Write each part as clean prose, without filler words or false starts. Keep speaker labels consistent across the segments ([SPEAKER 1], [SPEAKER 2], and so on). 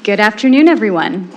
[SPEAKER 1] Good afternoon, everyone.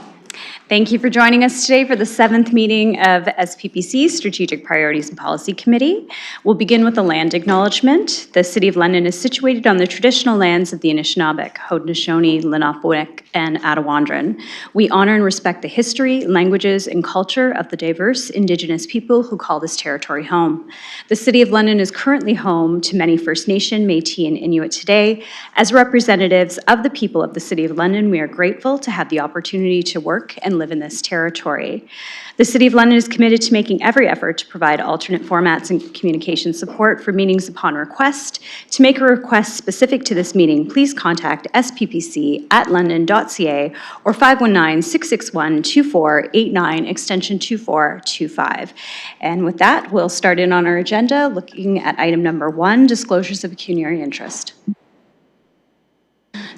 [SPEAKER 1] Thank you for joining us today for the 7th meeting of SPPC Strategic Priorities and Policy Committee. We'll begin with a land acknowledgement. The City of London is situated on the traditional lands of the Anishinaabeg, Haudenosaunee, Lenape, and Attawandaron. We honor and respect the history, languages, and culture of the diverse Indigenous people who call this territory home. The City of London is currently home to many First Nation, Métis, and Inuit today. As representatives of the people of the City of London, we are grateful to have the opportunity to work and live in this territory. The City of London is committed to making every effort to provide alternate formats and communication support for meetings upon request. To make a request specific to this meeting, please contact sppc@london.ca or 519-661-2489, extension 2425. And with that, we'll start in on our agenda, looking at item number 1, disclosures of pecuniary interest.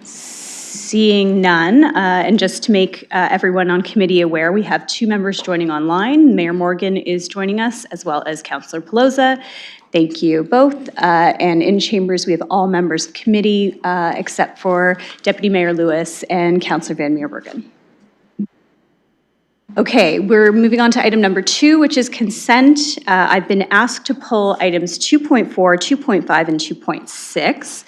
[SPEAKER 1] Seeing none, and just to make everyone on committee aware, we have 2 members joining online. Mayor Morgan is joining us, as well as Councillor Pelosa. Thank you both. And in chambers, we have all members of committee, except for Deputy Mayor Lewis and Councillor Van Meerbergen. Okay, we're moving on to item number 2, which is consent. I've been asked to pull items 2.4, 2.5, and 2.6.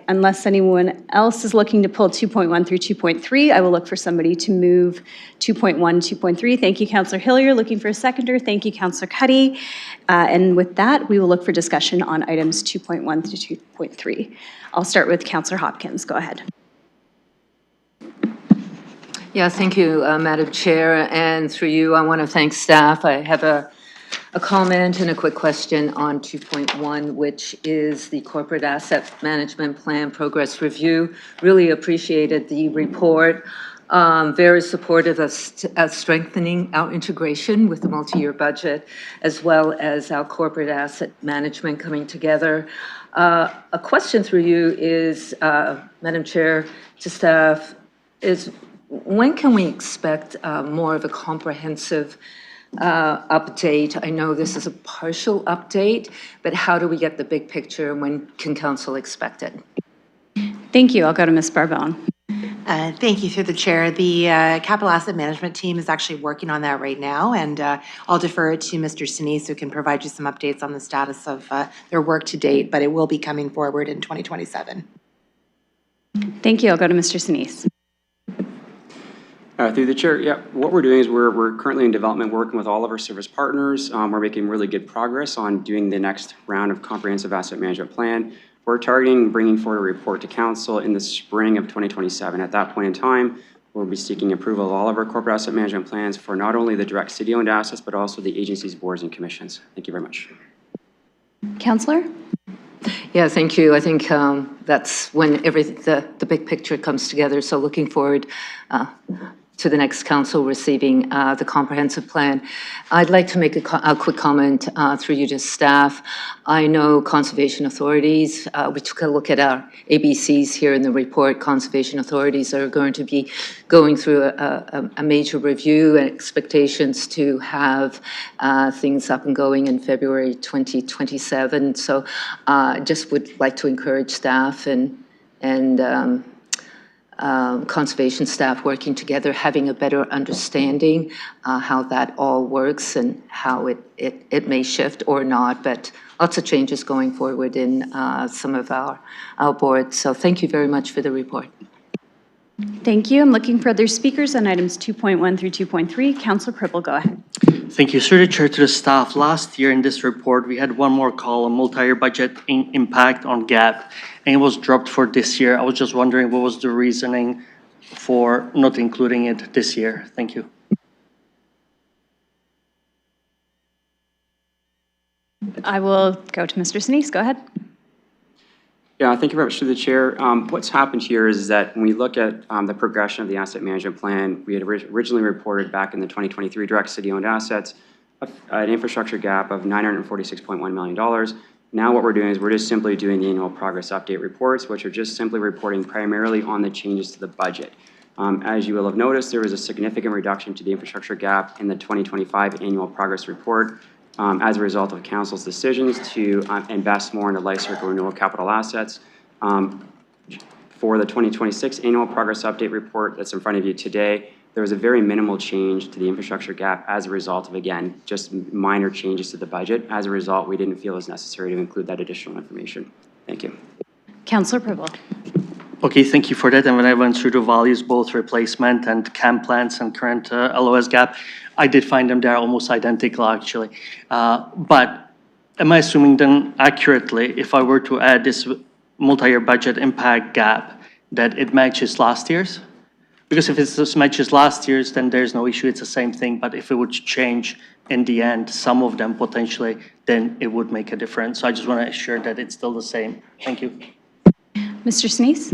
[SPEAKER 1] Unless anyone else is looking to pull 2.1 through 2.3, I will look for somebody to move 2.1, 2.3. Thank you, Councillor Hillier. Looking for a seconder. Thank you, Councillor Cuddy. And with that, we will look for discussion on items 2.1 through 2.3. I'll start with Councillor Hopkins. Go ahead.
[SPEAKER 2] Yeah, thank you, Madam Chair. And through you, I want to thank staff. I have a comment and a quick question on 2.1, which is the Corporate Asset Management Plan Progress Review. Really appreciated the report. Very supportive of strengthening our integration with the multi-year budget, as well as our corporate asset management coming together. A question through you is, Madam Chair, to staff, is when can we expect more of a comprehensive update? I know this is a partial update, but how do we get the big picture and when can council expect it?
[SPEAKER 1] Thank you. I'll go to Ms. Barbone.
[SPEAKER 3] Thank you, through the chair. The capital asset management team is actually working on that right now, and I'll defer it to Mr. Sinise, who can provide you some updates on the status of their work to date, but it will be coming forward in 2027.
[SPEAKER 1] Thank you. I'll go to Mr. Sinise.
[SPEAKER 4] Through the chair, yeah, what we're doing is we're currently in development working with all of our service partners. We're making really good progress on doing the next round of comprehensive asset management plan. We're targeting bringing forward a report to council in the spring of 2027. At that point in time, we'll be seeking approval of all of our corporate asset management plans for not only the direct city-owned assets, but also the agencies, boards, and commissions. Thank you very much.
[SPEAKER 1] Councillor?
[SPEAKER 2] Yeah, thank you. I think that's when the big picture comes together. So looking forward to the next council receiving the comprehensive plan. I'd like to make a quick comment through you to staff. I know conservation authorities, we took a look at our ABCs here in the report. Conservation authorities are going to be going through a major review and expectations to have things up and going in February 2027. So just would like to encourage staff and conservation staff working together, having a better understanding how that all works and how it may shift or not, but lots of changes going forward in some of our boards. So thank you very much for the report.
[SPEAKER 1] Thank you. I'm looking for other speakers on items 2.1 through 2.3. Councillor Cripple, go ahead.
[SPEAKER 5] Thank you, through the chair, to the staff. Last year in this report, we had one more column, multi-year budget impact on GAP, and it was dropped for this year. I was just wondering what was the reasoning for not including it this year. Thank you.
[SPEAKER 1] I will go to Mr. Sinise. Go ahead.
[SPEAKER 4] Yeah, thank you very much, through the chair. What's happened here is that when we look at the progression of the asset management plan, we had originally reported back in the 2023 direct city-owned assets an infrastructure gap of $946.1 million. Now what we're doing is we're just simply doing the annual progress update reports, which are just simply reporting primarily on the changes to the budget. As you will have noticed, there was a significant reduction to the infrastructure gap in the 2025 annual progress report. As a result of council's decisions to invest more into life cycle renewal capital assets. For For the 2026 annual progress update report that's in front of you today, there was a very minimal change to the infrastructure gap as a result of, again, just minor changes to the budget. As a result, we didn't feel it was necessary to include that additional information. Thank you.
[SPEAKER 1] Councillor Purple.
[SPEAKER 5] Okay, thank you for that. And when I went through the values, both replacement and CAM plans and current LOS gap, I did find them they're almost identical, actually. But am I assuming then accurately, if I were to add this multi-year budget impact gap, that it matches last year's? Because if it just matches last year's, then there's no issue, it's the same thing. But if it would change in the end, some of them potentially, then it would make a difference. So I just want to assure that it's still the same. Thank you.
[SPEAKER 1] Mr. Sneeze?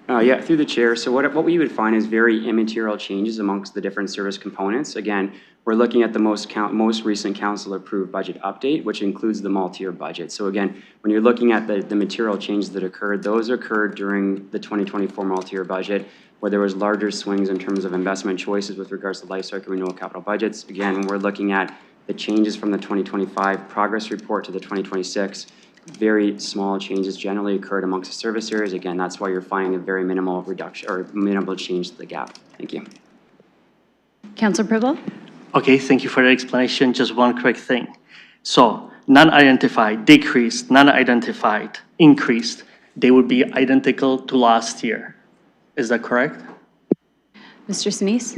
[SPEAKER 4] Yeah, through the chair. So what we would find is very immaterial changes amongst the different service components. Again, we're looking at the most recent council-approved budget update, which includes the multi-year budget. So again, when you're looking at the material changes that occurred, those occurred during the 2024 multi-year budget, where there was larger swings in terms of investment choices with regards to life cycle renewal capital budgets. Again, when we're looking at the changes from the 2025 progress report to the 2026, very small changes generally occurred amongst the service areas. Again, that's why you're finding a very minimal reduction or minimal change to the gap. Thank you.
[SPEAKER 1] Councillor Purple?
[SPEAKER 5] Okay, thank you for the explanation. Just one quick thing. So non-identified, decreased, non-identified, increased, they would be identical to last year. Is that correct?
[SPEAKER 1] Mr. Sneeze?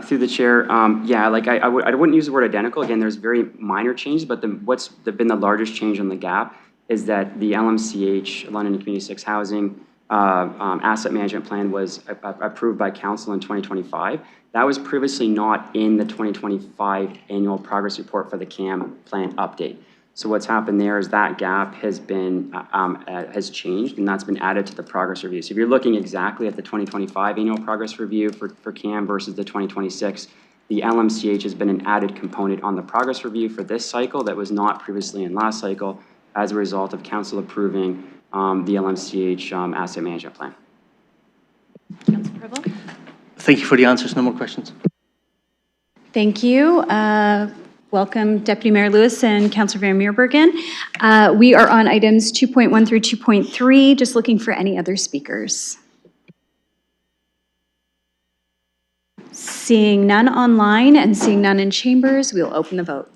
[SPEAKER 4] Through the chair, yeah, like I wouldn't use the word identical. Again, there's very minor changes, but what's been the largest change on the gap is that the LMCH, London Community 6 Housing Asset Management Plan was approved by council in 2025. That was previously not in the 2025 annual progress report for the CAM plan update. So what's happened there is that gap has been has changed, and that's been added to the progress review. So if you're looking exactly at the 2025 annual progress review for CAM versus the 2026, the LMCH has been an added component on the progress review for this cycle that was not previously in last cycle as a result of council approving the LMCH asset management plan.
[SPEAKER 1] Councillor Purple?
[SPEAKER 5] Thank you for the answers. No more questions.
[SPEAKER 1] Thank you. Welcome, Deputy Mayor Lewis and Councillor Van Meerbergen. We are on items 2.1 through 2.3, just looking for any other speakers. Seeing none online and seeing none in chambers, we will open the vote.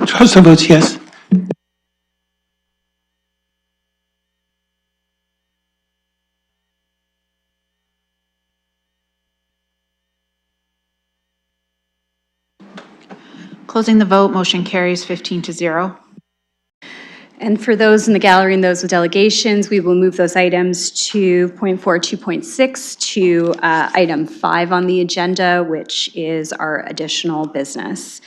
[SPEAKER 6] Trustee votes yes.
[SPEAKER 7] Closing the vote, motion carries 15-0.
[SPEAKER 1] And for those in the gallery and those with delegations, we will move those items to point 4, 2.6 to item 5 on the agenda, which is our additional business.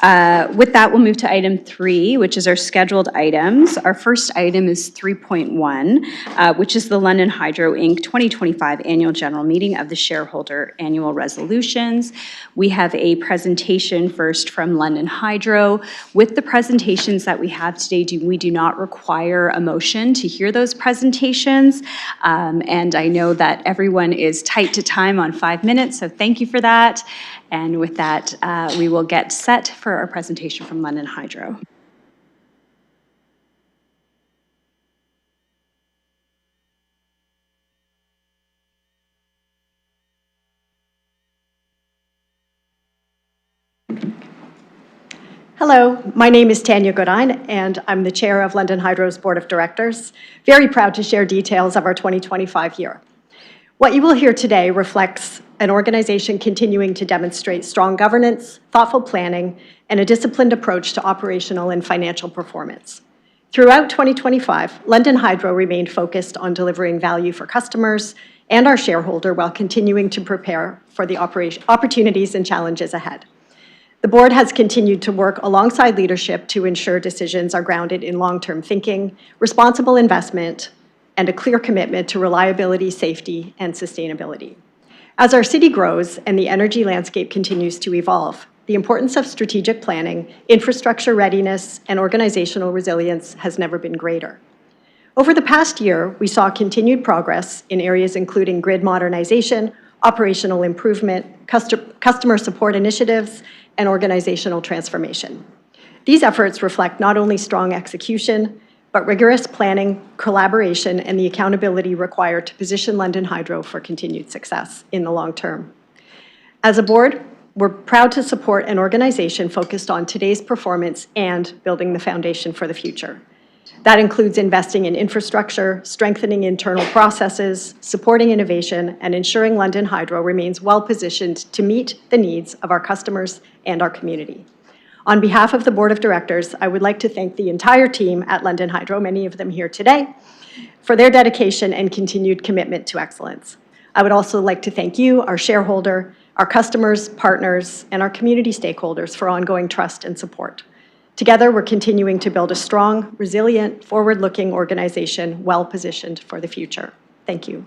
[SPEAKER 1] With that, we'll move to item 3, which is our scheduled items. Our first item is 3.1, which is the London Hydro Inc. 2025 Annual General Meeting of the Shareholder Annual Resolutions. We have a presentation first from London Hydro. With the presentations that we have today, we do not require a motion to hear those presentations. And I know that everyone is tight to time on 5 minutes, so thank you for that. And with that, we will get set for our presentation from London Hydro.
[SPEAKER 8] Hello, my name is Tanya Godine, and I'm the chair of London Hydro's Board of Directors. Very proud to share details of our 2025 year. What you will hear today reflects an organization continuing to demonstrate strong governance, thoughtful planning, and a disciplined approach to operational and financial performance. Throughout 2025, London Hydro remained focused on delivering value for customers and our shareholder while continuing to prepare for the opportunities and challenges ahead. The board has continued to work alongside leadership to ensure decisions are grounded in long-term thinking, responsible investment, and a clear commitment to reliability, safety, and sustainability. As our city grows and the energy landscape continues to evolve, the importance of strategic planning, infrastructure readiness, and organizational resilience has never been greater. Over the past year, we saw continued progress in areas including grid modernization, operational improvement, customer support initiatives, and organizational transformation. These efforts reflect not only strong execution, but rigorous planning, collaboration, and the accountability required to position London Hydro for continued success in the long term. As a board, we're proud to support an organization focused on today's performance and building the foundation for the future. That includes investing in infrastructure, strengthening internal processes, supporting innovation, and ensuring London Hydro remains well-positioned to meet the needs of our customers and our community. On behalf of the Board of Directors, I would like to thank the entire team at London Hydro, many of them here today, for their dedication and continued commitment to excellence. I would also like to thank you, our shareholder, our customers, partners, and our community stakeholders for ongoing trust and support. Together, we're continuing to build a strong, resilient, forward-looking organization well-positioned for the future. Thank you.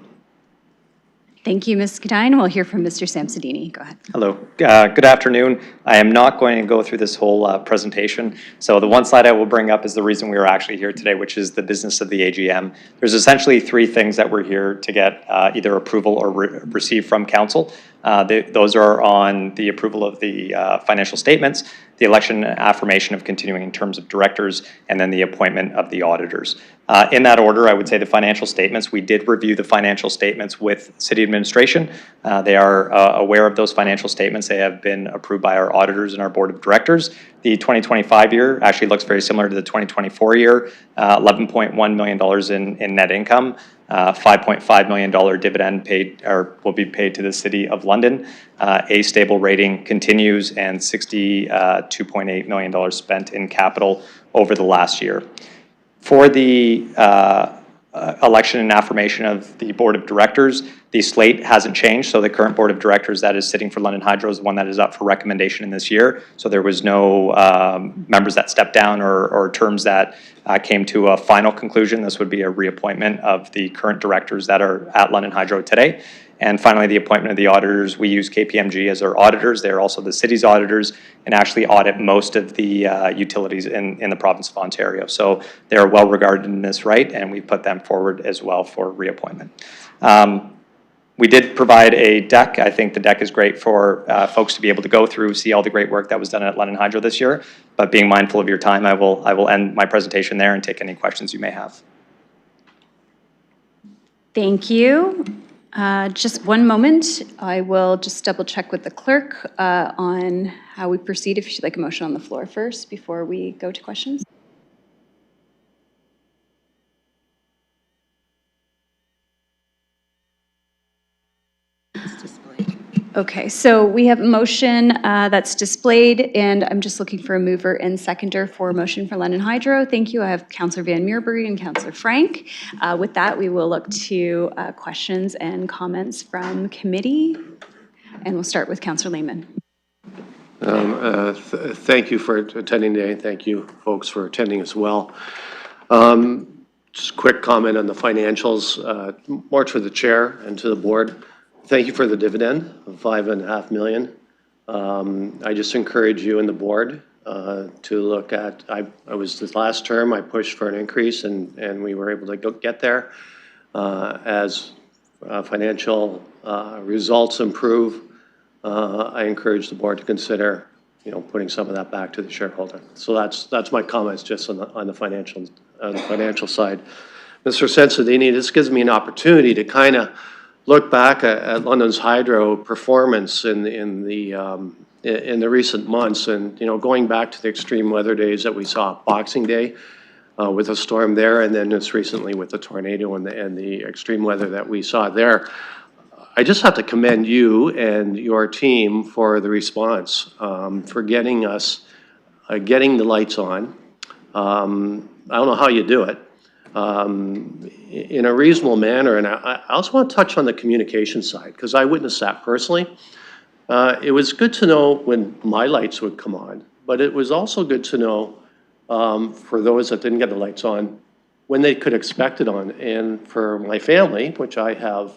[SPEAKER 1] Thank you, Ms. Gedine. We'll hear from Mr. Samsudini. Go ahead.
[SPEAKER 6] Hello. Good afternoon. I am not going to go through this whole presentation. So the one slide I will bring up is the reason we are actually here today, which is the business of the AGM. There's essentially three things that we're here to get either approval or receive from council. Those are on the approval of the financial statements, the election and affirmation of continuing terms of directors, and then the appointment of the auditors. In that order, I would say the financial statements, we did review the financial statements with city administration. They are aware of those financial statements. They have been approved by our auditors and our board of directors. The 2025 year actually looks very similar to the 2024 year, $11.1 million in net income. $5.5 million dividend paid or will be paid to the City of London. A stable rating continues, and $62.8 million spent in capital over the last year. For the election and affirmation of the Board of Directors, the slate hasn't changed. So the current Board of Directors that is sitting for London Hydro is the one that is up for recommendation in this year. So there was no members that stepped down or terms that came to a final conclusion. This would be a reappointment of the current directors that are at London Hydro today. And finally, the appointment of the auditors. We use KPMG as our auditors. They're also the city's auditors and actually audit most of the utilities in the province of Ontario. So they're well regarded in this right, and we put them forward as well for reappointment. We did provide a deck. I think the deck is great for folks to be able to go through, see all the great work that was done at London Hydro this year. But being mindful of your time, I will end my presentation there and take any questions you may have.
[SPEAKER 1] Thank you. Just one moment. I will just double check with the clerk on how we proceed, if she'd like a motion on the floor first before we go to questions. Okay, so we have a motion that's displayed, and I'm just looking for a mover and seconder for a motion for London Hydro. Thank you. I have Councillor Van Meerbury and Councillor Frank. With that, we will look to questions and comments from committee, and we'll start with Councillor Lehman.
[SPEAKER 9] Thank you for attending today. Thank you, folks, for attending as well. Just a quick comment on the financials, more to the chair and to the board. Thank you for the dividend of $5.5 million. I just encourage you and the board to look at, I was this last term, I pushed for an increase and we were able to get there. As financial results improve, I encourage the board to consider, putting some of that back to the shareholder. So that's my comments just on the financial side. Mr. Samsudini, this gives me an opportunity to kind of look back at London's hydro performance in the recent months, and going back to the extreme weather days that we saw Boxing Day with a storm there, and then just recently with the tornado and the extreme weather that we saw there. I just have to commend you and your team for the response, for getting us getting the lights on. I don't know how you do it. In a reasonable manner, and I also want to touch on the communication side, because I witnessed that personally. It was good to know when my lights would come on, but it was also good to know for those that didn't get the lights on, when they could expect it on. And for my family, which I have,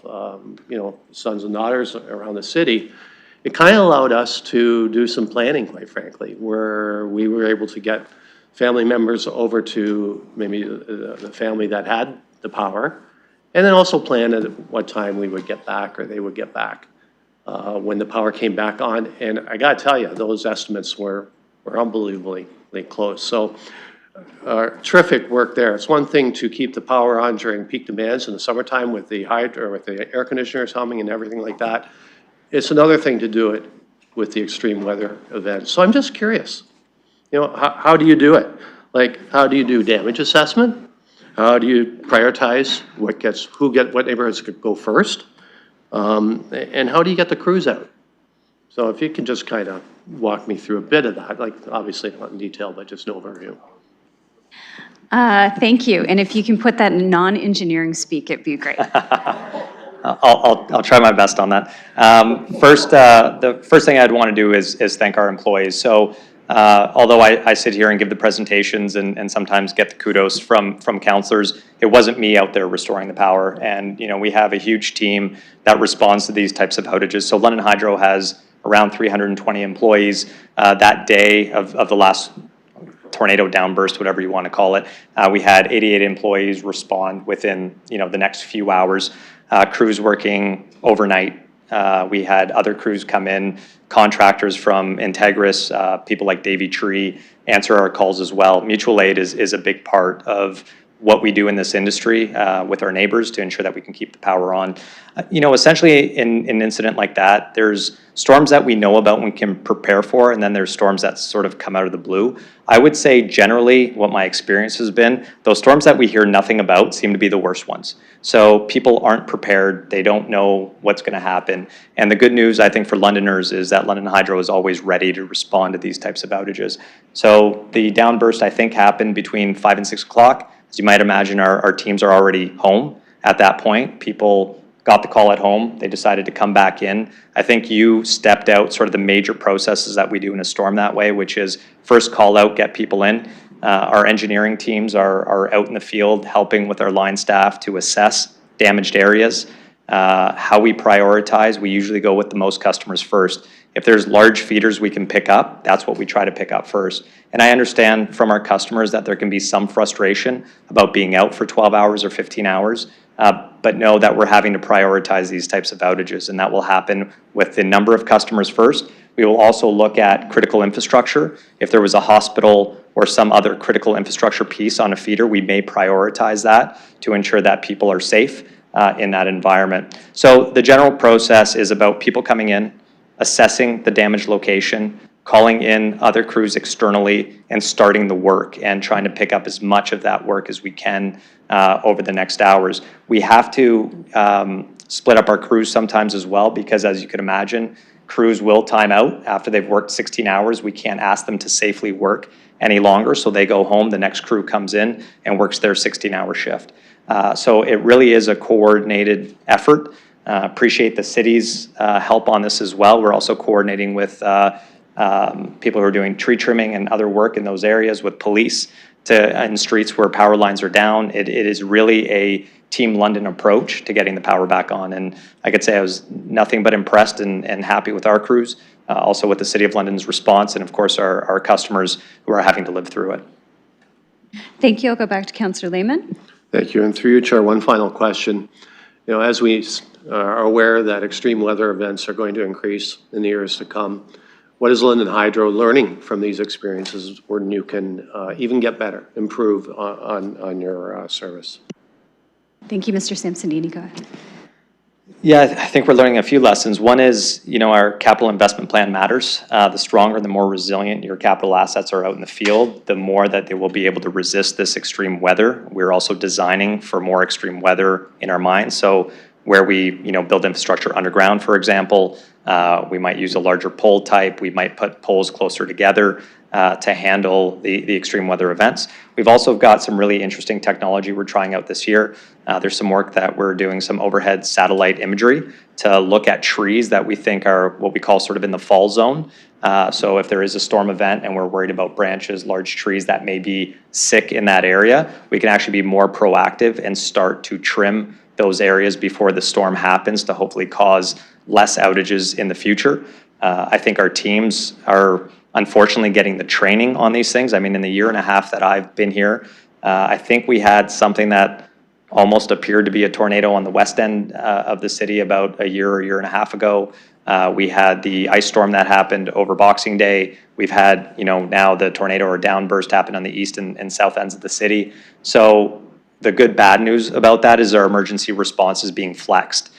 [SPEAKER 9] sons and daughters around the city, it kind of allowed us to do some planning, quite frankly, where we were able to get family members over to maybe the family that had the power, and then also plan at what time we would get back or they would get back when the power came back on. And I gotta tell you, those estimates were unbelievably close. So terrific work there. It's one thing to keep the power on during peak demands in the summertime with the air conditioners humming and everything like that. It's another thing to do it with the extreme weather events. So I'm just curious, you know, how do you do it? Like, how do you do damage assessment? How do you prioritize what neighborhoods could go first? And how do you get the crews out? So if you can just kind of walk me through a bit of that, like obviously not in detail, but just an overview.
[SPEAKER 1] Thank you. And if you can put that in non-engineering speak, it'd be great.
[SPEAKER 6] I'll try my best on that. The first thing I'd want to do is thank our employees. So although I sit here and give the presentations and sometimes get the kudos from councilors, it wasn't me out there restoring the power. And you know, we have a huge team that responds to these types of outages. So London Hydro has around 320 employees. That day of the last tornado downburst, whatever you want to call it, we had 88 employees respond within the next few hours. Crews working overnight. We had other crews come in, contractors from Integris, people like Davey Tree answer our calls as well. Mutual aid is a big part of what we do in this industry with our neighbors to ensure that we can keep the power on. Essentially in an incident like that, there's storms that we know about and we can prepare for, and then there's storms that sort of come out of the blue. I would say generally what my experience has been, those storms that we hear nothing about seem to be the worst ones. So people aren't prepared, they don't know what's going to happen. And the good news, I think, for Londoners is that London Hydro is always ready to respond to these types of outages. So the downburst, I think, happened between 5 and 6 o'clock. As you might imagine, our teams are already home at that point. People got the call at home. They decided to come back in. I think you stepped out sort of the major processes that we do in a storm that way, which is first call out, get people in. Our engineering teams are out in the field helping with our line staff to assess damaged areas. How we prioritize, we usually go with the most customers first. If there's large feeders we can pick up, that's what we try to pick up first. And I understand from our customers that there can be some frustration about being out for 12 hours or 15 hours, but know that we're having to prioritize these types of outages, and that will happen with the number of customers first. We will also look at critical infrastructure. If there was a hospital or some other critical infrastructure piece on a feeder, we may prioritize that to ensure that people are safe in that environment. So the general process is about people coming in, assessing the damaged location, calling in other crews externally, and starting the work and trying to pick up as much of that work as we can over the next hours. We have to split up our crews sometimes as well, because as you can imagine, crews will time out after they've worked 16 hours. We can't ask them to safely work any longer, so they go home, the next crew comes in and works their 16-hour shift. So it really is a coordinated effort. Appreciate the city's help on this as well. We're also coordinating with people who are doing tree trimming and other work in those areas, with police in streets where power lines are down. It is really a Team London approach to getting the power back on. And I could say I was nothing but impressed and happy with our crews, also with the City of London's response, and of course our customers who are having to live through it.
[SPEAKER 1] Thank you. I'll go back to Councillor Lehman.
[SPEAKER 9] Thank you. And through you, Chair, one final question. You know, as we are aware that extreme weather events are going to increase in the years to come, what is London Hydro learning from these experiences where you can even get better, improve on your service?
[SPEAKER 1] Thank you, Mr. Samsonini. Go ahead.
[SPEAKER 6] Yeah, I think we're learning a few lessons. One is, our capital investment plan matters. The stronger, the more resilient your capital assets are out in the field, the more that they will be able to resist this extreme weather. We're also designing for more extreme weather in our minds. So where we, build infrastructure underground, for example, we might use a larger pole type. We might put poles closer together to handle the extreme weather events. We've also got some really interesting technology we're trying out this year. There's some work that we're doing, some overhead satellite imagery to look at trees that we think are what we call sort of in the fall zone. So if there is a storm event and we're worried about branches, large trees that may be sick in that area, we can actually be more proactive and start to trim those areas before the storm happens to hopefully cause less outages in the future. I think our teams are unfortunately getting the training on these things. I mean, in the year and a half that I've been here, I think we had something that almost appeared to be a tornado on the west end of the city about a year and a half ago. We had the ice storm that happened over Boxing Day. We've had, now the tornado or downburst happen on the east and south ends of the city. So the good, bad news about that is our emergency response is being flexed.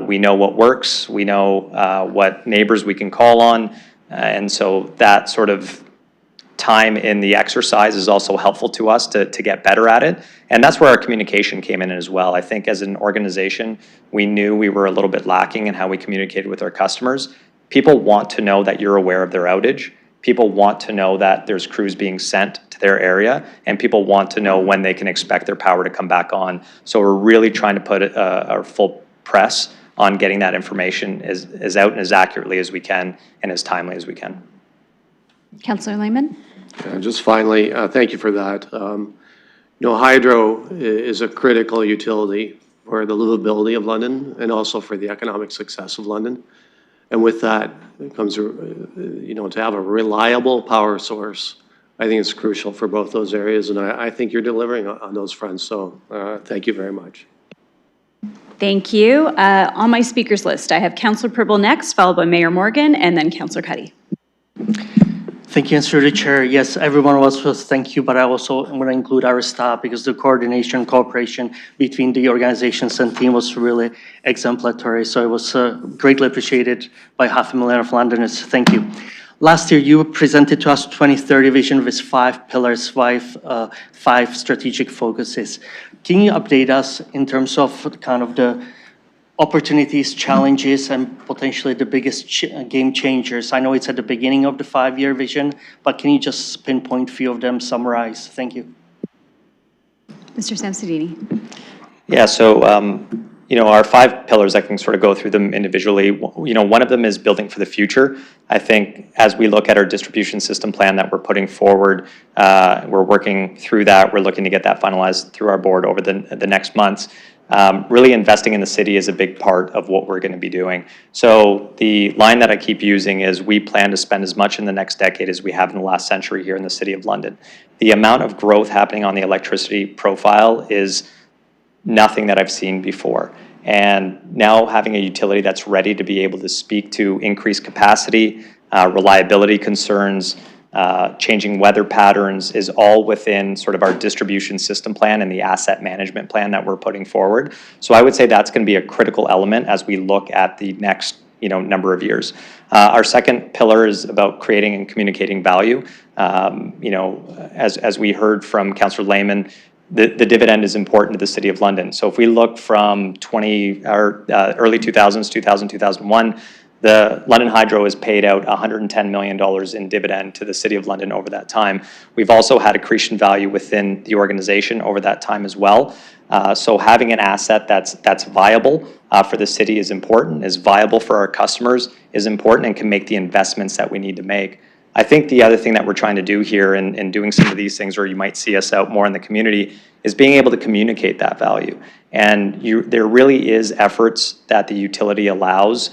[SPEAKER 6] We know what works. We know what neighbors we can call on. And so that sort of time in the exercise is also helpful to us to get better at it. And that's where our communication came in as well. I think as an organization, we knew we were a little bit lacking in how we communicated with our customers. People want to know that you're aware of their outage. People want to know that there's crews being sent to their area, and people want to know when they can expect their power to come back on. So we're really trying to put our full press on getting that information as out and as accurately as we can and as timely as we can.
[SPEAKER 1] Councillor Lehman?
[SPEAKER 9] Just finally, thank you for that. Hydro is a critical utility for the livability of London and also for the economic success of London. And with that comes, to have a reliable power source. I think it's crucial for both those areas, and I think you're delivering on those fronts. So thank you very much.
[SPEAKER 1] Thank you. On my speakers list, I have Councillor Purble next, followed by Mayor Morgan, and then Councillor Cuddy.
[SPEAKER 5] Thank you, and through the chair. Yes, everyone was supposed to thank you, but I also want to include our staff because the coordination and cooperation between the organizations and team was really exemplary. So it was greatly appreciated by 500,000 of Londoners. Thank you. Last year, you presented to us 2030 vision with 5 pillars, 5 strategic focuses. Can you update us in terms of kind of the opportunities, challenges, and potentially the biggest game changers? I know it's at the beginning of the 5-year vision, but can you just pinpoint a few of them, summarize? Thank you.
[SPEAKER 1] Mr. Samsudini.
[SPEAKER 6] Yeah, so, our 5 pillars, I can sort of go through them individually. One of them is building for the future. I think as we look at our distribution system plan that we're putting forward, we're working through that. We're looking to get that finalized through our board over the next months. Really investing in the city is a big part of what we're going to be doing. So the line that I keep using is we plan to spend as much in the next decade as we have in the last century here in the City of London. The amount of growth happening on the electricity profile is nothing that I've seen before. And now having a utility that's ready to be able to speak to increased capacity, reliability concerns, changing weather patterns is all within sort of our distribution system plan and the asset management plan that we're putting forward. So I would say that's going to be a critical element as we look at the next number of years. Our second pillar is about creating and communicating value. As we heard from Councillor Lehman, the dividend is important to the City of London. So if we look from early 2000s, 2000, 2001, the London Hydro has paid out $110 million in dividend to the City of London over that time. We've also had accretion value within the organization over that time as well. So having an asset that's viable for the city is important, is viable for our customers is important, and can make the investments that we need to make. I think the other thing that we're trying to do here in doing some of these things, or you might see us out more in the community, is being able to communicate that value. And there really is efforts that the utility allows,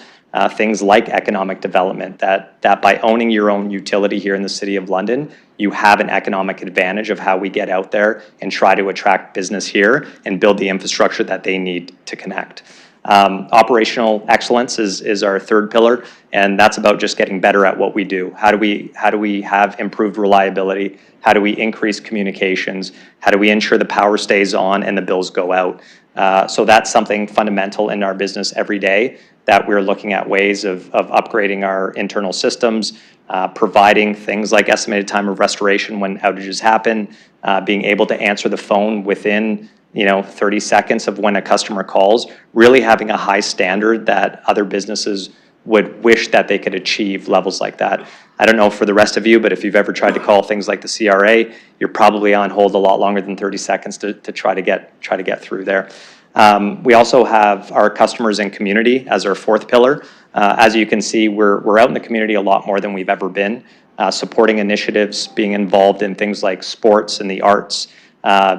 [SPEAKER 6] things like economic development, that by owning your own utility here in the City of London, you have an economic advantage of how we get out there and try to attract business here and build the infrastructure that they need to connect. Operational excellence is our third pillar, and that's about just getting better at what we do. How do we have improved reliability? How do we increase communications? How do we ensure the power stays on and the bills go out? So that's something fundamental in our business every day, that we're looking at ways of upgrading our internal systems, providing things like estimated time of restoration when outages happen, being able to answer the phone within 30 seconds of when a customer calls, really having a high standard that other businesses would wish that they could achieve levels like that. I don't know for the rest of you, but if you've ever tried to call things like the CRA, you're probably on hold a lot longer than 30 seconds to try to get through there. We also have our customers and community as our fourth pillar. As you can see, we're out in the community a lot more than we've ever been, supporting initiatives, being involved in things like sports and the arts,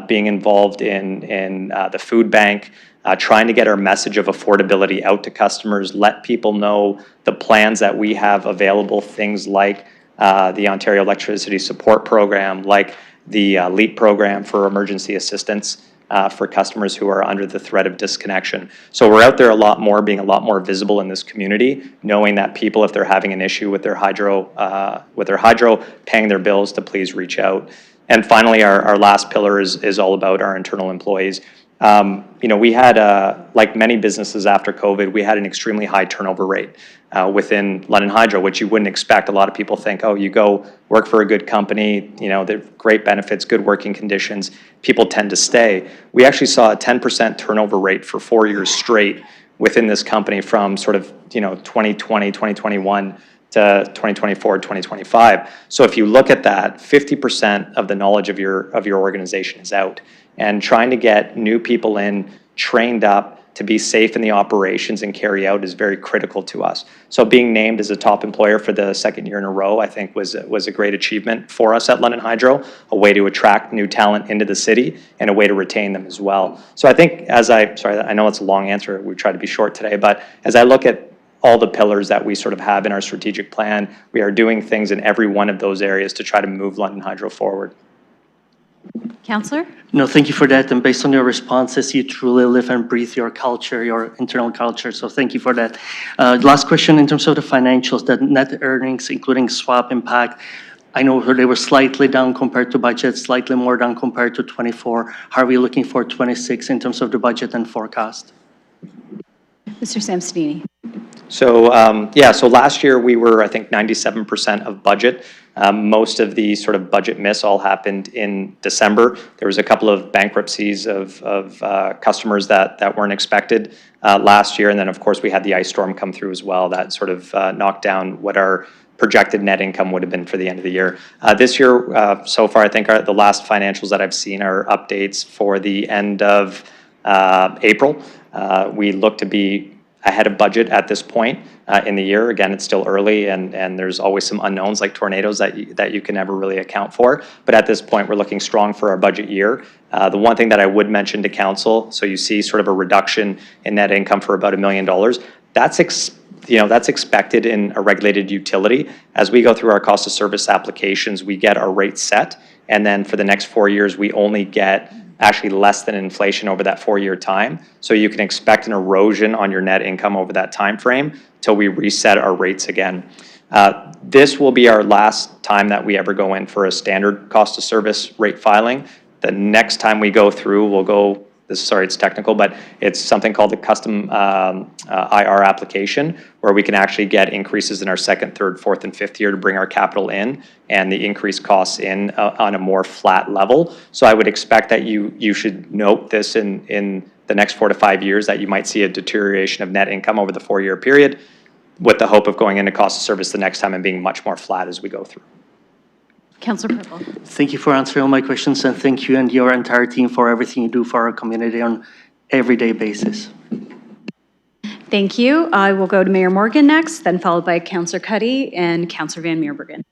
[SPEAKER 6] being involved in the food bank, trying to get our message of affordability out to customers, let people know the plans that we have available, things like the Ontario Electricity Support Program, like the LEAP program for emergency assistance for customers who are under the threat of disconnection. So we're out there a lot more, being a lot more visible in this community, knowing that people, if they're having an issue with their hydro, paying their bills, to please reach out. And finally, our last pillar is all about our internal employees. We had, like many businesses after COVID, we had an extremely high turnover rate within London Hydro, which you wouldn't expect. A lot of people think, oh, you go work for a good company, they're great benefits, good working conditions, people tend to stay. We actually saw a 10% turnover rate for 4 years straight within this company from sort of, 2020, 2021 to 2024, 2025. So if you look at that, 50% of the knowledge of your organization is out. And trying to get new people in, trained up to be safe in the operations and carry out is very critical to us. So being named as a top employer for the second year in a row, I think was a great achievement for us at London Hydro, a way to attract new talent into the city and a way to retain them as well. So I think sorry, I know it's a long answer, we tried to be short today, but as I look at all the pillars that we sort of have in our strategic plan, we are doing things in every one of those areas to try to move London Hydro forward.
[SPEAKER 1] Councillor?
[SPEAKER 5] No, thank you for that. And based on your responses, you truly live and breathe your culture, your internal culture. So thank you for that. Last question in terms of the financials, the net earnings, including swap impact. I know they were slightly down compared to budget, slightly more down compared to 24. How are we looking for 26 in terms of the budget and forecast?
[SPEAKER 1] Mr. Samsonini?
[SPEAKER 6] So, so last year we were, I think, 97% of budget. Most of the sort of budget miss all happened in December. There was a couple of bankruptcies of customers that weren't expected last year. And then, of course, we had the ice storm come through as well. That sort of knocked down what our projected net income would have been for the end of the year. This year, so far, I think the last financials that I've seen are updates for the end of April. We look to be ahead of budget at this point in the year. Again, it's still early, and there's always some unknowns like tornadoes that you can never really account for. But at this point, we're looking strong for our budget year. The one thing that I would mention to council, so you see sort of a reduction in net income for about $1 million. That's expected in a regulated utility. As we go through our cost of service applications, we get our rates set, and then for the next 4 years, we only get actually less than inflation over that 4-year time. So you can expect an erosion on your net income over that time frame till we reset our rates again. This will be our last time that we ever go in for a standard cost of service rate filing. The next time we go through, we'll go, it's technical, but it's something called a custom IR application, where we can actually get increases in our second, third, fourth, and fifth year to bring our capital in and the increased costs in on a more flat level. So I would expect that you should note this in the next 4 to 5 years, that you might see a deterioration of net income over the 4-year period, with the hope of going into cost of service the next time and being much more flat as we go through.
[SPEAKER 1] Councillor Purple?
[SPEAKER 5] Thank you for answering all my questions, and thank you and your entire team for everything you do for our community on an everyday basis.
[SPEAKER 1] Thank you. I will go to Mayor Morgan next, then followed by Councillor Cuddy and Councillor Van Meerbergen.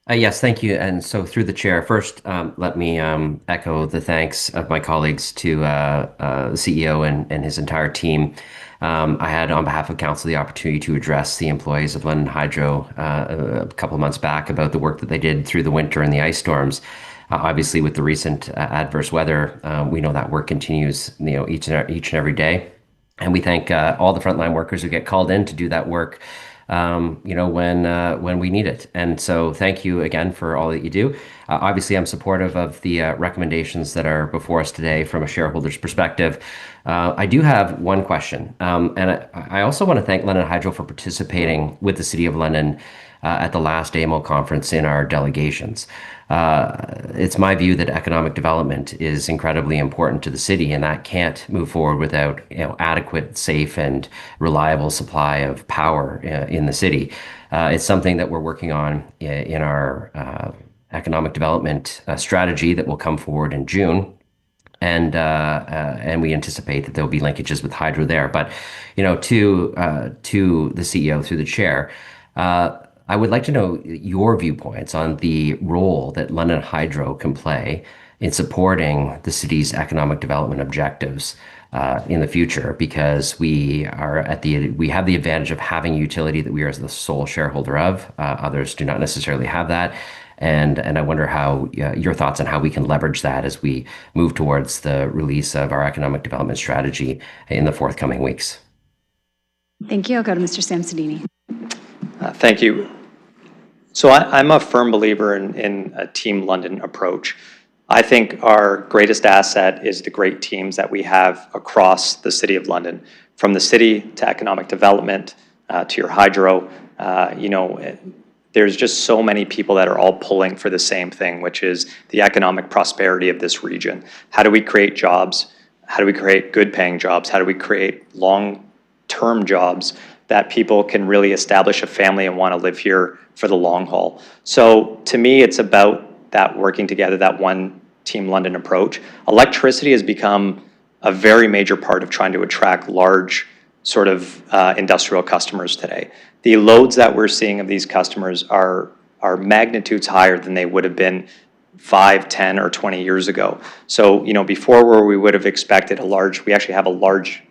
[SPEAKER 10] Yes, thank you. And so through the chair, first, let me echo the thanks of my colleagues to the CEO and his entire team. I had, on behalf of council, the opportunity to address the employees of London Hydro a couple of months back about the work that they did through the winter and the ice storms. Obviously, with the recent adverse weather, we know that work continues, each and every day. And we thank all the frontline workers who get called in to do that work, when we need it. And so thank you again for all that you do. Obviously, I'm supportive of the recommendations that are before us today from a shareholder's perspective. I do have one question. And I also want to thank London Hydro for participating with the City of London at the last AMO conference in our delegations. It's my view that economic development is incredibly important to the city, and that can't move forward without adequate, safe, and reliable supply of power in the city. It's something that we're working on in our economic development strategy that will come forward in June. And we anticipate that there'll be linkages with hydro there. But to the CEO through the chair, I would like to know your viewpoints on the role that London Hydro can play in supporting the city's economic development objectives in the future, because we have the advantage of having a utility that we are the sole shareholder of. Others do not necessarily have that. And I wonder how your thoughts on how we can leverage that as we move towards the release of our economic development strategy in the forthcoming weeks.
[SPEAKER 1] Thank you. I'll go to Mr. Samsonini.
[SPEAKER 6] Thank you. So I'm a firm believer in a Team London approach. I think our greatest asset is the great teams that we have across the City of London, from the city to economic development to your hydro. There's just so many people that are all pulling for the same thing, which is the economic prosperity of this region. How do we create jobs? How do we create good paying jobs? How do we create long-term jobs that people can really establish a family and want to live here for the long haul? So to me, it's about that working together, that one Team London approach. Electricity has become a very major part of trying to attract large sort of industrial customers today. The loads that we're seeing of these customers are magnitudes higher than they would have been 5, 10, or 20 years ago. So, before where we would have expected we actually have a large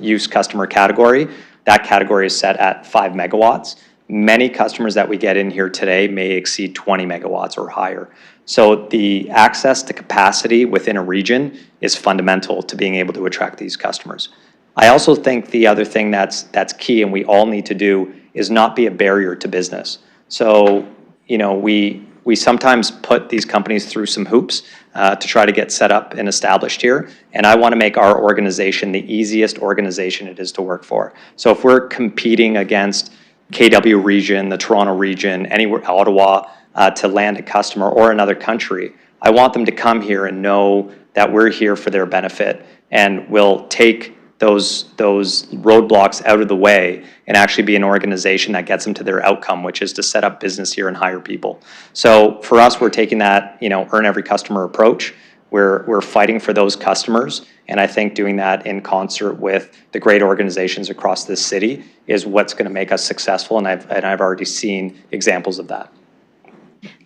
[SPEAKER 6] use customer category. That category is set at 5 megawatts. Many customers that we get in here today may exceed 20 megawatts or higher. So the access to capacity within a region is fundamental to being able to attract these customers. I also think the other thing that's key and we all need to do is not be a barrier to business. So, we sometimes put these companies through some hoops to try to get set up and established here. And I want to make our organization the easiest organization it is to work for. So if we're competing against KW region, the Toronto region, anywhere, Ottawa, to land a customer or another country, I want them to come here and know that we're here for their benefit and we'll take those roadblocks out of the way and actually be an organization that gets them to their outcome, which is to set up business here and hire people. So for us, we're taking that, earn every customer approach. We're fighting for those customers, and I think doing that in concert with the great organizations across this city is what's going to make us successful, and I've already seen examples of that.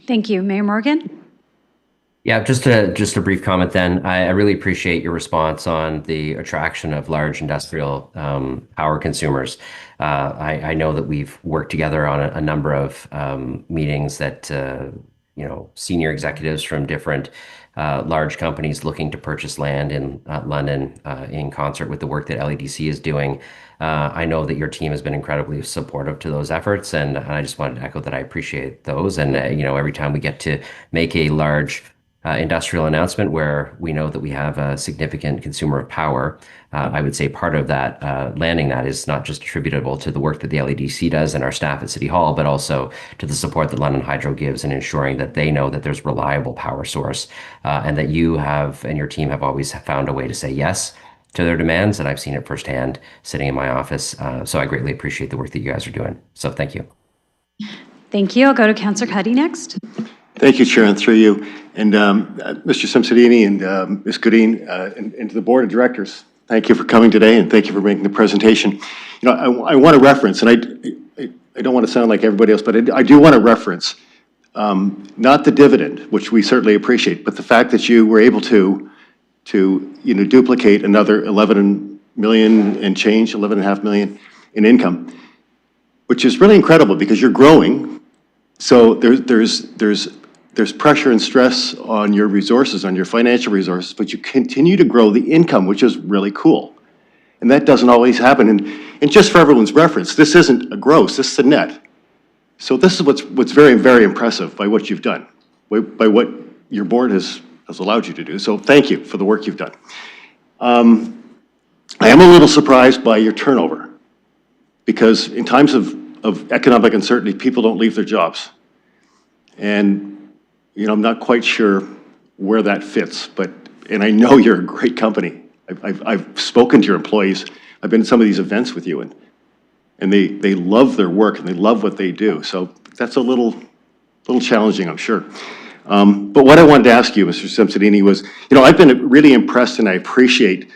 [SPEAKER 1] Thank you. Mayor Morgan?
[SPEAKER 10] Yeah, just a brief comment then. I really appreciate your response on the attraction of large industrial power consumers. I know that we've worked together on a number of meetings that senior executives from different large companies looking to purchase land in London in concert with the work that LEDC is doing. I know that your team has been incredibly supportive to those efforts, and I just wanted to echo that I appreciate those. And every time we get to make a large industrial announcement where we know that we have a significant consumer of power, I would say part of that, landing that, is not just attributable to the work that the LEDC does and our staff at City Hall, but also to the support that London Hydro gives in ensuring that they know that there's reliable power source, and that you have and your team have always found a way to say yes to their demands, and I've seen it firsthand sitting in my office. So I greatly appreciate the work that you guys are doing. So thank you.
[SPEAKER 1] Thank you. I'll go to Councillor Cuddy next.
[SPEAKER 11] Thank you, Chair, and through you. And Mr. Samsonini and Ms. Godin, and to the Board of Directors, thank you for coming today and thank you for making the presentation. I want to reference, and I don't want to sound like everybody else, but I do want to reference not the dividend, which we certainly appreciate, but the fact that you were able to duplicate another 11 million and change, 11.5 million in income, which is really incredible because you're growing. So there's pressure and stress on your resources, on your financial resources, but you continue to grow the income, which is really cool. And that doesn't always happen. And just for everyone's reference, this isn't a gross, this is a net. So this is what's very, very impressive by what you've done, by what your board has allowed you to do. So thank you for the work you've done. I am a little surprised by your turnover, because in times of economic uncertainty, people don't leave their jobs. And I'm not quite sure where that fits, and I know you're a great company. I've spoken to your employees. I've been to some of these events with you, and they love their work and they love what they do. So that's a little challenging, I'm sure. But what I wanted to ask you, Mr. Samsonini, was, I've been really impressed and I appreciate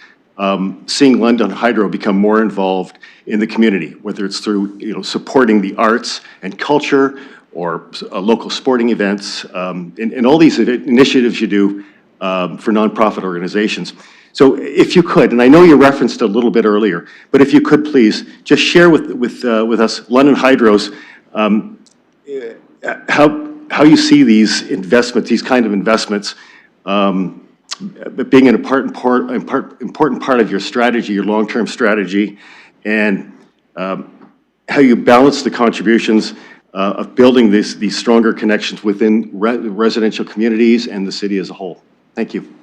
[SPEAKER 11] seeing London Hydro become more involved in the community, whether it's through supporting the arts and culture, or local sporting events, and all these initiatives you do for nonprofit organizations. So if you could, and I know you referenced a little bit earlier, but if you could please just share with us, London Hydro's, how you see these investments, these kind of investments, being an important part of your strategy, your long-term strategy, and how you balance the contributions of building these stronger connections within residential communities and the city as a whole. Thank you.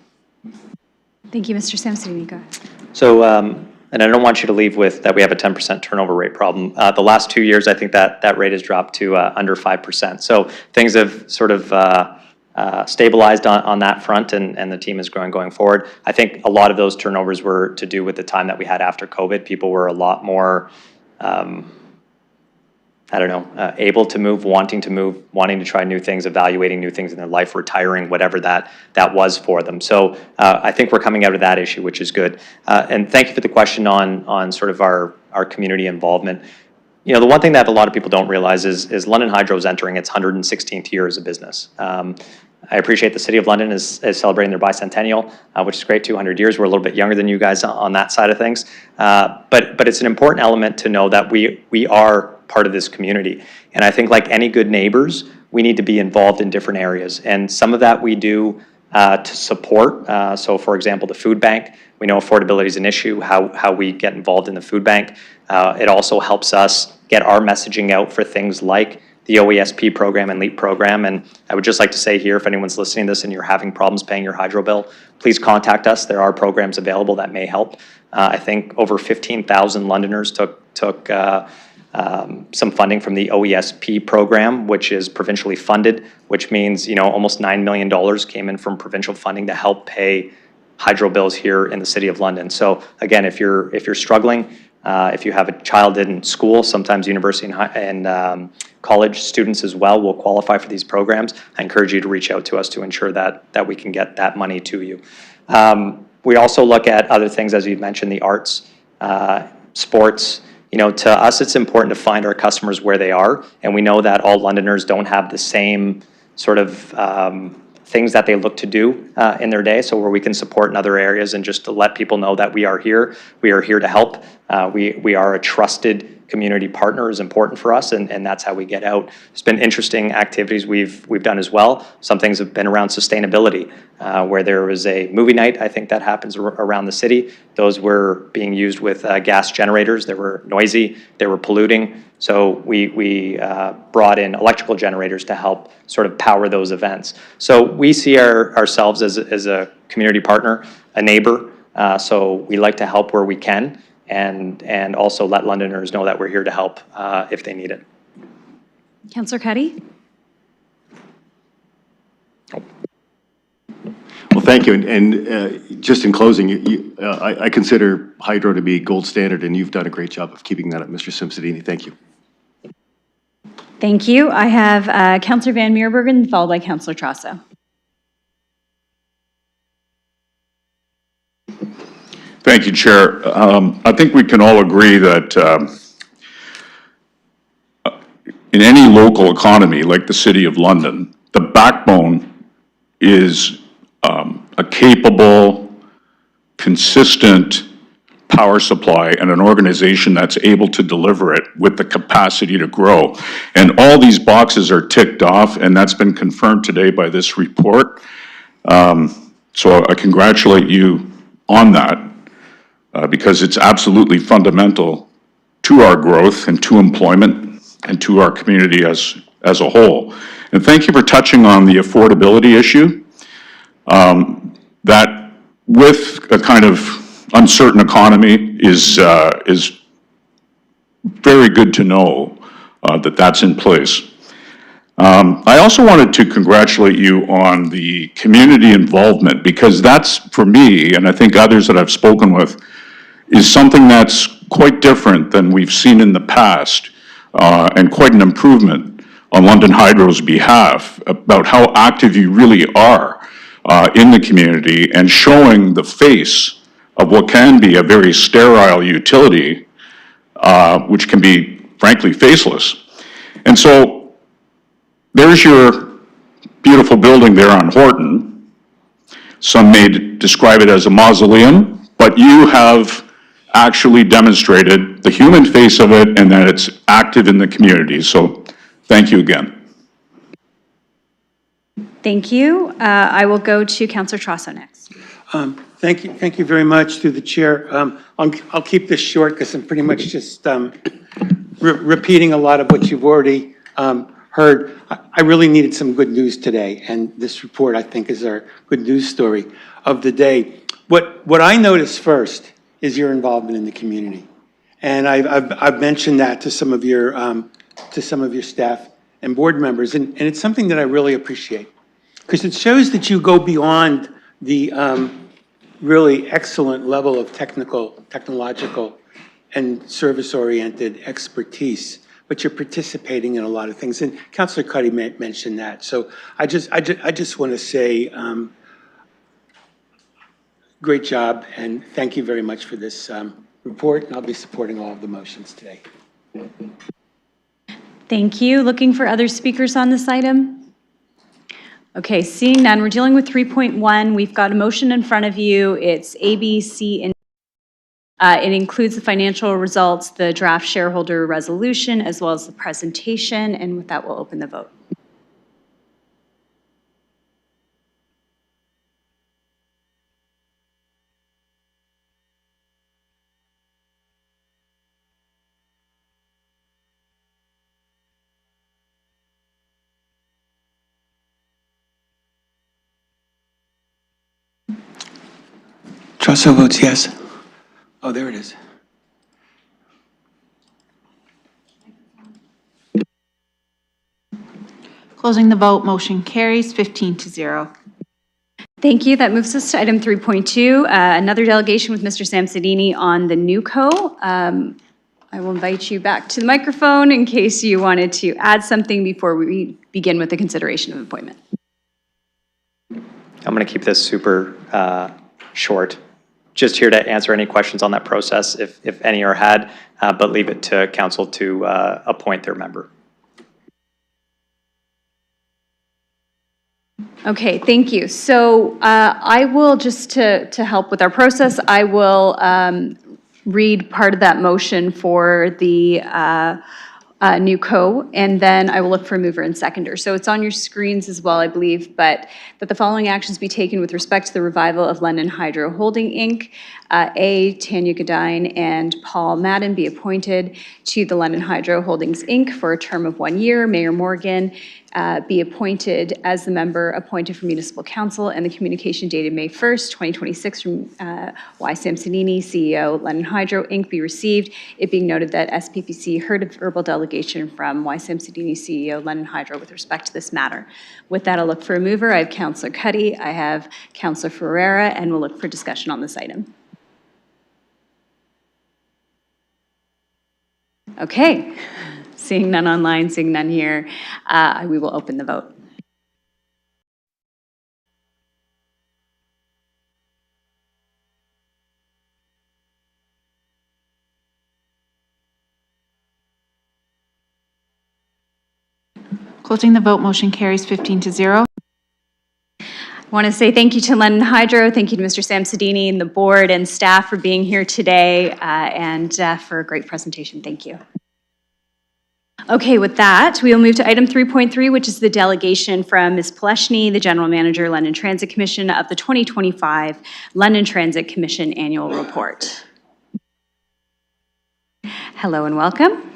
[SPEAKER 1] Thank you, Mr. Samsonini. Go ahead.
[SPEAKER 6] So, and I don't want you to leave with that we have a 10% turnover rate problem. The last 2 years, I think that rate has dropped to under 5%. So things have sort of stabilized on that front, and the team is growing going forward. I think a lot of those turnovers were to do with the time that we had after COVID. People were a lot more, able to move, wanting to try new things, evaluating new things in their life, retiring, whatever that was for them. So I think we're coming out of that issue, which is good. And thank you for the question on sort of our community involvement. You know, the one thing that a lot of people don't realize is London Hydro is entering its 116th year as a business. I appreciate the City of London is celebrating their bicentennial, which is great, 200 years. We're a little bit younger than you guys on that side of things. But it's an important element to know that we are part of this community. And I think like any good neighbors, we need to be involved in different areas. And some of that we do to support. So for example, the food bank, we know affordability is an issue, how we get involved in the food bank. It also helps us get our messaging out for things like the OESP program and LEAP program. And I would just like to say here, if anyone's listening to this and you're having problems paying your hydro bill, please contact us. There are programs available that may help. I think over 15,000 Londoners took some funding from the OESP program, which is provincially funded, which means, you know, almost $9 million came in from provincial funding to help pay hydro bills here in the City of London. So again, if you're struggling, if you have a child in school, sometimes university and college students as well will qualify for these programs. I encourage you to reach out to us to ensure that we can get that money to you. We also look at other things, as you've mentioned, the arts, sports. You know, to us, it's important to find our customers where they are, and we know that all Londoners don't have the same sort of things that they look to do in their day, so where we can support in other areas, and just to let people know that we are here to help. We are a trusted community partner is important for us, and that's how we get out. There's been interesting activities we've done as well. Some things have been around sustainability, where there was a movie night, I think that happens around the city. Those were being used with gas generators. They were noisy, they were polluting. So we brought in electrical generators to help sort of power those events. So we see ourselves as a community partner, a neighbor. So we like to help where we can, and also let Londoners know that we're here to help if they need it.
[SPEAKER 1] Councillor Cuddy?
[SPEAKER 11] Well, thank you. And just in closing, I consider hydro to be gold standard, and you've done a great job of keeping that up, Mr. Samsonini. Thank you.
[SPEAKER 1] Thank you. I have Councillor Van Meerbergen, followed by Councillor Trosso.
[SPEAKER 12] Thank you, Chair. I think we can all agree that in any local economy like the City of London, the backbone is a capable, consistent power supply and an organization that's able to deliver it with the capacity to grow. And all these boxes are ticked off, and that's been confirmed today by this report. So I congratulate you on that. Because it's absolutely fundamental to our growth and to employment and to our community as a whole. And thank you for touching on the affordability issue. That with a kind of uncertain economy is very good to know that that's in place. I also wanted to congratulate you on the community involvement, because that's, for me, and I think others that I've spoken with, is something that's quite different than we've seen in the past, and quite an improvement on London Hydro's behalf about how active you really are in the community and showing the face of what can be a very sterile utility, which can be, frankly, faceless. And so there's your beautiful building there on Horton. Some may describe it as a mausoleum, but you have actually demonstrated the human face of it and that it's active in the community. So thank you again.
[SPEAKER 1] Thank you. I will go to Councillor Trosso next.
[SPEAKER 13] Thank you very much through the chair. I'll keep this short because I'm pretty much just repeating a lot of what you've already heard. I really needed some good news today, and this report, I think, is our good news story of the day. What I noticed first is your involvement in the community, and I've mentioned that to some of your staff and board members, and it's something that I really appreciate because it shows that you go beyond the really excellent level of technological, and service-oriented expertise, but you're participating in a lot of things. And Councillor Cuddy mentioned that. So I just want to say great job, and thank you very much for this report, and I'll be supporting all of the motions today.
[SPEAKER 1] Thank you. Looking for other speakers on this item? Okay, seeing none, we're dealing with 3.1. We've got a motion in front of you. It's A, B, C, and it includes the financial results, the draft shareholder resolution, as well as the presentation, and with that, we'll open the vote.
[SPEAKER 13] Trosso votes yes. Oh, there it is.
[SPEAKER 7] Closing the vote, motion carries 15-0.
[SPEAKER 1] Thank you. That moves us to item 3.2, another delegation with Mr. Samsonini on the NewCo. I will invite you back to the microphone in case you wanted to add something before we begin with the consideration of appointment.
[SPEAKER 6] I'm going to keep this super short. Just here to answer any questions on that process, if any are had, but leave it to council to appoint their member.
[SPEAKER 1] Okay, thank you. So I will, just to help with our process, I will read part of that motion for the NewCo, and then I will look for a mover and seconder. So it's on your screens as well, I believe, but that the following actions be taken with respect to the revival of London Hydro Holding, Inc. A, Tanya Godine and Paul Madden be appointed to the London Hydro Holdings, Inc. for a term of 1 year. Mayor Morgan be appointed as the member appointed for Municipal Council, and the communication dated May 1st, 2026 from Y. Samsonini, CEO, London Hydro, Inc. be received. It being noted that SPPC heard a verbal delegation from Y. Samsonini, CEO, London Hydro with respect to this matter. With that, I'll look for a mover. I have Councillor Cuddy, I have Councillor Ferreira, and we'll look for discussion on this item. Okay. Seeing none online, seeing none here, we will open the vote.
[SPEAKER 7] Closing the vote, motion carries 15-0.
[SPEAKER 1] I want to say thank you to London Hydro, thank you to Mr. Samsonini and the board and staff for being here today, and for a great presentation. Thank you. Okay, with that, we will move to item 3.3, which is the delegation from Ms. Pleshny, the General Manager, London Transit Commission, of the 2025 London Transit Commission Annual Report. Hello and welcome.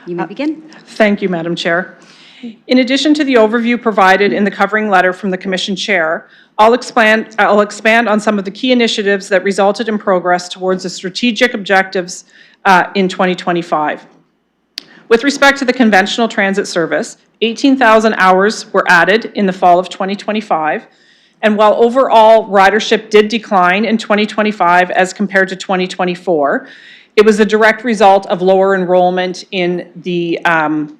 [SPEAKER 1] You may begin.
[SPEAKER 14] Thank you, Madam Chair. In addition to the overview provided in the covering letter from the Commission Chair, I'll expand on some of the key initiatives that resulted in progress towards the strategic objectives in 2025. With respect to the conventional transit service, 18,000 hours were added in the fall of 2025. And while overall ridership did decline in 2025 as compared to 2024, it was a direct result of lower enrollment in the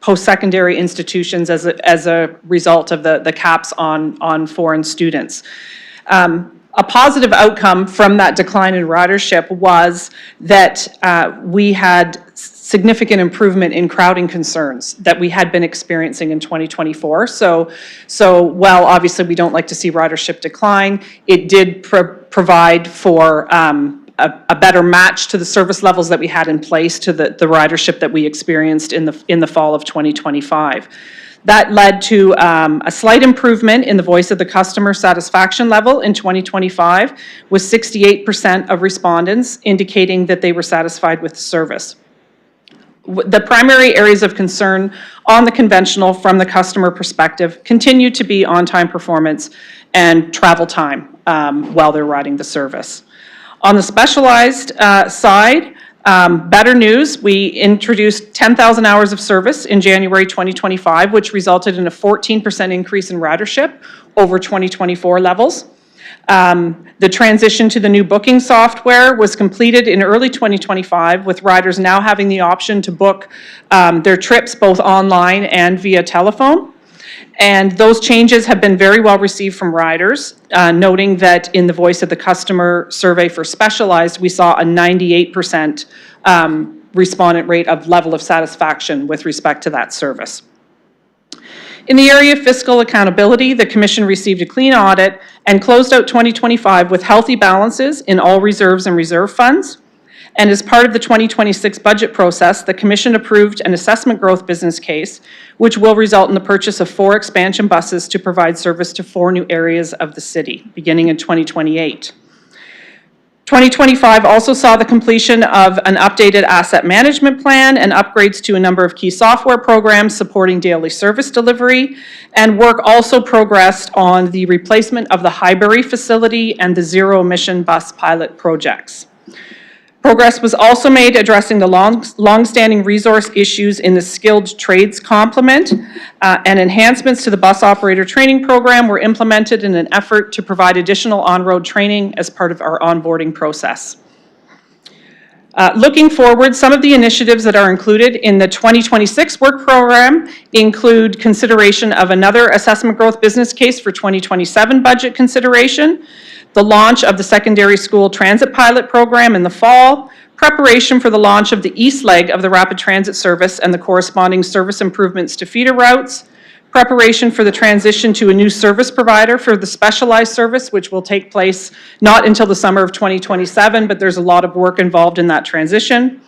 [SPEAKER 14] post-secondary institutions as a result of the caps on foreign students. A positive outcome from that decline in ridership was that we had significant improvement in crowding concerns that we had been experiencing in 2024. So while obviously we don't like to see ridership decline, it did provide for a better match to the service levels that we had in place to the ridership that we experienced in the fall of 2025. That led to a slight improvement in the voice of the customer satisfaction level in 2025, with 68% of respondents indicating that they were satisfied with the service. The primary areas of concern on the conventional from the customer perspective continue to be on-time performance and travel time while they're riding the service. On the specialized side, better news, we introduced 10,000 hours of service in January 2025, which resulted in a 14% increase in ridership over 2024 levels. The transition to the new booking software was completed in early 2025, with riders now having the option to book their trips both online and via telephone. And those changes have been very well received from riders, noting that in the voice of the customer survey for specialized, we saw a 98% respondent rate of level of satisfaction with respect to that service. In the area of fiscal accountability, the Commission received a clean audit and closed out 2025 with healthy balances in all reserves and reserve funds. And as part of the 2026 budget process, the Commission approved an assessment growth business case, which will result in the purchase of 4 expansion buses to provide service to 4 new areas of the city, beginning in 2028. 2025 also saw the completion of an updated asset management plan and upgrades to a number of key software programs supporting daily service delivery, and work also progressed on the replacement of the Highbury facility and the zero-emission bus pilot projects. Progress was also made addressing the long-standing resource issues in the skilled trades complement, and enhancements to the bus operator training program were implemented in an effort to provide additional on-road training as part of our onboarding process. Looking forward, some of the initiatives that are included in the 2026 work program include consideration of another assessment growth business case for 2027 budget consideration, the launch of the secondary school transit pilot program in the fall, preparation for the launch of the east leg of the rapid transit service and the corresponding service improvements to feeder routes, preparation for the transition to a new service provider for the specialized service, which will take place not until the summer of 2027, but there's a lot of work involved in that transition.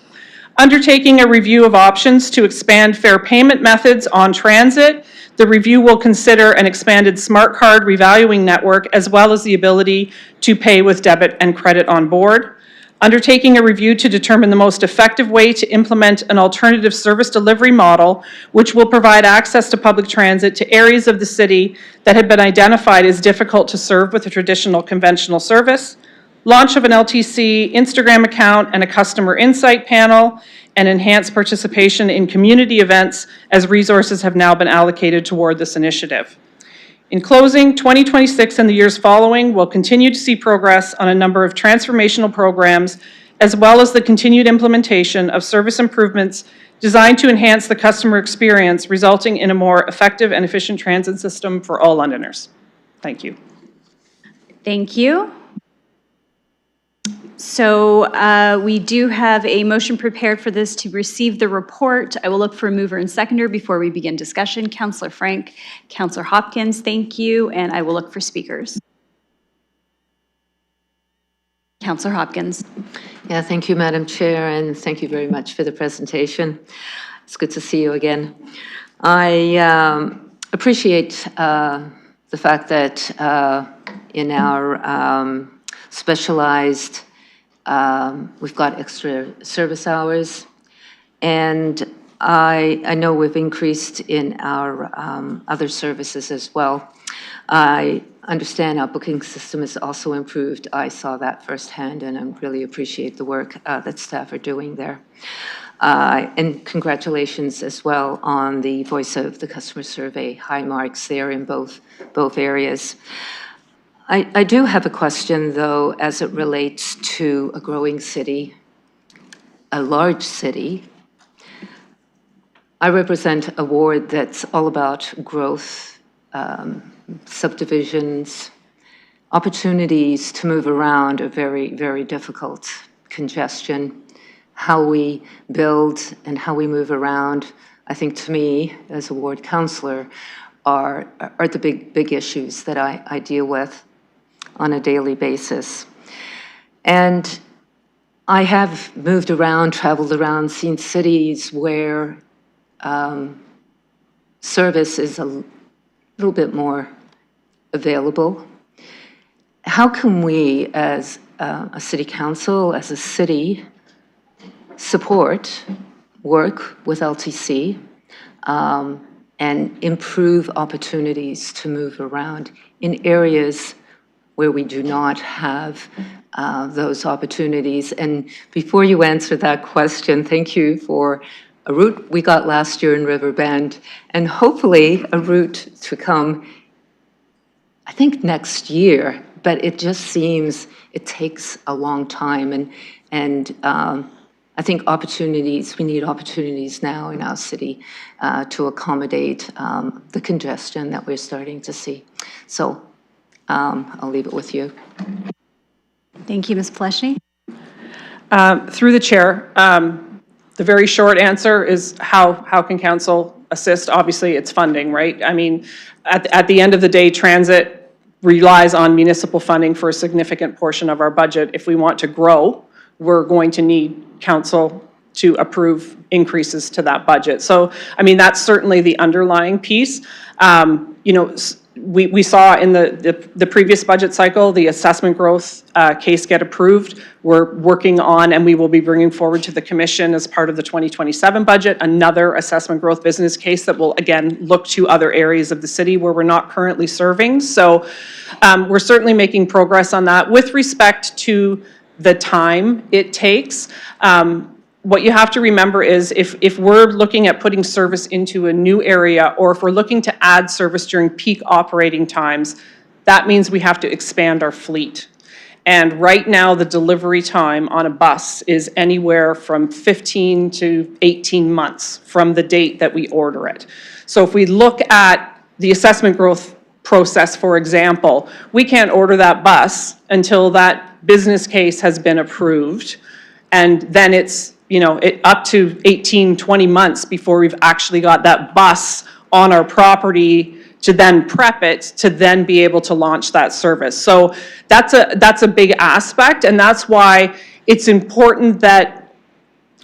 [SPEAKER 14] Undertaking a review of options to expand fare payment methods on transit. The review will consider an expanded smart card revaluing network, as well as the ability to pay with debit and credit on board. Undertaking a review to determine the most effective way to implement an alternative service delivery model, which will provide access to public transit to areas of the city that have been identified as difficult to serve with a traditional conventional service. Launch of an LTC Instagram account and a customer insight panel, and enhanced participation in community events as resources have now been allocated toward this initiative. In closing, 2026 and the years following will continue to see progress on a number of transformational programs, as well as the continued implementation of service improvements designed to enhance the customer experience, resulting in a more effective and efficient transit system for all Londoners. Thank you.
[SPEAKER 1] Thank you. So we do have a motion prepared for this to receive the report. I will look for a mover and seconder before we begin discussion. Councillor Frank, Councillor Hopkins, thank you, and I will look for speakers. Councillor Hopkins.
[SPEAKER 2] Yeah, thank you, Madam Chair, and thank you very much for the presentation. It's good to see you again. I appreciate the fact that in our specialized, we've got extra service hours, and I know we've increased in our other services as well. I understand our booking system is also improved. I saw that firsthand, and I really appreciate the work that staff are doing there. And congratulations as well on the Voice of the Customer survey, high marks there in both areas. I do have a question, though, as it relates to a growing city, a large city. I represent a ward that's all about growth, subdivisions, opportunities to move around are very, very difficult. Congestion, how we build and how we move around, I think to me, as a ward councillor, are the big issues that I deal with on a daily basis. And I have moved around, traveled around, seen cities where service is a little bit more available. How can we, as a city council, as a city, support, work with LTC, and improve opportunities to move around in areas where we do not have those opportunities? And before you answer that question, thank you for a route we got last year in Riverbend, and hopefully a route to come, I think, next year. But it just seems it takes a long time, and I think opportunities, we need opportunities now in our city to accommodate the congestion that we're starting to see. So I'll leave it with you.
[SPEAKER 1] Thank you, Ms. Pleshny.
[SPEAKER 14] Through the chair, the very short answer is how can council assist? Obviously, it's funding, right? I mean, at the end of the day, transit relies on municipal funding for a significant portion of our budget. If we want to grow, we're going to need council to approve increases to that budget. So, I mean, that's certainly the underlying piece. You know, we saw in the previous budget cycle, the assessment growth case get approved. We're working on, and we will be bringing forward to the commission as part of the 2027 budget, another assessment growth business case that will, again, look to other areas of the city where we're not currently serving. So we're certainly making progress on that. With respect to the time it takes, what you have to remember is if we're looking at putting service into a new area, or if we're looking to add service during peak operating times, that means we have to expand our fleet. And right now, the delivery time on a bus is anywhere from 15 to 18 months from the date that we order it. So if we look at the assessment growth process, for example, we can't order that bus until that business case has been approved, and then it's up to 18, 20 months before we've actually got that bus on our property to then prep it, to then be able to launch that service. So that's a big aspect, and that's why it's important that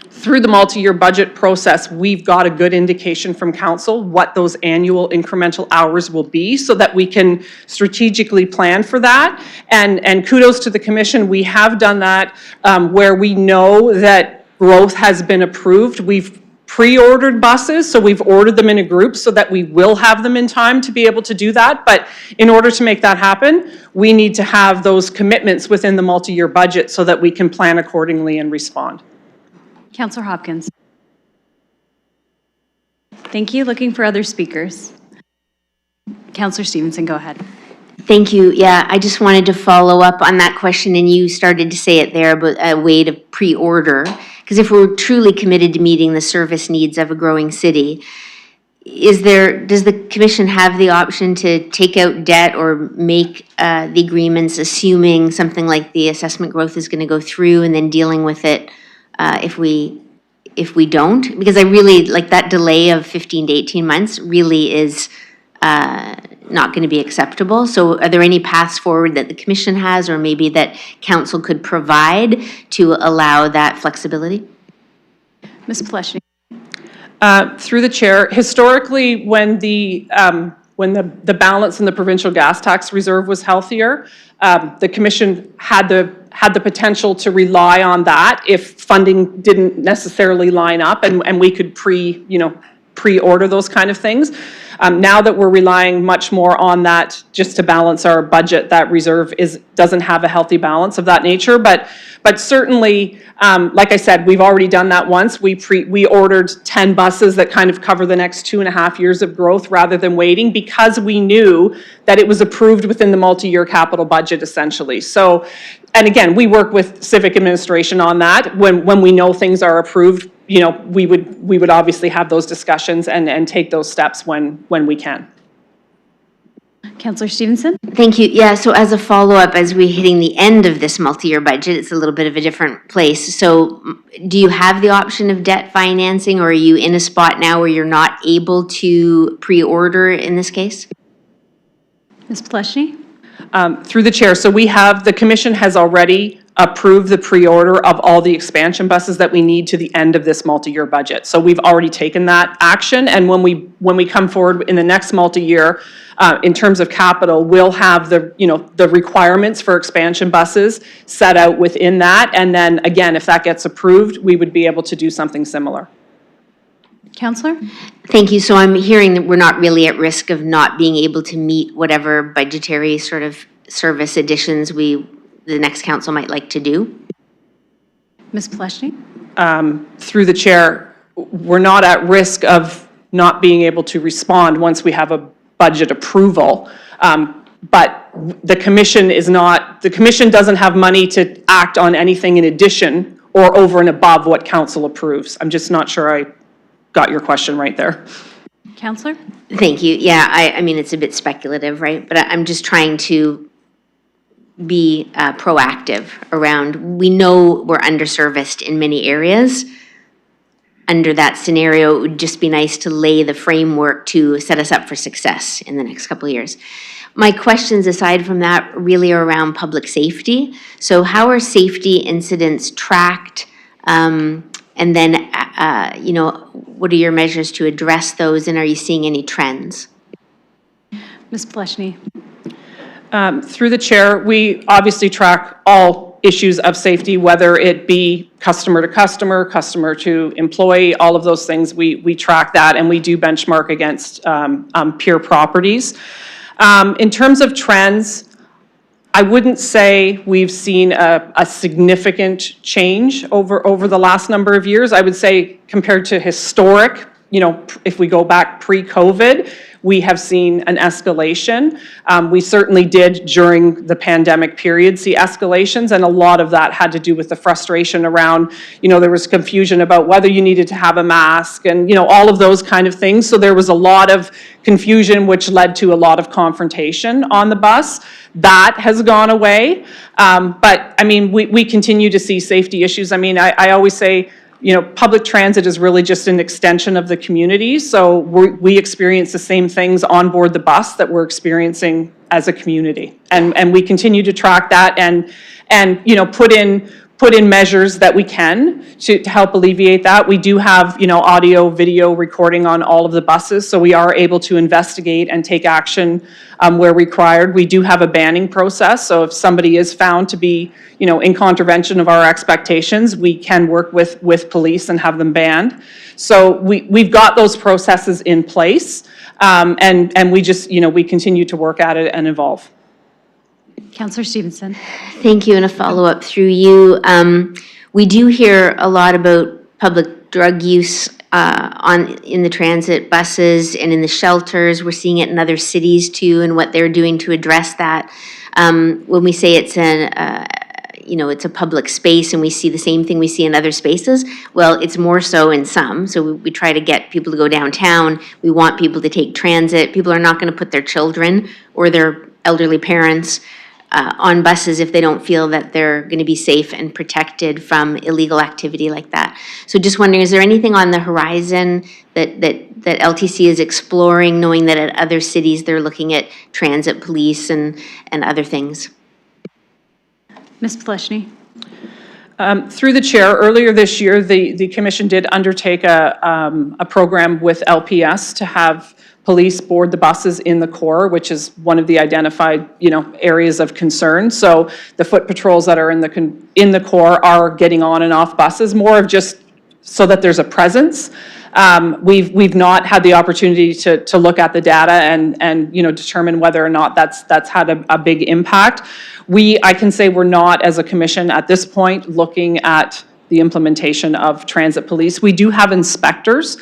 [SPEAKER 14] through the multi-year budget process, we've got a good indication from council what those annual incremental hours will be, so that we can strategically plan for that. And kudos to the commission, we have done that where we know that growth has been approved. We've pre-ordered buses, so we've ordered them in a group so that we will have them in time to be able to do that. But in order to make that happen, we need to have those commitments within the multi-year budget so that we can plan accordingly and respond.
[SPEAKER 1] Councillor Hopkins. Thank you. Looking for other speakers. Councillor Stevenson, go ahead.
[SPEAKER 15] Thank you. Yeah, I just wanted to follow up on that question, and you started to say it there about a way to pre-order. Because if we're truly committed to meeting the service needs of a growing city, does the commission have the option to take out debt or make the agreements assuming something like the assessment growth is going to go through, and then dealing with it if we don't? Because I really, like, that delay of 15 to 18 months really is not going to be acceptable. So are there any paths forward that the commission has, or maybe that council could provide to allow that flexibility?
[SPEAKER 1] Ms. Pleshny.
[SPEAKER 14] Through the chair, historically, when the balance in the provincial gas tax reserve was healthier, the commission had the potential to rely on that if funding didn't necessarily line up, and we could pre-order those kind of things. Now that we're relying much more on that just to balance our budget, that reserve doesn't have a healthy balance of that nature. But certainly, like I said, we've already done that once. We ordered 10 buses that kind of cover the next 2.5 years of growth rather than waiting, because we knew that it was approved within the multi-year capital budget essentially. So, and again, we work with civic administration on that. When we know things are approved, you know, we would obviously have those discussions and take those steps when we can.
[SPEAKER 1] Councillor Stevenson?
[SPEAKER 15] Thank you. Yeah, so as a follow-up, as we're hitting the end of this multi-year budget, it's a little bit of a different place. So do you have the option of debt financing, or are you in a spot now where you're not able to pre-order in this case?
[SPEAKER 1] Ms. Pleshney?
[SPEAKER 14] Through the chair, so the commission has already approved the pre-order of all the expansion buses that we need to the end of this multi-year budget. So we've already taken that action, and when we come forward in the next multi-year, in terms of capital, we'll have the requirements for expansion buses set out within that, and then again, if that gets approved, we would be able to do something similar.
[SPEAKER 1] Councillor?
[SPEAKER 15] Thank you. So I'm hearing that we're not really at risk of not being able to meet whatever budgetary sort of service additions the next council might like to do?
[SPEAKER 1] Ms. Pleshney?
[SPEAKER 14] Through the chair, we're not at risk of not being able to respond once we have a budget approval. But the commission doesn't have money to act on anything in addition or over and above what council approves. I'm just not sure I got your question right there.
[SPEAKER 1] Councillor?
[SPEAKER 15] Thank you. Yeah, I mean, it's a bit speculative, right? But I'm just trying to be proactive around, we know we're underserviced in many areas. Under that scenario, it would just be nice to lay the framework to set us up for success in the next couple of years. My questions aside from that really are around public safety. So how are safety incidents tracked? And then, what are your measures to address those, and are you seeing any trends?
[SPEAKER 1] Ms. Pleshney?
[SPEAKER 14] Through the chair, we obviously track all issues of safety, whether it be customer to customer, customer to employee, all of those things, we track that, and we do benchmark against peer properties. In terms of trends, I wouldn't say we've seen a significant change over the last number of years. I would say compared to historic, if we go back pre-COVID, we have seen an escalation. We certainly did during the pandemic period see escalations, and a lot of that had to do with the frustration around, there was confusion about whether you needed to have a mask and, all of those kind of things. So there was a lot of confusion, which led to a lot of confrontation on the bus. That has gone away. But I mean, we continue to see safety issues. I mean, I always say, public transit is really just an extension of the community. So we experience the same things on board the bus that we're experiencing as a community. And we continue to track that and put in measures that we can to help alleviate that. We do have, audio, video recording on all of the buses, so we are able to investigate and take action where required. We do have a banning process, so if somebody is found to be, in contravention of our expectations, we can work with police and have them banned. So we've got those processes in place, and we just, we continue to work at it and evolve.
[SPEAKER 1] Councillor Stevenson?
[SPEAKER 15] Thank you, and a follow-up through you. We do hear a lot about public drug use in the transit buses and in the shelters. We're seeing it in other cities too, and what they're doing to address that. When we say it's it's a public space and we see the same thing we see in other spaces, well, it's more so in some. So we try to get people to go downtown. We want people to take transit. People are not going to put their children or their elderly parents on buses if they don't feel that they're going to be safe and protected from illegal activity like that. So just wondering, is there anything on the horizon that LTC is exploring, knowing that at other cities they're looking at transit police and other things?
[SPEAKER 1] Ms. Pleshney?
[SPEAKER 14] Through the chair, earlier this year, the commission did undertake a program with LPS to have police board the buses in the core, which is one of the identified, areas of concern. So the foot patrols that are in the core are getting on and off buses, more of just so that there's a presence. We've not had the opportunity to look at the data and determine whether or not that's had a big impact. I can say we're not, as a commission at this point, looking at the implementation of transit police. We do have inspectors,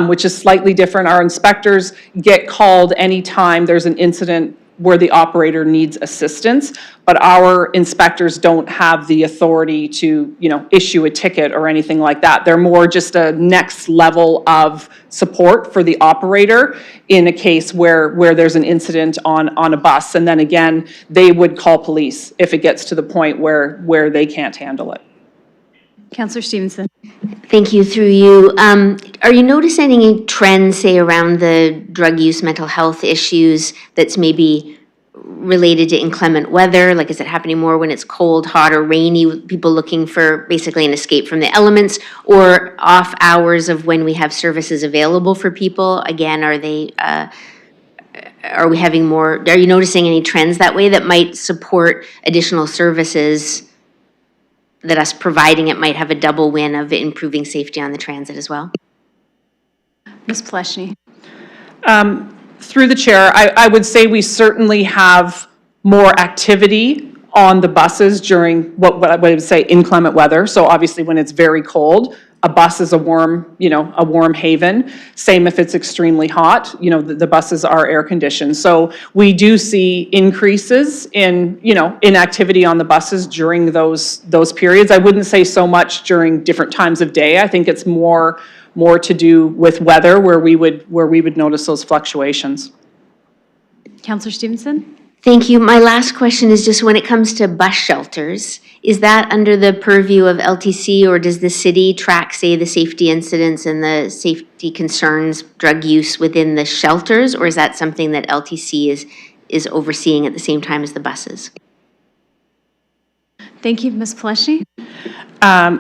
[SPEAKER 14] which is slightly different. Our inspectors get called anytime there's an incident where the operator needs assistance, but our inspectors don't have the authority to, issue a ticket or anything like that. They're more just a next level of support for the operator in a case where there's an incident on a bus. And then again, they would call police if it gets to the point where they can't handle it.
[SPEAKER 1] Councillor Stevenson.
[SPEAKER 15] Thank you, through you. Are you noticing any trends, say, around the drug use, mental health issues that's maybe related to inclement weather? Like, is it happening more when it's cold, hot, or rainy, with people looking for basically an escape from the elements, or off hours of when we have services available for people? Again, are we having more, are you noticing any trends that way that might support additional services that us providing it might have a double win of improving safety on the transit as well?
[SPEAKER 1] Ms. Pleshny.
[SPEAKER 14] Through the chair, I would say we certainly have more activity on the buses during what I would say inclement weather. So obviously when it's very cold, a bus is a warm haven. Same if it's extremely hot, the buses are air conditioned. So we do see increases in activity on the buses during those periods. I wouldn't say so much during different times of day. I think it's more to do with weather where we would notice those fluctuations.
[SPEAKER 1] Councillor Stevenson.
[SPEAKER 15] Thank you. My last question is just when it comes to bus shelters, is that under the purview of LTC, or does the city track, say, the safety incidents and the safety concerns, drug use within the shelters, or is that something that LTC is overseeing at the same time as the buses?
[SPEAKER 1] Thank you, Ms. Pleshny.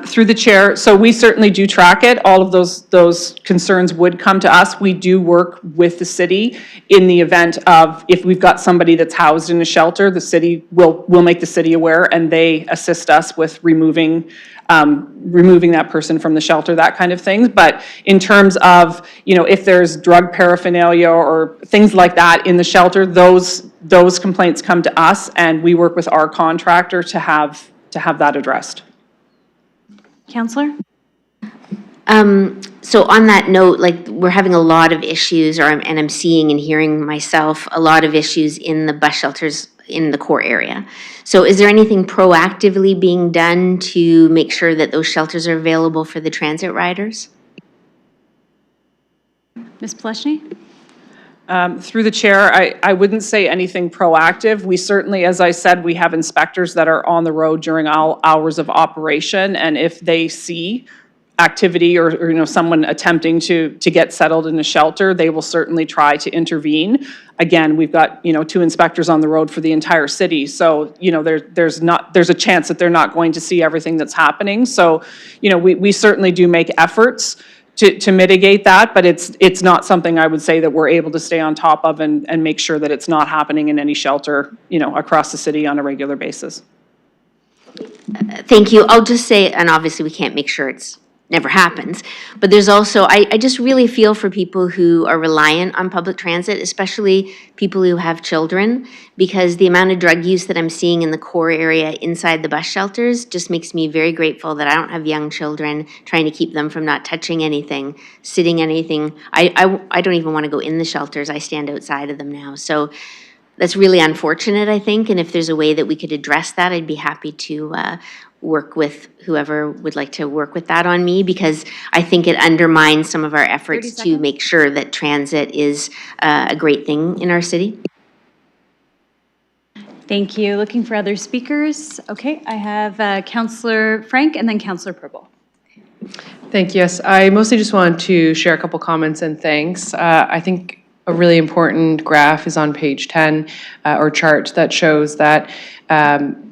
[SPEAKER 14] Through the chair, so we certainly do track it. All of those concerns would come to us. We do work with the city in the event of, if we've got somebody that's housed in a shelter, the city will make the city aware, and they assist us with removing that person from the shelter, that kind of thing. But in terms of, if there's drug paraphernalia or things like that in the shelter, those complaints come to us, and we work with our contractor to have that addressed.
[SPEAKER 1] Councillor.
[SPEAKER 15] So on that note, like, we're having a lot of issues, and I'm seeing and hearing myself a lot of issues in the bus shelters in the core area. So is there anything proactively being done to make sure that those shelters are available for the transit riders?
[SPEAKER 1] Ms. Pleshny.
[SPEAKER 14] Through the chair, I wouldn't say anything proactive. We certainly, as I said, we have inspectors that are on the road during all hours of operation, and if they see activity or someone attempting to get settled in a shelter, they will certainly try to intervene. Again, we've got 2 inspectors on the road for the entire city, so there's a chance that they're not going to see everything that's happening. So we certainly do make efforts to mitigate that, but it's not something I would say that we're able to stay on top of and make sure that it's not happening in any shelter across the city on a regular basis.
[SPEAKER 15] Thank you. I'll just say, and obviously we can't make sure it's never happens, but there's also, I just really feel for people who are reliant on public transit, especially people who have children, because the amount of drug use that I'm seeing in the core area inside the bus shelters just makes me very grateful that I don't have young children, trying to keep them from not touching anything, sitting anything. I don't even want to go in the shelters. I stand outside of them now. So that's really unfortunate, I think, and if there's a way that we could address that, I'd be happy to work with whoever would like to work with that on me, because I think it undermines some of our efforts to make sure that transit is a great thing in our city.
[SPEAKER 1] Thank you. Looking for other speakers. Okay, I have Councillor Frank and then Councillor Purple.
[SPEAKER 16] Thank you. Yes, I mostly just wanted to share a couple comments and thanks. I think a really important graph is on page 10, or chart, that shows that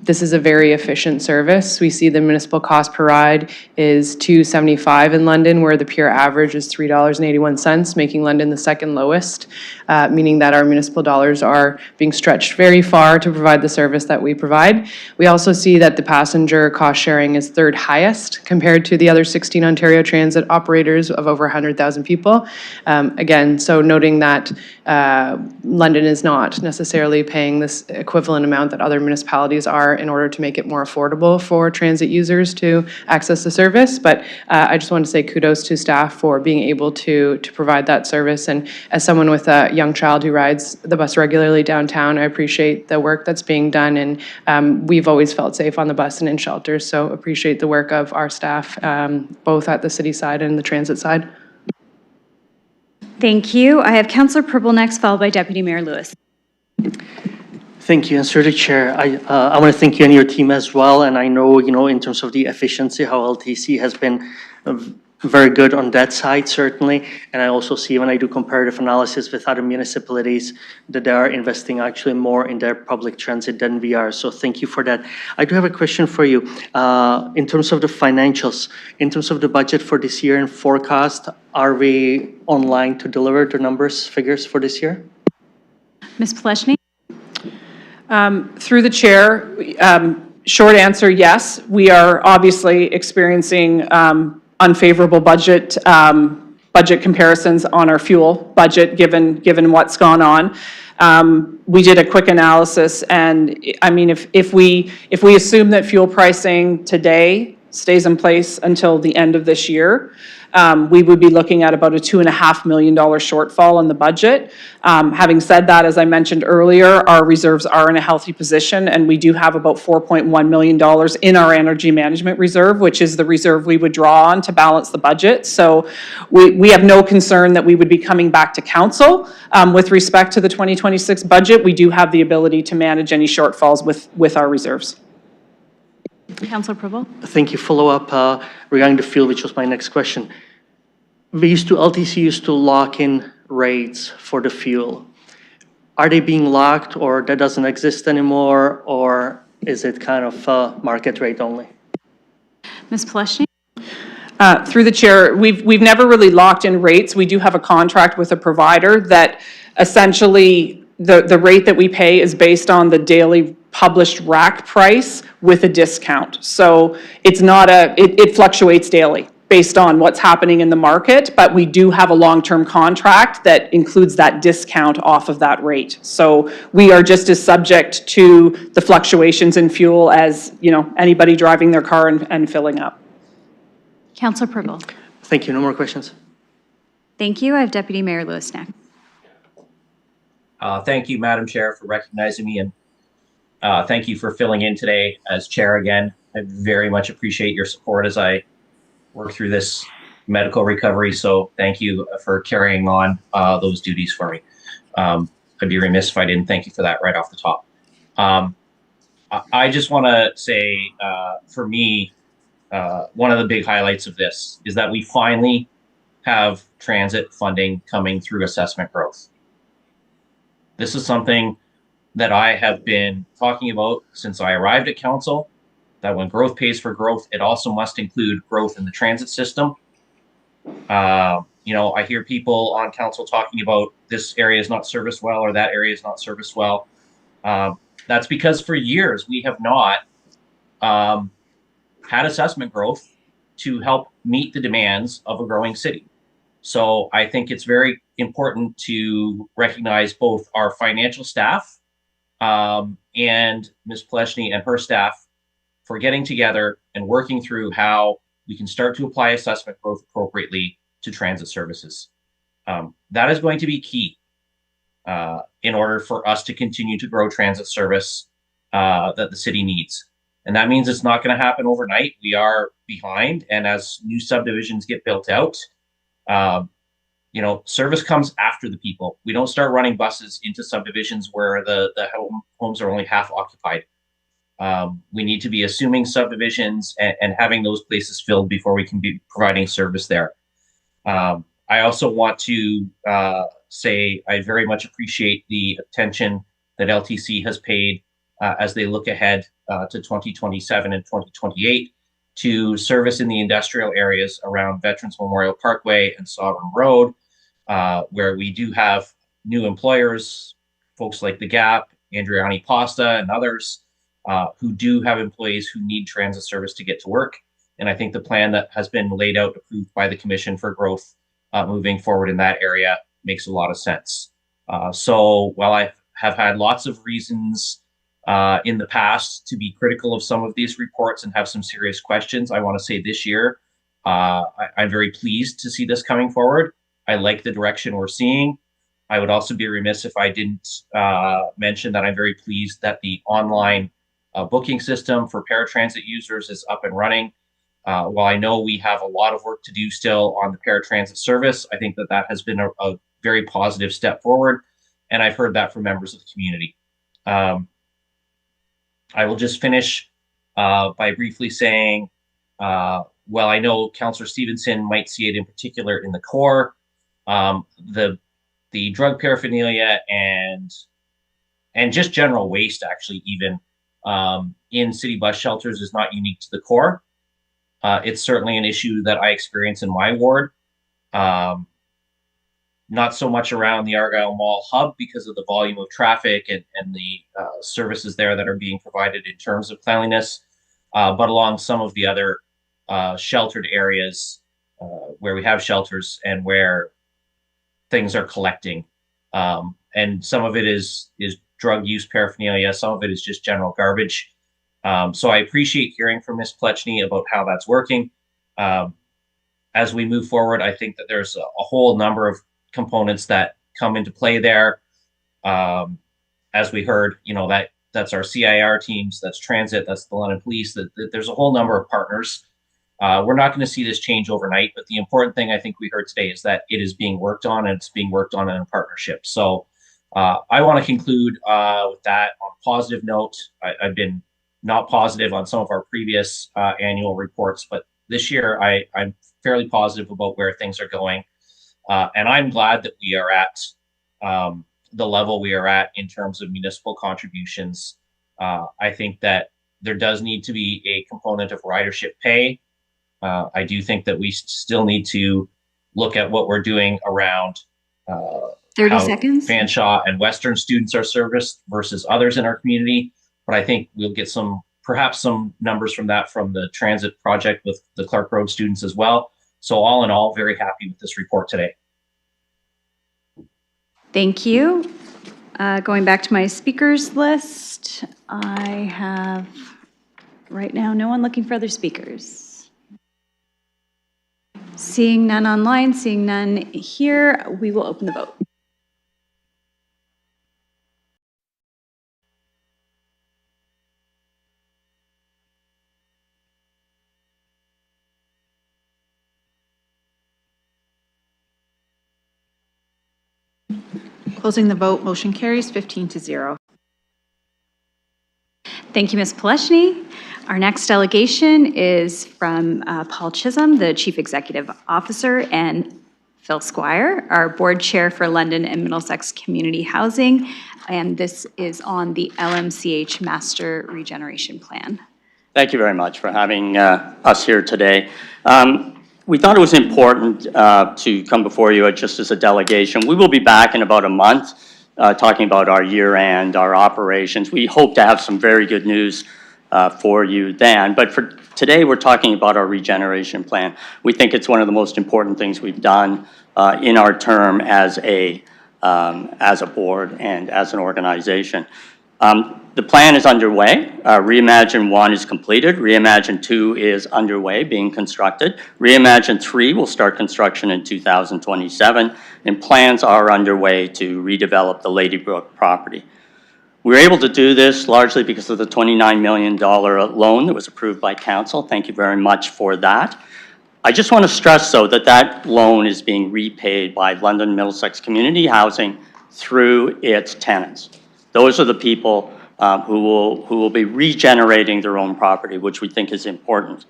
[SPEAKER 16] This is a very efficient service. We see the municipal cost per ride is $2.75 in London, where the pure average is $3.81, making London the second lowest, meaning that our municipal dollars are being stretched very far to provide the service that we provide. We also see that the passenger cost sharing is third highest compared to the other 16 Ontario Transit operators of over 100,000 people. Again, so noting that London is not necessarily paying this equivalent amount that other municipalities are in order to make it more affordable for transit users to access the service. But I just want to say kudos to staff for being able to provide that service. And as someone with a young child who rides the bus regularly downtown, I appreciate the work that's being done. And we've always felt safe on the bus and in shelters. So appreciate the work of our staff, both at the city side and the transit side.
[SPEAKER 1] Thank you. I have Councillor Purple next, followed by Deputy Mayor Lewis.
[SPEAKER 5] Thank you, and through the chair, I want to thank you and your team as well. And I know, in terms of the efficiency, how LTC has been very good on that side, certainly. And I also see when I do comparative analysis with other municipalities that they are investing actually more in their public transit than we are. So thank you for that. I do have a question for you. In terms of the financials, in terms of the budget for this year and forecast, are we online to deliver the figures for this year?
[SPEAKER 1] Ms. Pleshny?
[SPEAKER 14] Through the chair, short answer, yes. We are obviously experiencing unfavorable budget comparisons on our fuel budget, given what's gone on. We did a quick analysis, and I mean, if we assume that fuel pricing today stays in place until the end of this year, we would be looking at about a $2.5 million shortfall in the budget. Having said that, as I mentioned earlier, our reserves are in a healthy position, and we do have about $4.1 million in our energy management reserve, which is the reserve we would draw on to balance the budget. So we have no concern that we would be coming back to council. With respect to the 2026 budget, we do have the ability to manage any shortfalls with our reserves.
[SPEAKER 1] Councillor Purple?
[SPEAKER 5] Thank you. Follow up regarding the fuel, which was my next question. LTC used to lock in rates for the fuel. Are they being locked, or that doesn't exist anymore, or is it kind of market rate only?
[SPEAKER 1] Ms. Pleshny?
[SPEAKER 14] Through the chair, we've never really locked in rates. We do have a contract with a provider that essentially the rate that we pay is based on the daily published rack price with a discount. So it's not it fluctuates daily based on what's happening in the market, but we do have a long-term contract that includes that discount off of that rate. So we are just as subject to the fluctuations in fuel as, anybody driving their car and filling up.
[SPEAKER 1] Councillor Purple?
[SPEAKER 5] Thank you. No more questions.
[SPEAKER 1] Thank you. I have Deputy Mayor Lewis next.
[SPEAKER 17] Thank you, Madam Chair, for recognizing me, and thank you for filling in today as chair again. I very much appreciate your support as I work through this medical recovery. So thank you for carrying on those duties for me. I'd be remiss if I didn't thank you for that right off the top. I just want to say, for me, one of the big highlights of this is that we finally have transit funding coming through assessment growth. This is something that I have been talking about since I arrived at council, that when growth pays for growth, it also must include growth in the transit system. I hear people on council talking about this area is not serviced well or that area is not serviced well. That's because for years we have not had assessment growth to help meet the demands of a growing city. So I think it's very important to recognize both our financial staff and Ms. Pleshny and her staff for getting together and working through how we can start to apply assessment growth appropriately to transit services. That is going to be key in order for us to continue to grow transit service that the city needs. And that means it's not going to happen overnight. We are behind, and as new subdivisions get built out, service comes after the people. We don't start running buses into subdivisions where the homes are only half occupied. We need to be assuming subdivisions and having those places filled before we can be providing service there. I also want to say I very much appreciate the attention that LTC has paid as they look ahead to 2027 and 2028 to service in the industrial areas around Veterans Memorial Parkway and Sovereign Road, where we do have new employers, folks like The Gap, Andriani Pasta, and others who do have employees who need transit service to get to work. And I think the plan that has been laid out, approved by the Commission for Growth moving forward in that area makes a lot of sense. So while I have had lots of reasons in the past to be critical of some of these reports and have some serious questions, I want to say this year, I'm very pleased to see this coming forward. I like the direction we're seeing. I would also be remiss if I didn't mention that I'm very pleased that the online booking system for paratransit users is up and running. While I know we have a lot of work to do still on the paratransit service, I think that that has been a very positive step forward, and I've heard that from members of the community. I will just finish by briefly saying, while I know Councillor Stevenson might see it in particular in the core, the drug paraphernalia and just general waste, actually, even in city bus shelters is not unique to the core. It's certainly an issue that I experience in my ward. Not so much around the Argyle Mall hub because of the volume of traffic and the services there that are being provided in terms of cleanliness, but along some of the other sheltered areas where we have shelters and where things are collecting. And some of it is drug use paraphernalia, some of it is just general garbage. So I appreciate hearing from Ms. Pletchny about how that's working. As we move forward, I think that there's a whole number of components that come into play there. As we heard, you know, that's our CIR teams, that's transit, that's the London Police, there's a whole number of partners. We're not going to see this change overnight, but the important thing I think we heard today is that it is being worked on, and it's being worked on in a partnership. So I want to conclude with that on a positive note. I've been not positive on some of our previous annual reports, but this year I'm fairly positive about where things are going. And I'm glad that we are at the level we are at in terms of municipal contributions. I think that there does need to be a component of ridership pay. I do think that we still need to look at what we're doing around
[SPEAKER 1] 30
[SPEAKER 17] how
[SPEAKER 1] seconds.
[SPEAKER 17] Fanshawe and Western students are serviced versus others in our community. But I think we'll get perhaps some numbers from that from the transit project with the Clark Road students as well. So all in all, very happy with this report today.
[SPEAKER 1] Thank you. Going back to my speakers list, I have right now no one looking for other speakers. Seeing none online, seeing none here, we will open the vote.
[SPEAKER 7] Closing the vote, motion carries 15-0.
[SPEAKER 1] Thank you, Ms. Pletchny. Our next delegation is from Paul Chisholm, the Chief Executive Officer, and Phil Squire, our Board Chair for London and Middlesex Community Housing, and this is on the LMCH Master Regeneration Plan.
[SPEAKER 18] Thank you very much for having us here today. We thought it was important to come before you just as a delegation. We will be back in about a month talking about our year-end, our operations. We hope to have some very good news for you then. But for today, we're talking about our regeneration plan. We think it's one of the most important things we've done in our term as a board and as an organization. The plan is underway. Reimagine 1 is completed. Reimagine 2 is underway, being constructed. Reimagine 3 will start construction in 2027, and plans are underway to redevelop the Ladybrook property. We were able to do this largely because of the $29 million loan that was approved by council. Thank you very much for that. I just want to stress, though, that that loan is being repaid by London Middlesex Community Housing through its tenants. Those are the people who will be regenerating their own property, which we think is important.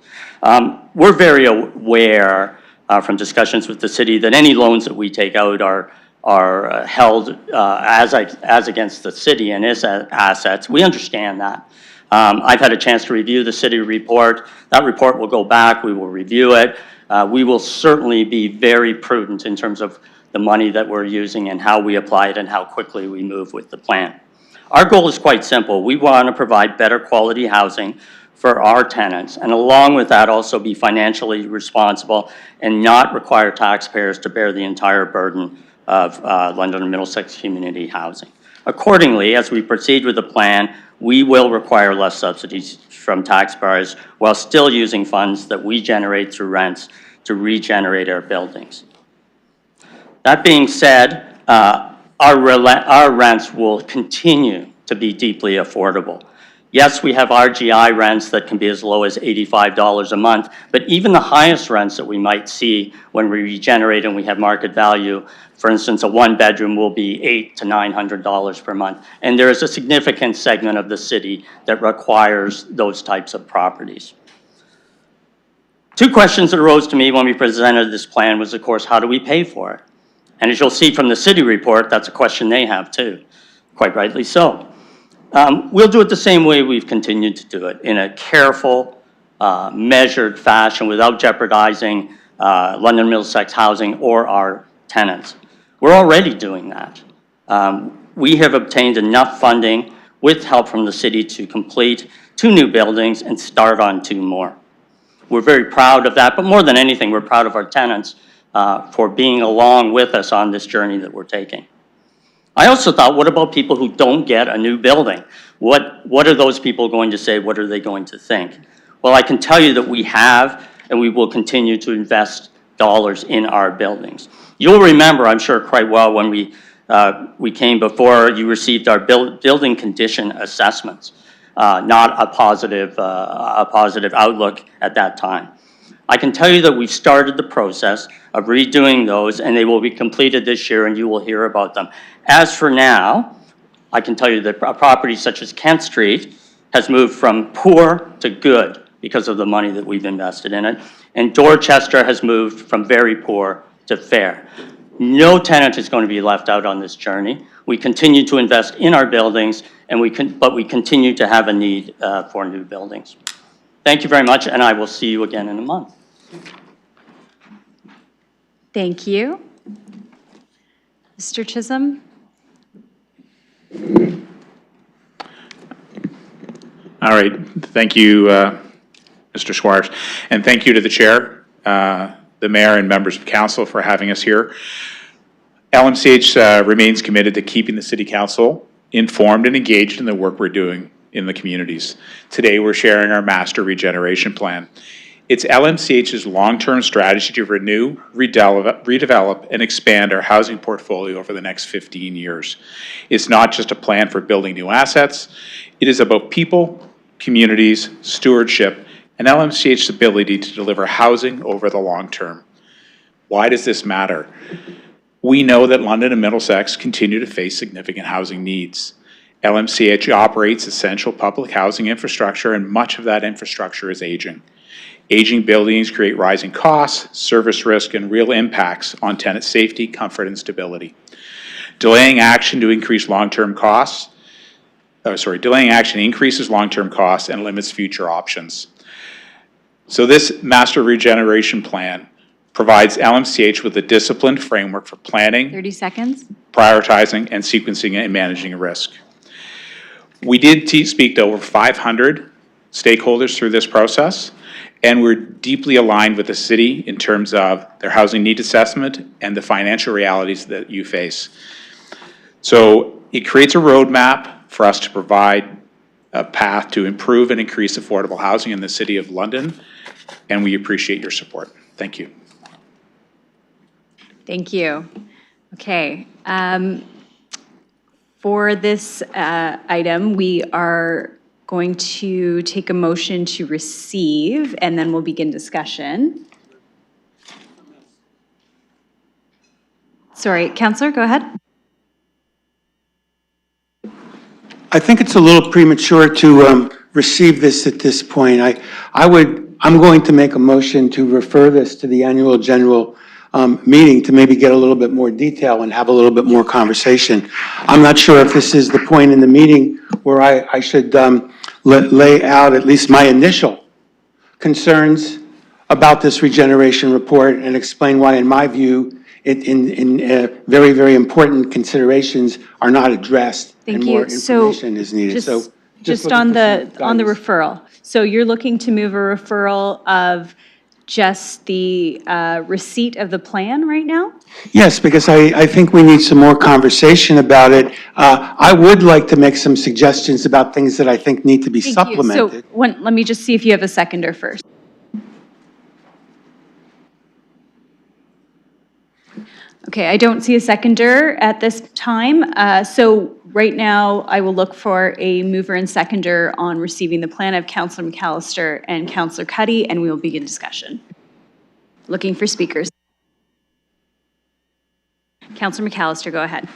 [SPEAKER 18] We're very aware from discussions with the city that any loans that we take out are held as against the city and its assets. We understand that. I've had a chance to review the city report. That report will go back. We will review it. We will certainly be very prudent in terms of the money that we're using and how we apply it and how quickly we move with the plan. Our goal is quite simple. We want to provide better quality housing for our tenants, and along with that, also be financially responsible and not require taxpayers to bear the entire burden of London and Middlesex community housing. Accordingly, as we proceed with the plan, we will require less subsidies from taxpayers while still using funds that we generate through rents to regenerate our buildings. That being said, our rents will continue to be deeply affordable. Yes, we have RGI rents that can be as low as $85 a month, but even the highest rents that we might see when we regenerate and we have market value, for instance, a one-bedroom will be $800 to $900 per month. And there is a significant segment of the city that requires those types of properties. Two questions that arose to me when we presented this plan was, of course, how do we pay for it? And as you'll see from the city report, that's a question they have too, quite rightly so. We'll do it the same way we've continued to do it, in a careful, measured fashion without jeopardizing London Middlesex housing or our tenants. We're already doing that. We have obtained enough funding with help from the city to complete 2 new buildings and start on 2 more. We're very proud of that, but more than anything, we're proud of our tenants for being along with us on this journey that we're taking. I also thought, what about people who don't get a new building? What are those people going to say? What are they going to think? Well, I can tell you that we have and we will continue to invest dollars in our buildings. You'll remember, I'm sure quite well, when we came before, you received our building condition assessments, not a positive outlook at that time. I can tell you that we've started the process of redoing those, and they will be completed this year, and you will hear about them. As for now, I can tell you that a property such as Kent Street has moved from poor to good because of the money that we've invested in it, and Dorchester has moved from very poor to fair. No tenant is going to be left out on this journey. We continue to invest in our buildings, but we continue to have a need for new buildings. Thank you very much, and I will see you again in a month.
[SPEAKER 1] Thank you. Mr. Chisholm?
[SPEAKER 19] All right. Thank you, Mr. Squires. And thank you to the chair, the mayor, and members of council for having us here. LMCH remains committed to keeping the city council informed and engaged in the work we're doing in the communities. Today, we're sharing our master regeneration plan. It's LMCH's long-term strategy to renew, redevelop, and expand our housing portfolio over the next 15 years. It's not just a plan for building new assets. It is about people, communities, stewardship, and LMCH's ability to deliver housing over the long term. Why does this matter? We know that London and Middlesex continue to face significant housing needs. LMCH operates essential public housing infrastructure, and much of that infrastructure is aging. Aging buildings create rising costs, service risk, and real impacts on tenant safety, comfort, and stability. Delaying action increases long-term costs and limits future options. So this master regeneration plan provides LMCH with a disciplined framework for planning,
[SPEAKER 1] 30 seconds.
[SPEAKER 19] prioritizing, and sequencing and managing risk. We did speak to over 500 stakeholders through this process, and we're deeply aligned with the city in terms of their housing need assessment and the financial realities that you face. So it creates a roadmap for us to provide a path to improve and increase affordable housing in the City of London, and we appreciate your support. Thank you.
[SPEAKER 1] Thank you. Okay. For this item, we are going to take a motion to receive, and then we'll begin discussion. Sorry, Councillor, go ahead.
[SPEAKER 13] I think it's a little premature to receive this at this point. I'm going to make a motion to refer this to the annual general meeting to maybe get a little bit more detail and have a little bit more conversation. I'm not sure if this is the point in the meeting where I should lay out at least my initial concerns about this regeneration report and explain why, in my view, very, very important considerations are not addressed and more information is needed. So
[SPEAKER 1] Just
[SPEAKER 13] looking
[SPEAKER 1] on
[SPEAKER 13] for
[SPEAKER 1] the,
[SPEAKER 13] some
[SPEAKER 1] on the
[SPEAKER 13] guidance.
[SPEAKER 1] referral. So you're looking to move a referral of just the receipt of the plan right now?
[SPEAKER 13] Yes, because I think we need some more conversation about it. I would like to make some suggestions about things that I think need to be
[SPEAKER 1] Thank you.
[SPEAKER 13] supplemented.
[SPEAKER 1] So let me just see if you have a seconder first. Okay, I don't see a seconder at this time. So right now, I will look for a mover and seconder on receiving the plan of Councilor McAllister and Councilor Cuddy, and we will begin discussion. Looking for speakers. Councilor McAllister, go ahead.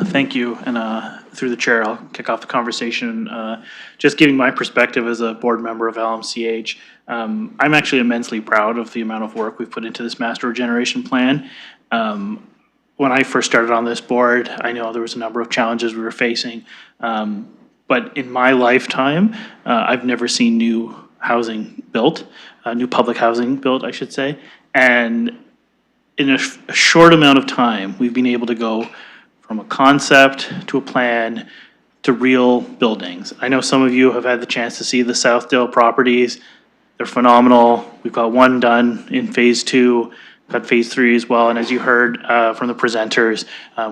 [SPEAKER 20] Thank you, and through the chair, I'll kick off the conversation. Just giving my perspective as a board member of LMCH, I'm actually immensely proud of the amount of work we've put into this master regeneration plan. When I first started on this board, I know there was a number of challenges we were facing, but in my lifetime, I've never seen new housing built, new public housing built, I should say, and in a short amount of time, we've been able to go from a concept to a plan to real buildings. I know some of you have had the chance to see the Southdale properties. They're phenomenal. We've got one done in phase 2, got phase 3 as well. And as you heard from the presenters,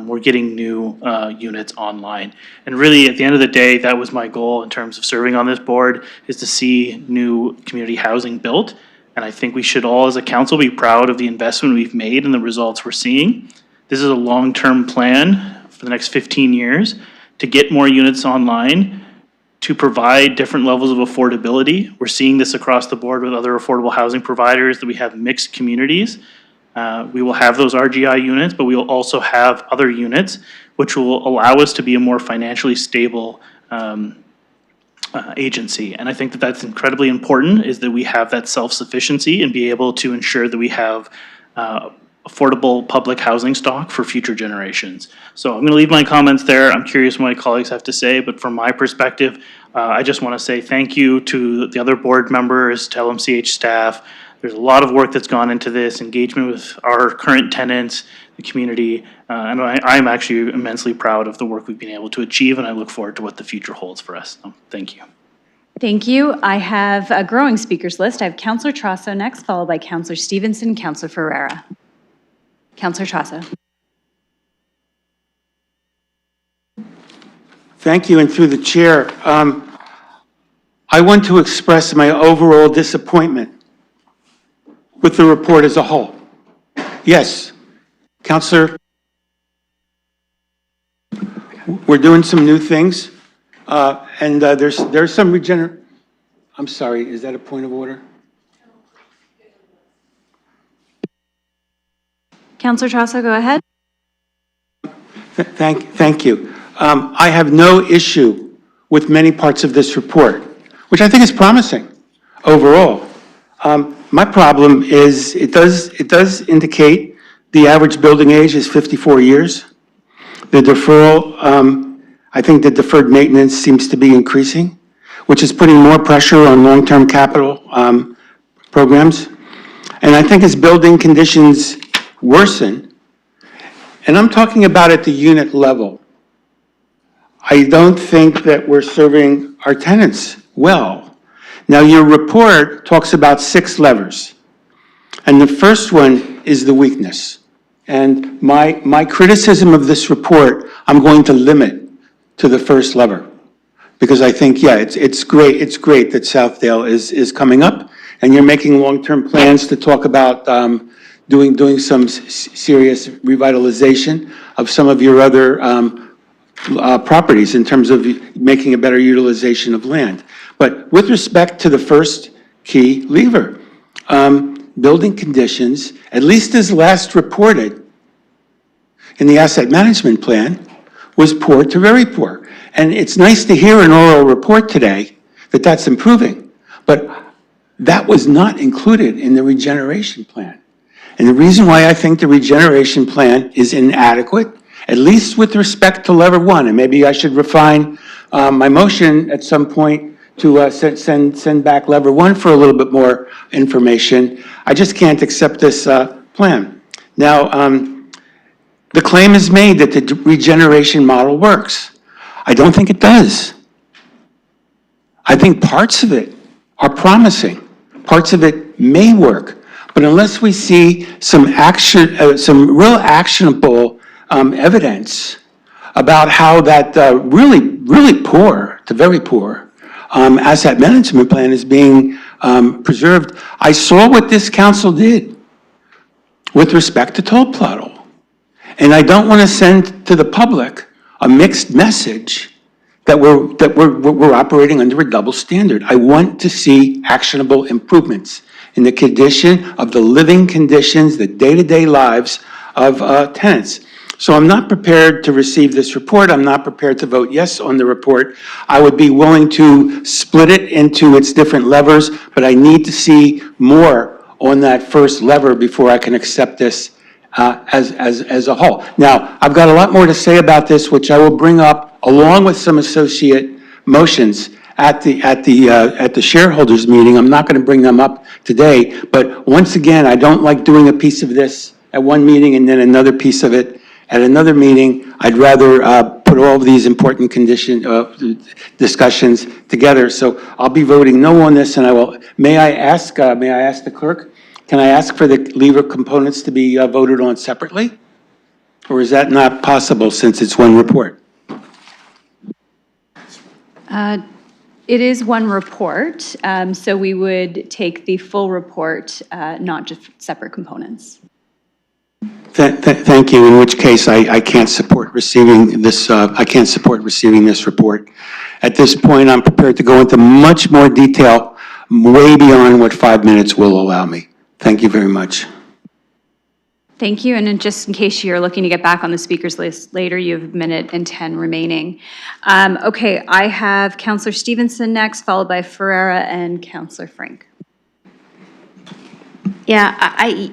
[SPEAKER 20] we're getting new units online. And really, at the end of the day, that was my goal in terms of serving on this board, is to see new community housing built. And I think we should all, as a council, be proud of the investment we've made and the results we're seeing. This is a long-term plan for the next 15 years to get more units online, to provide different levels of affordability. We're seeing this across the board with other affordable housing providers, that we have mixed communities. We will have those RGI units, but we will also have other units, which will allow us to be a more financially stable agency. And I think that that's incredibly important, is that we have that self-sufficiency and be able to ensure that we have affordable public housing stock for future generations. So I'm going to leave my comments there. I'm curious what my colleagues have to say, but from my perspective, I just want to say thank you to the other board members, to LMCH staff. There's a lot of work that's gone into this, engagement with our current tenants, the community, and I'm actually immensely proud of the work we've been able to achieve, and I look forward to what the future holds for us. So, thank you.
[SPEAKER 1] Thank you. I have a growing speakers list. I have Councilor Trasso next, followed by Councilor Stevenson, Councilor Ferreira. Councilor Trasso.
[SPEAKER 13] Thank you, and through the chair, I want to express my overall disappointment with the report as a whole. Yes, Councilor, we're doing some new things, and there's some I'm sorry, is that a point of order?
[SPEAKER 1] Councilor Trasso, go ahead.
[SPEAKER 13] Thank you. I have no issue with many parts of this report, which I think is promising overall. My problem is it does indicate the average building age is 54 years. The deferral, I think the deferred maintenance seems to be increasing, which is putting more pressure on long-term capital programs. And I think as building conditions worsen, and I'm talking about at the unit level, I don't think that we're serving our tenants well. Now, your report talks about 6 levers, and the first one is the weakness. And my criticism of this report, I'm going to limit to the first lever, because I think, yeah, it's great that Southdale is coming up, and you're making long-term plans to talk about doing some serious revitalization of some of your other properties in terms of making a better utilization of land. But with respect to the first key lever, building conditions, at least as last reported in the asset management plan, was poor to very poor. And it's nice to hear an oral report today that that's improving. But That was not included in the regeneration plan. And the reason why I think the regeneration plan is inadequate, at least with respect to lever one, and maybe I should refine my motion at some point to send back lever one for a little bit more information. I just can't accept this plan. Now, the claim is made that the regeneration model works. I don't think it does. I think parts of it are promising. Parts of it may work. But unless we see some action, some real actionable evidence about how that really poor to very poor asset management plan is being preserved. I saw what this council did with respect to toll plateau. And I don't want to send to the public a mixed message that we're operating under a double standard. I want to see actionable improvements in the condition of the living conditions, the day-to-day lives of tenants. So I'm not prepared to receive this report. I'm not prepared to vote yes on the report. I would be willing to split it into its different levers, but I need to see more on that first lever before I can accept this as a whole. Now, I've got a lot more to say about this, which I will bring up along with some associate motions at the shareholders meeting. I'm not going to bring them up today, but once again, I don't like doing a piece of this at one meeting and then another piece of it at another meeting. I'd rather put all of these important discussions together. So I'll be voting no on this, and I will. May I ask the clerk? Can I ask for the lever components to be voted on separately, or is that not possible since it's one report?
[SPEAKER 1] It is one report, so we would take the full report, not just separate components.
[SPEAKER 13] Thank you, in which case I can't support receiving this, report. At this point, I'm prepared to go into much more detail, way beyond what 5 minutes will allow me. Thank you very much.
[SPEAKER 1] Thank you, and just in case you're looking to get back on the speakers list later, you have 1:10 remaining. Okay, I have Councillor Stevenson next, followed by Ferreira and Councillor Frank.
[SPEAKER 15] Yeah,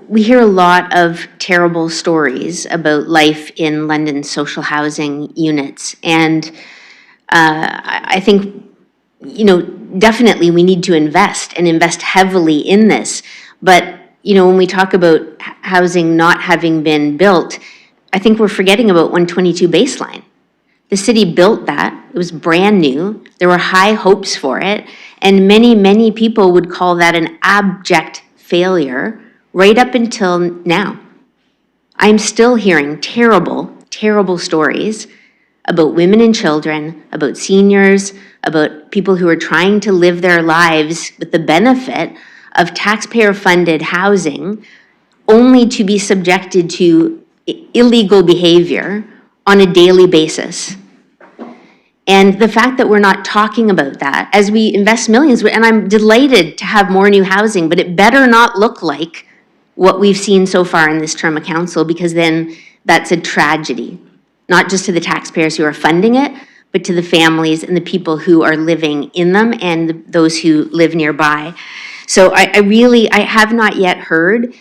[SPEAKER 15] we hear a lot of terrible stories about life in London's social housing units. And I think, definitely we need to invest and invest heavily in this. But, when we talk about housing not having been built, I think we're forgetting about 122 baseline. The city built that. It was brand new. There were high hopes for it. And many, many people would call that an abject failure right up until now. I'm still hearing terrible, terrible stories about women and children, about seniors, about people who are trying to live their lives with the benefit of taxpayer-funded housing, only to be subjected to illegal behavior on a daily basis. And the fact that we're not talking about that as we invest millions, and I'm delighted to have more new housing, but it better not look like what we've seen so far in this term of council, because then that's a tragedy, not just to the taxpayers who are funding it, but to the families and the people who are living in them and those who live nearby. So I have not yet heard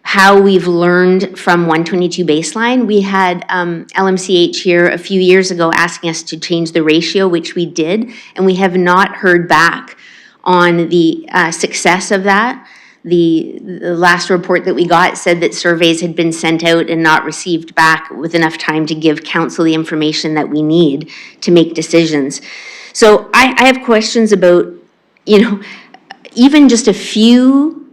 [SPEAKER 15] how we've learned from 122 baseline. We had LMCH here a few years ago asking us to change the ratio, which we did, and we have not heard back on the success of that. The last report that we got said that surveys had been sent out and not received back with enough time to give council the information that we need to make decisions. So I have questions about, even just a few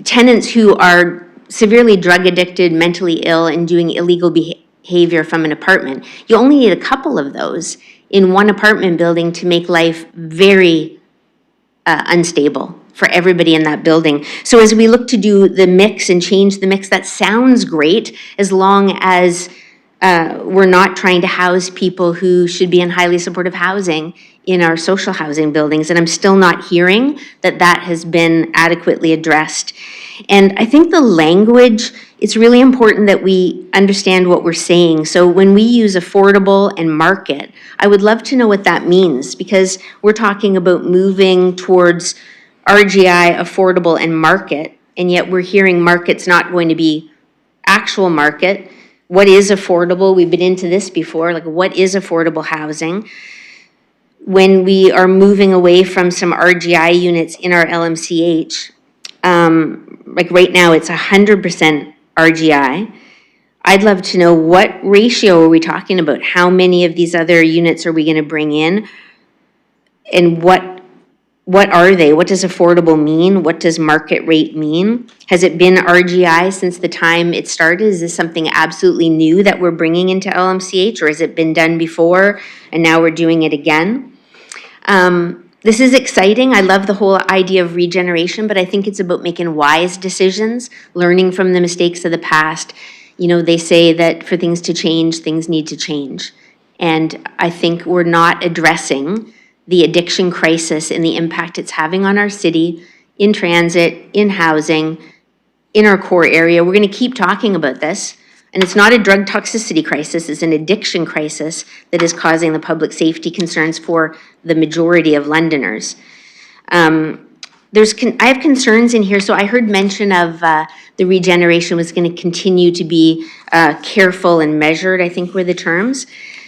[SPEAKER 15] tenants who are severely drug addicted, mentally ill, and doing illegal behavior from an apartment. You only need a couple of those in one apartment building to make life very unstable for everybody in that building. So as we look to do the mix and change the mix, that sounds great, as long as we're not trying to house people who should be in highly supportive housing in our social housing buildings. And I'm still not hearing that that has been adequately addressed. And I think the language, it's really important that we understand what we're saying. So when we use affordable and market, I would love to know what that means, because we're talking about moving towards RGI, affordable, and market, and yet we're hearing market's not going to be actual market. What is affordable? We've been into this before, like what is affordable housing? When we are moving away from some RGI units in our LMCH, like right now it's 100% RGI. I'd love to know what ratio are we talking about? How many of these other units are we going to bring in? And what are they? What does affordable mean? What does market rate mean? Has it been RGI since the time it started? Is this something absolutely new that we're bringing into LMCH, or has it been done before and now we're doing it again? This is exciting. I love the whole idea of regeneration, but I think it's about making wise decisions, learning from the mistakes of the past. You know, they say that for things to change, things need to change. And I think we're not addressing the addiction crisis and the impact it's having on our city, in transit, in housing, in our core area. We're going to keep talking about this. And it's not a drug toxicity crisis, it's an addiction crisis that is causing the public safety concerns for the majority of Londoners. I have concerns in here. So I heard mention of the regeneration was going to continue to be careful and measured, I think were the terms.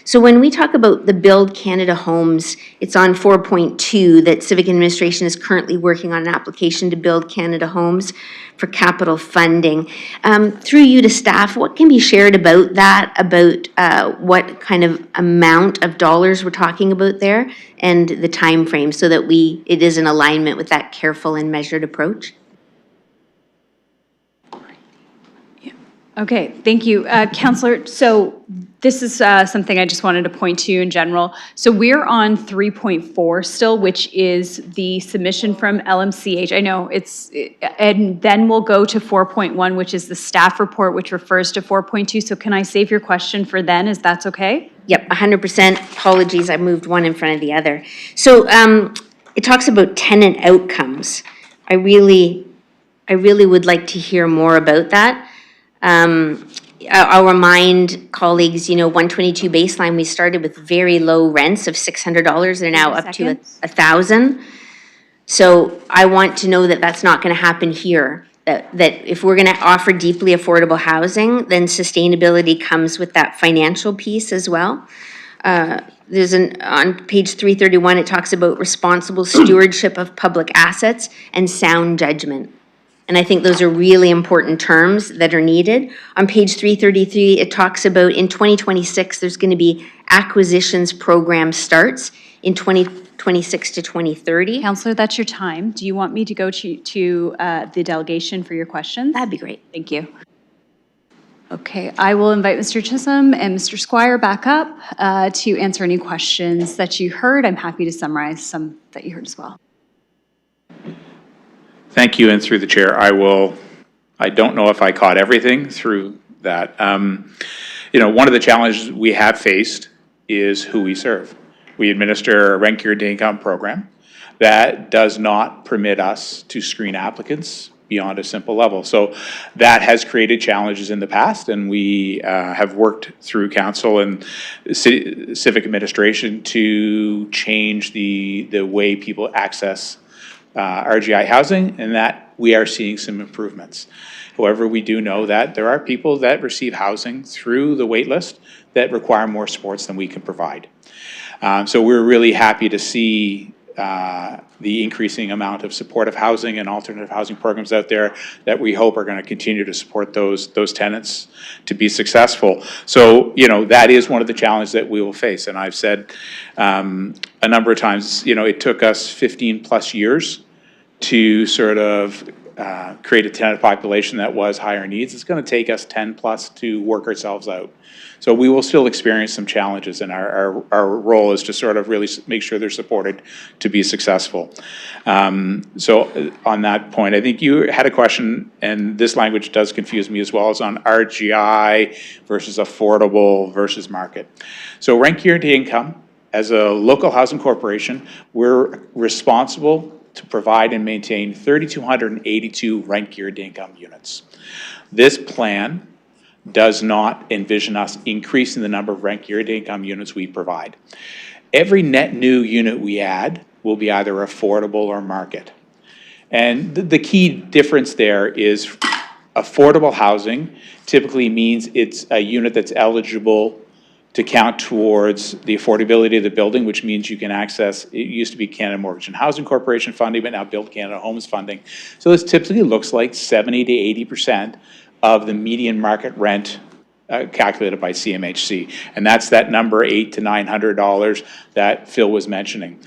[SPEAKER 15] So when we talk about the Build Canada Homes, it's on 4.2 that Civic Administration is currently working on an application to build Canada Homes for capital funding. Through you to staff, what can be shared about that, about what kind of amount of dollars we're talking about there and the time frame, so that it is in alignment with that careful and measured approach?
[SPEAKER 1] Okay, thank you. Councillor, so this is something I just wanted to point to in general. So we're on 3.4 still, which is the submission from LMCH. I know and then we'll go to 4.1, which is the staff report, which refers to 4.2. So can I save your question for then? Is that okay?
[SPEAKER 15] Yep, 100%. Apologies, I moved one in front of the other. So it talks about tenant outcomes. I really would like to hear more about that. I'll remind colleagues, 122 baseline, we started with very low rents of $600. They're now up to $1,000. So I want to know that that's not going to happen here. That if we're going to offer deeply affordable housing, then sustainability comes with that financial piece as well. There's on page 331, it talks about responsible stewardship of public assets and sound judgment. And I think those are really important terms that are needed. On page 333, it talks about in 2026, there's going to be acquisitions program starts in 2026 to 2030.
[SPEAKER 1] Councillor, that's your time. Do you want me to go to the delegation for your questions?
[SPEAKER 15] That'd be great.
[SPEAKER 1] Thank you. Okay, I will invite Mr. Chisholm and Mr. Squire back up to answer any questions that you heard. I'm happy to summarize some that you heard as well.
[SPEAKER 19] Thank you, and through the chair, I don't know if I caught everything through that. One of the challenges we have faced is who we serve. We administer a rent guaranteed income program that does not permit us to screen applicants beyond a simple level. So that has created challenges in the past, and we have worked through council and civic administration to change the way people access RGI housing, and that we are seeing some improvements. However, we do know that there are people that receive housing through the wait list that require more supports than we can provide. So we're really happy to see the increasing amount of supportive housing and alternative housing programs out there that we hope are going to continue to support those tenants to be successful. So, that is one of the challenges that we will face. And I've said a number of times, it took us 15 plus years to sort of create a tenant population that was higher needs. It's going to take us 10 plus to work ourselves out. So we will still experience some challenges, and our role is to sort of really make sure they're supported to be successful. So on that point, I think you had a question, and this language does confuse me as well, is on RGI versus affordable versus market. So rent guaranteed income, as a local housing corporation, we're responsible to provide and maintain 3,282 rent-geared income units. This plan does not envision us increasing the number of rent-geared income units we provide. Every net new unit we add will be either affordable or market. And the key difference there is affordable housing typically means it's a unit that's eligible to count towards the affordability of the building, which means you can access, it used to be Canada Mortgage and Housing Corporation funding, but now Build Canada Homes funding. So this typically looks like 70 to 80% of the median market rent calculated by CMHC. And that's that number $800 to $900 that Phil was mentioning.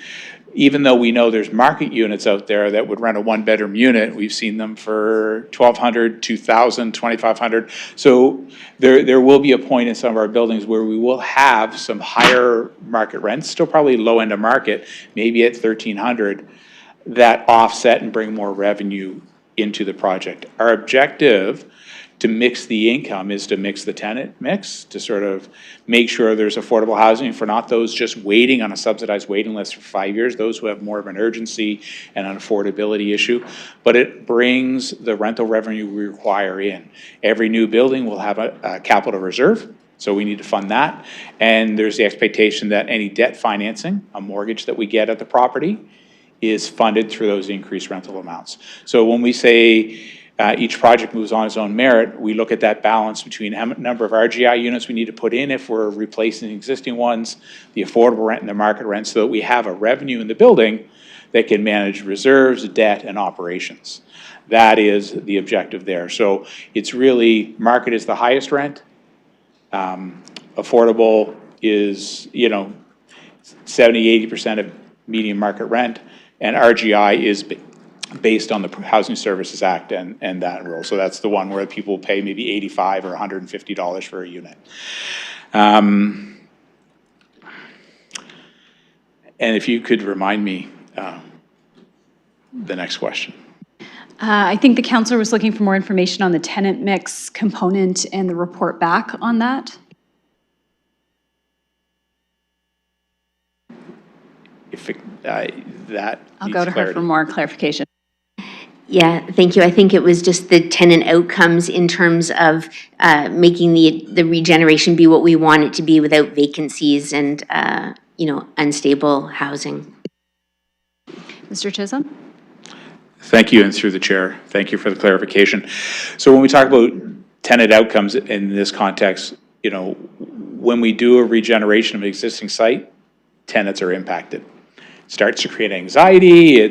[SPEAKER 19] Even though we know there's market units out there that would rent a one-bedroom unit, we've seen them for $1,200, $2,000, $2,500. So there will be a point in some of our buildings where we will have some higher market rents, still probably low end of market, maybe at $1,300, that offset and bring more revenue into the project. Our objective to mix the income is to mix the tenant mix, to sort of make sure there's affordable housing for not those just waiting on a subsidized waiting list for 5 years, those who have more of an urgency and an affordability issue, but it brings the rental revenue we require in. Every new building will have a capital reserve, so we need to fund that, and there's the expectation that any debt financing, a mortgage that we get at the property, is funded through those increased rental amounts. So when we say each project moves on its own merit, we look at that balance between how number of RGI units we need to put in if we're replacing existing ones, the affordable rent and the market rent, so that we have a revenue in the building that can manage reserves, debt, and operations. That is the objective there. So it's really, market is the highest rent, affordable is, 70, 80% of median market rent, and RGI is based on the Housing Services Act and that rule. So that's the one where people pay maybe $85 or $150 for a unit. And if you could remind me the next question.
[SPEAKER 1] I think the counselor was looking for more information on the tenant mix component and the report back on that.
[SPEAKER 19] If that
[SPEAKER 1] I'll go to her for more clarification.
[SPEAKER 15] Yeah, thank you. I think it was just the tenant outcomes in terms of making the regeneration be what we want it to be without vacancies and, unstable housing.
[SPEAKER 1] Mr. Chisholm?
[SPEAKER 19] Thank you, and through the chair, thank you for the clarification. So when we talk about tenant outcomes in this context, when we do a regeneration of an existing site, tenants are impacted. Starts to create anxiety,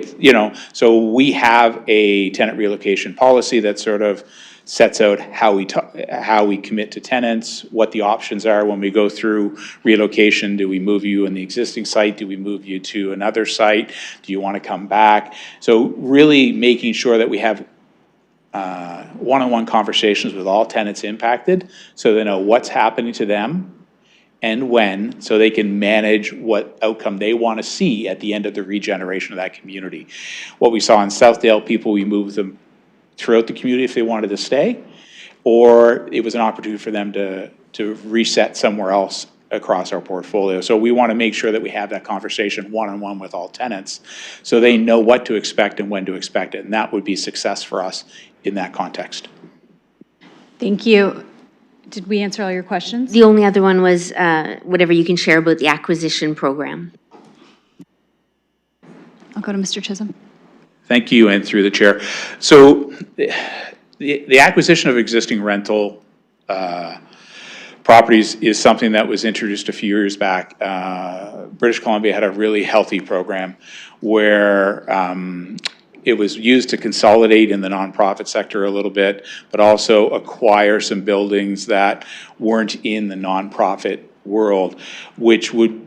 [SPEAKER 19] so we have a tenant relocation policy that sort of sets out how we commit to tenants, what the options are when we go through relocation. Do we move you in the existing site? Do we move you to another site? Do you want to come back? So really making sure that we have one-on-one conversations with all tenants impacted so they know what's happening to them and when, so they can manage what outcome they want to see at the end of the regeneration of that community. What we saw in Southdale, we moved them throughout the community if they wanted to stay, or it was an opportunity for them to reset somewhere else across our portfolio. So we want to make sure that we have that conversation one-on-one with all tenants so they know what to expect and when to expect it, and that would be success for us in that context.
[SPEAKER 1] Thank you. Did we answer all your questions?
[SPEAKER 15] The only other one was whatever you can share about the acquisition program.
[SPEAKER 1] I'll go to Mr. Chisholm.
[SPEAKER 19] Thank you, and through the chair. So the acquisition of existing rental properties is something that was introduced a few years back. British Columbia had a really healthy program where it was used to consolidate in the nonprofit sector a little bit, but also acquire some buildings that weren't in the nonprofit world, which would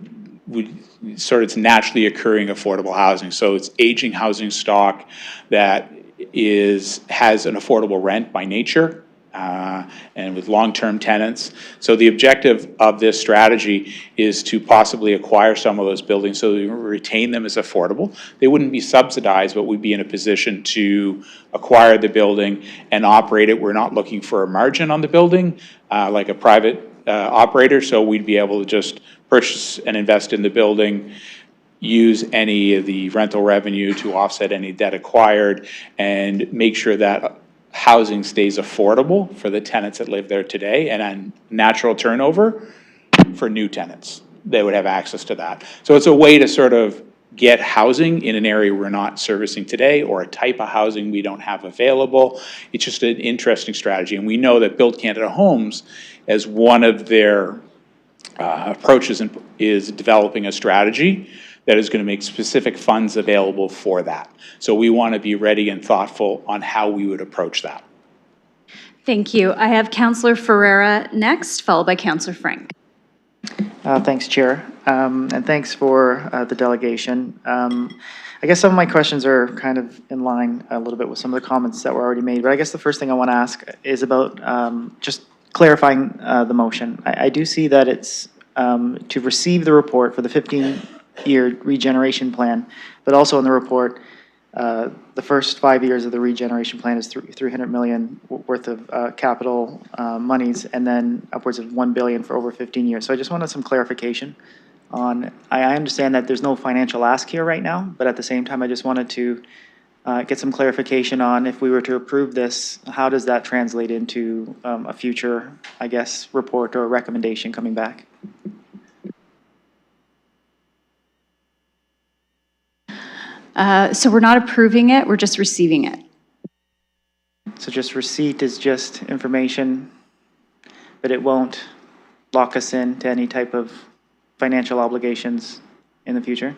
[SPEAKER 19] sort of naturally occurring affordable housing. So it's aging housing stock that has an affordable rent by nature, and with long-term tenants. So the objective of this strategy is to possibly acquire some of those buildings so we retain them as affordable. They wouldn't be subsidized, but we'd be in a position to acquire the building and operate it. We're not looking for a margin on the building like a private operator, so we'd be able to just purchase and invest in the building, use any of the rental revenue to offset any debt acquired, and make sure that housing stays affordable for the tenants that live there today, and on natural turnover for new tenants. They would have access to that. So it's a way to sort of get housing in an area we're not servicing today, or a type of housing we don't have available. It's just an interesting strategy. And we know that Build Canada Homes, as one of their approaches, is developing a strategy that is going to make specific funds available for that. So we want to be ready and thoughtful on how we would approach that.
[SPEAKER 1] Thank you. I have Councillor Ferreira next, followed by Councillor Frank.
[SPEAKER 21] Thanks, Chair, and thanks for the delegation. I guess some of my questions are kind of in line a little bit with some of the comments that were already made, but I guess the first thing I want to ask is about just clarifying the motion. I do see that it's to receive the report for the 15-year regeneration plan, but also in the report, the first 5 years of the regeneration plan is 300 million worth of capital monies, and then upwards of 1 billion for over 15 years. So I just wanted some clarification on, I understand that there's no financial ask here right now, but at the same time, I just wanted to get some clarification on, if we were to approve this, how does that translate into a future, I guess, report or recommendation coming back?
[SPEAKER 1] So we're not approving it, we're just receiving it.
[SPEAKER 21] So just receipt is just information, but it won't lock us into any type of financial obligations in the future?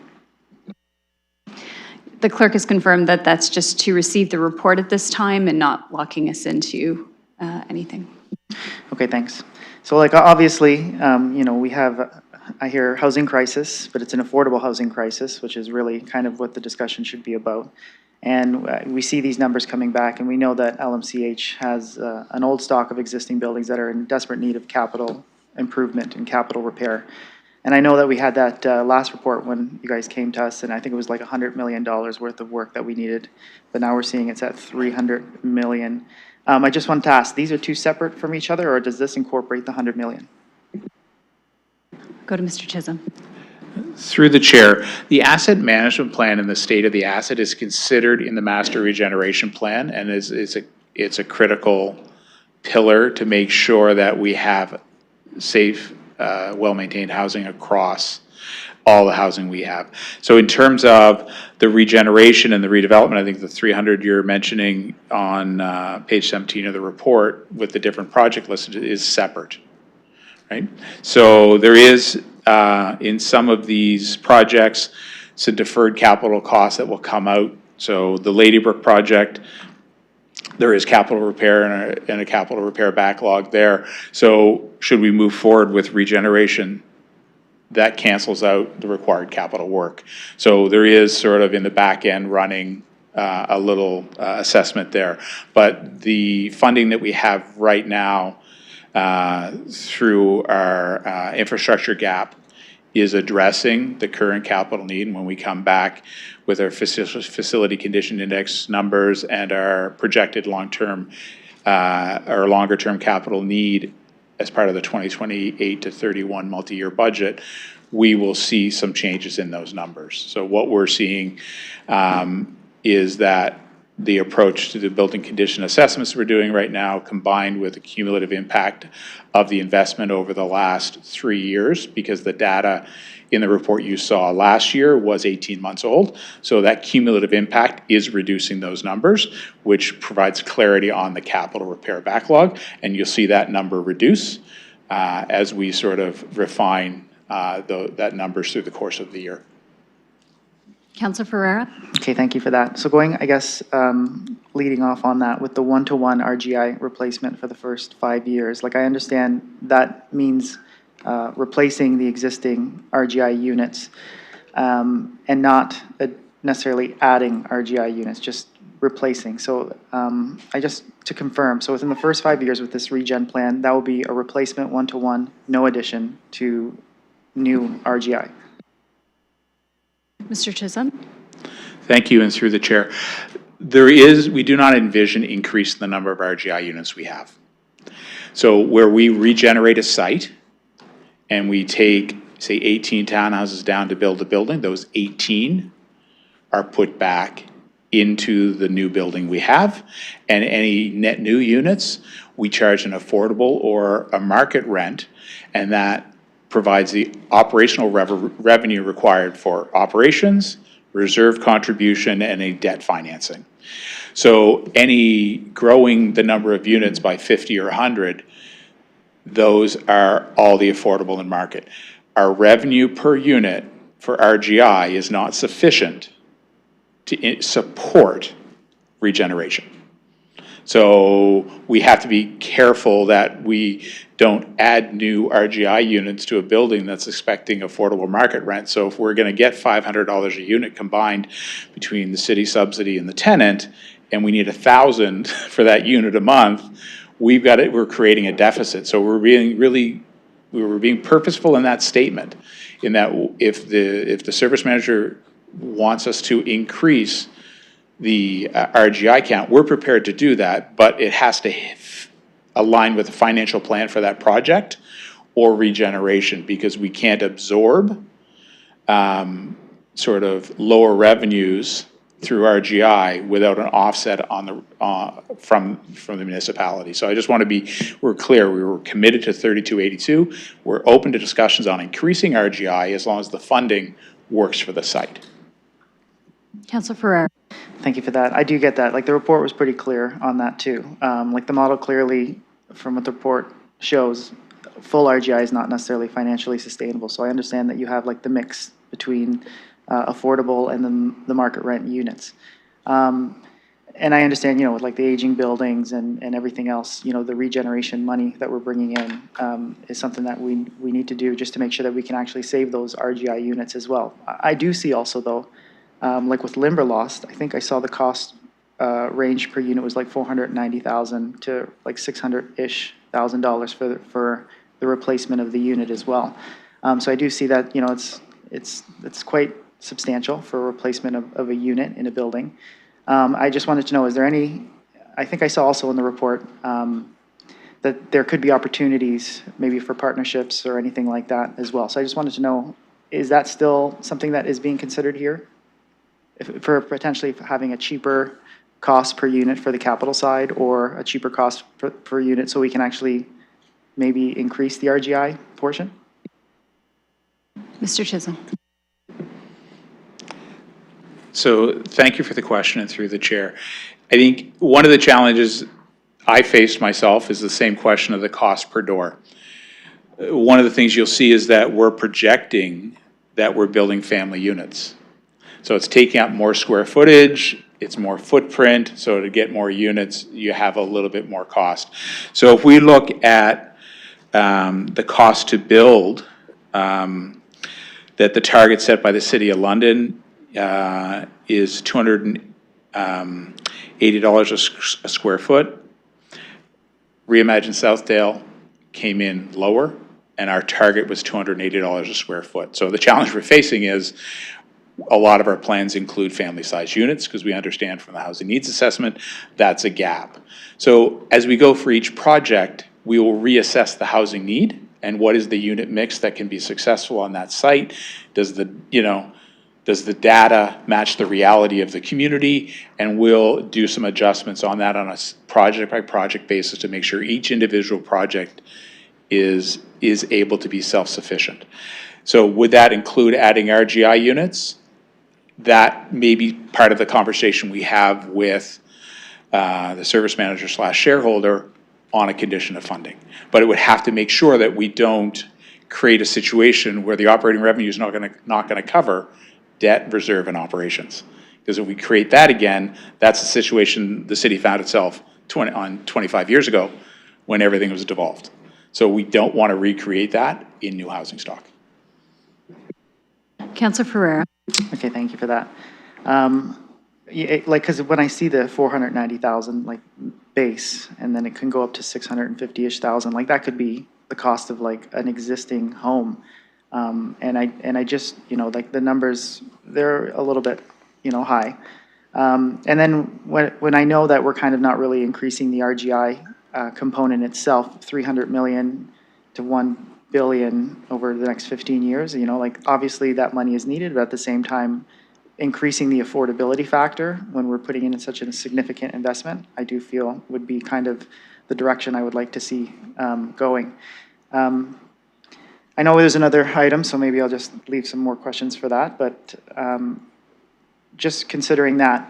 [SPEAKER 1] The clerk has confirmed that that's just to receive the report at this time and not locking us into anything.
[SPEAKER 21] Okay, thanks. So like, obviously, you know, we have, I hear housing crisis, but it's an affordable housing crisis, which is really kind of what the discussion should be about. And we see these numbers coming back, and we know that LMCH has an old stock of existing buildings that are in desperate need of capital improvement and capital repair. And I know that we had that last report when you guys came to us, and I think it was like $100 million worth of work that we needed, but now we're seeing it's at 300 million. I just wanted to ask, these are two separate from each other, or does this incorporate the 100 million?
[SPEAKER 1] Go to Mr. Chisholm.
[SPEAKER 19] Through the chair, the asset management plan and the state of the asset is considered in the master regeneration plan, and it's a critical pillar to make sure that we have safe, well-maintained housing across all the housing we have. So in terms of the regeneration and the redevelopment, I think the 300 you're mentioning on page 17 of the report with the different project listed is separate, right? So there is, in some of these projects, some deferred capital costs that will come out. So the Ladybrook project, there is capital repair and a capital repair backlog there. So should we move forward with regeneration, that cancels out the required capital work. So there is sort of in the back end running a little assessment there. But the funding that we have right now through our infrastructure gap is addressing the current capital need. And when we come back with our facility condition index numbers and our projected long-term or longer-term capital need as part of the 2028 to 31 multi-year budget, we will see some changes in those numbers. So what we're seeing is that the approach to the building condition assessments we're doing right now, combined with the cumulative impact of the investment over the last 3 years, because the data in the report you saw last year was 18 months old. So that cumulative impact is reducing those numbers, which provides clarity on the capital repair backlog. And you'll see that number reduce as we sort of refine that numbers through the course of the year.
[SPEAKER 1] Councillor Ferreira.
[SPEAKER 21] Okay, thank you for that. So going, I guess, leading off on that with the one-to-one RGI replacement for the first 5 years, like I understand that means replacing the existing RGI units and not necessarily adding RGI units, just replacing. So I just, to confirm, so within the first 5 years with this regen plan, that will be a replacement one-to-one, no addition to new RGI.
[SPEAKER 1] Mr. Chisholm.
[SPEAKER 19] Thank you, and through the chair. We do not envision increasing the number of RGI units we have. So where we regenerate a site and we take say 18 townhouses down to build a building, those 18 are put back into the new building we have. And any net new units, we charge an affordable or a market rent, and that provides the operational revenue required for operations, reserve contribution, and a debt financing. So any growing the number of units by 50 or 100, those are all the affordable and market. Our revenue per unit for RGI is not sufficient to support regeneration. So we have to be careful that we don't add new RGI units to a building that's expecting affordable market rent. So if we're going to get $500 a unit combined between the city subsidy and the tenant, and we need $1,000 for that unit a month, we're creating a deficit. So we're being purposeful in that statement, in that if the service manager wants us to increase the RGI count, we're prepared to do that, but it has to align with the financial plan for that project or regeneration, because we can't absorb sort of lower revenues through RGI without an offset on the from the municipality. So I just want to we're clear, we were committed to 3282. We're open to discussions on increasing RGI as long as the funding works for the site.
[SPEAKER 1] Councilor Ferrer.
[SPEAKER 21] Thank you for that. I do get that. Like, the report was pretty clear on that too. Like, the model clearly, from what the report shows, full RGI is not necessarily financially sustainable. So I understand that you have like the mix between affordable and the market rent units. And I understand, with like the aging buildings and everything else, the regeneration money that we're bringing in is something that we need to do just to make sure that we can actually save those RGI units as well. I do see also though, like with Limberlost, I think I saw the cost range per unit was like $490,000 to like $600-ish thousand for the replacement of the unit as well. So I do see that, it's quite substantial for a replacement of a unit in a building. I just wanted to know, is there any, I think I saw also in the report that there could be opportunities maybe for partnerships or anything like that as well. So I just wanted to know, is that still something that is being considered here? For potentially having a cheaper cost per unit for the capital side, or a cheaper cost per unit so we can actually maybe increase the RGI portion?
[SPEAKER 1] Mr. Chisholm.
[SPEAKER 19] So thank you for the question, and through the chair. I think one of the challenges I faced myself is the same question of the cost per door. One of the things you'll see is that we're projecting that we're building family units. So it's taking up more square footage, it's more footprint, so to get more units, you have a little bit more cost. So if we look at the cost to build, that the target set by the City of London is $280 a square foot. Reimagine Southdale came in lower, and our target was $280 a square foot. So the challenge we're facing is a lot of our plans include family-sized units, because we understand from the housing needs assessment that's a gap. So as we go for each project, we will reassess the housing need and what is the unit mix that can be successful on that site. Does the data match the reality of the community? And we'll do some adjustments on that on a project-by-project basis to make sure each individual project is able to be self-sufficient. So would that include adding RGI units? That may be part of the conversation we have with the service manager / shareholder on a condition of funding. But it would have to make sure that we don't create a situation where the operating revenue is not going to cover debt, reserve, and operations. Because if we create that again, that's the situation the city found itself 25 years ago when everything was devolved. So we don't want to recreate that in new housing stock.
[SPEAKER 1] Councilor Ferreira.
[SPEAKER 21] Okay, thank you for that. Because when I see the 490,000 like base, and then it can go up to 650-ish thousand, like that could be the cost of like an existing home. And I just, like the numbers, they're a little bit, high. And then when I know that we're kind of not really increasing the RGI component itself, 300 million to billion over the next 15 years, you know, like, obviously that money is needed, but at the same time, increasing the affordability factor when we're putting in such a significant investment, I do feel would be kind of the direction I would like to see going. I know there's another item, so maybe I'll just leave some more questions for that, but just considering that,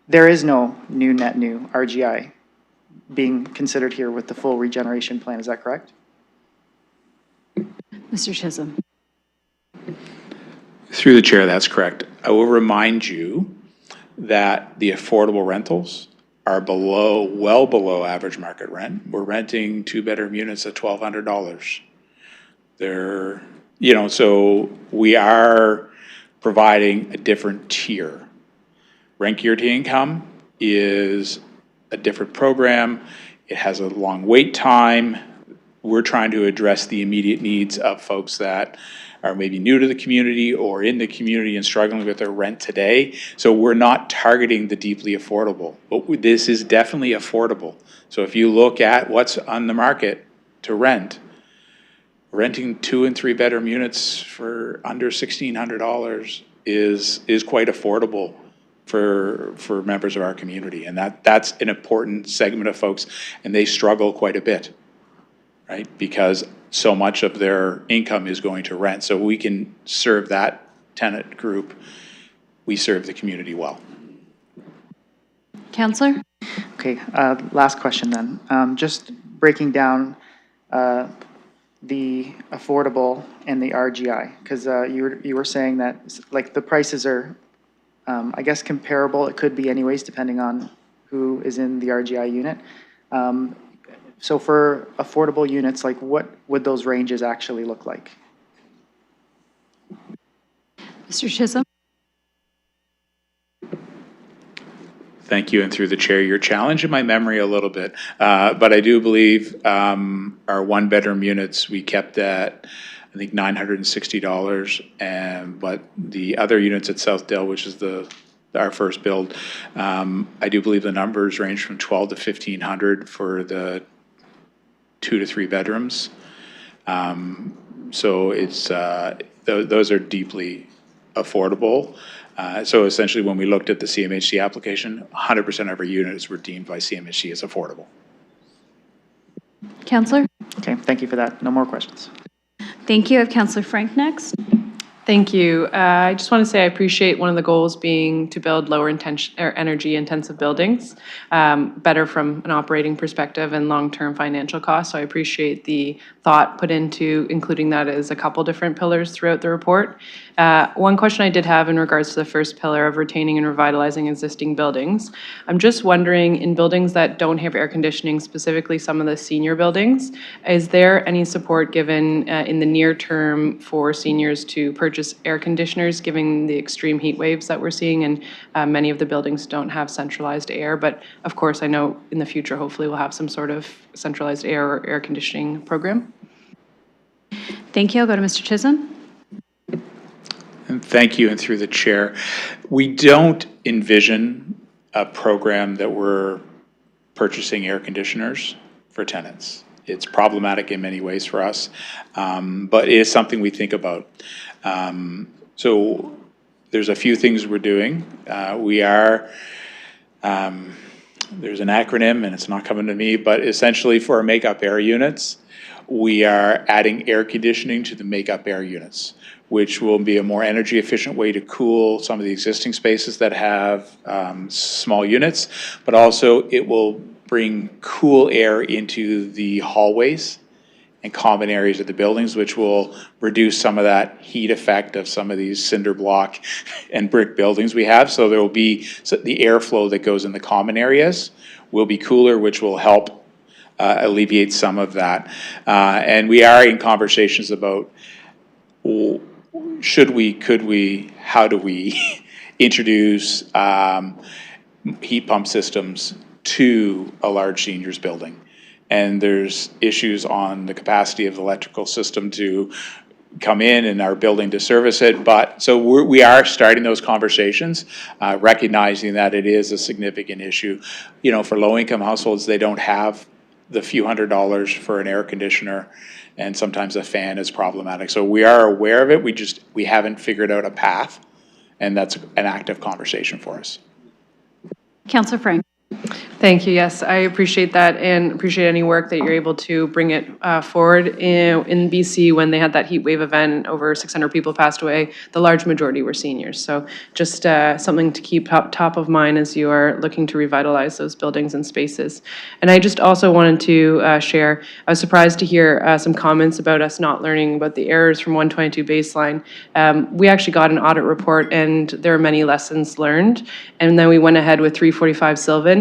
[SPEAKER 21] there is no net new RGI being considered here with the full regeneration plan, is that correct?
[SPEAKER 1] Mr. Chisholm.
[SPEAKER 19] Through the chair, that's correct. I will remind you that the affordable rentals are below, well below average market rent. We're renting 2-bedroom units at $1,200. They're, you know, so we are providing a different tier. Rent geared to income is a different program. It has a long wait time. We're trying to address the immediate needs of folks that are maybe new to the community or in the community and struggling with their rent today. So we're not targeting the deeply affordable, but this is definitely affordable. So if you look at what's on the market to rent, renting 2- and 3-bedroom units for under $1,600 is quite affordable for members of our community. And that's an important segment of folks, and they struggle quite a bit, right? Because so much of their income is going to rent. So we can serve that tenant group. We serve the community well.
[SPEAKER 1] Counselor?
[SPEAKER 21] Okay, last question then. Just breaking down the affordable and the RGI, because you were saying that like the prices are, I guess, comparable. It could be anyways, depending on who is in the RGI unit. So for affordable units, like what would those ranges actually look like?
[SPEAKER 1] Mr. Chisholm?
[SPEAKER 19] Thank you, and through the chair, you're challenging my memory a little bit. But I do believe our 1-bedroom units, we kept at, I think, $960. But the other units at Southdale, which is our first build, I do believe the numbers range from $1,200 to $1,500 for the 2 to 3 bedrooms. So it's those are deeply affordable. So essentially, when we looked at the CMHC application, 100% of our units were deemed by CMHC as affordable.
[SPEAKER 1] Counselor?
[SPEAKER 21] Okay, thank you for that. No more questions.
[SPEAKER 1] Thank you. I have Counselor Frank next.
[SPEAKER 16] Thank you. I just want to say I appreciate one of the goals being to build lower energy intensive buildings, better from an operating perspective and long-term financial costs. So I appreciate the thought put into including that as a couple different pillars throughout the report. One question I did have in regards to the first pillar of retaining and revitalizing existing buildings. I'm just wondering, in buildings that don't have air conditioning, specifically some of the senior buildings, is there any support given in the near term for seniors to purchase air conditioners, given the extreme heat waves that we're seeing? And many of the buildings don't have centralized air, but of course I know in the future hopefully we'll have some sort of centralized air or air conditioning program.
[SPEAKER 1] Thank you. I'll go to Mr. Chisholm.
[SPEAKER 19] And thank you, and through the chair, we don't envision a program that we're purchasing air conditioners for tenants. It's problematic in many ways for us, but it is something we think about. So there's a few things we're doing. There's an acronym, and it's not coming to me, but essentially for our make-up air units, we are adding air conditioning to the make-up air units, which will be a more energy efficient way to cool some of the existing spaces that have small units, but also it will bring cool air into the hallways and common areas of the buildings, which will reduce some of that heat effect of some of these cinder block and brick buildings we have. So there will be the airflow that goes in the common areas will be cooler, which will help alleviate some of that. And we are in conversations about should we, could we, how do we introduce heat pump systems to a large seniors building. And there's issues on the capacity of the electrical system to come in our building to service it. But so we are starting those conversations, recognizing that it is a significant issue. You know, for low-income households, they don't have the few $100s for an air conditioner, and sometimes a fan is problematic. So we are aware of it, we haven't figured out a path, and that's an active conversation for us.
[SPEAKER 1] Councillor Frank.
[SPEAKER 16] Thank you. Yes, I appreciate that and appreciate any work that you're able to bring it forward. In BC, when they had that heat wave event, over 600 people passed away. The large majority were seniors. So just something to keep top of mind as you are looking to revitalize those buildings and spaces. And I just also wanted to share, I was surprised to hear some comments about us not learning about the errors from 122 baseline. We actually got an audit report and there are many lessons learned. And then we went ahead with 345 Sylvan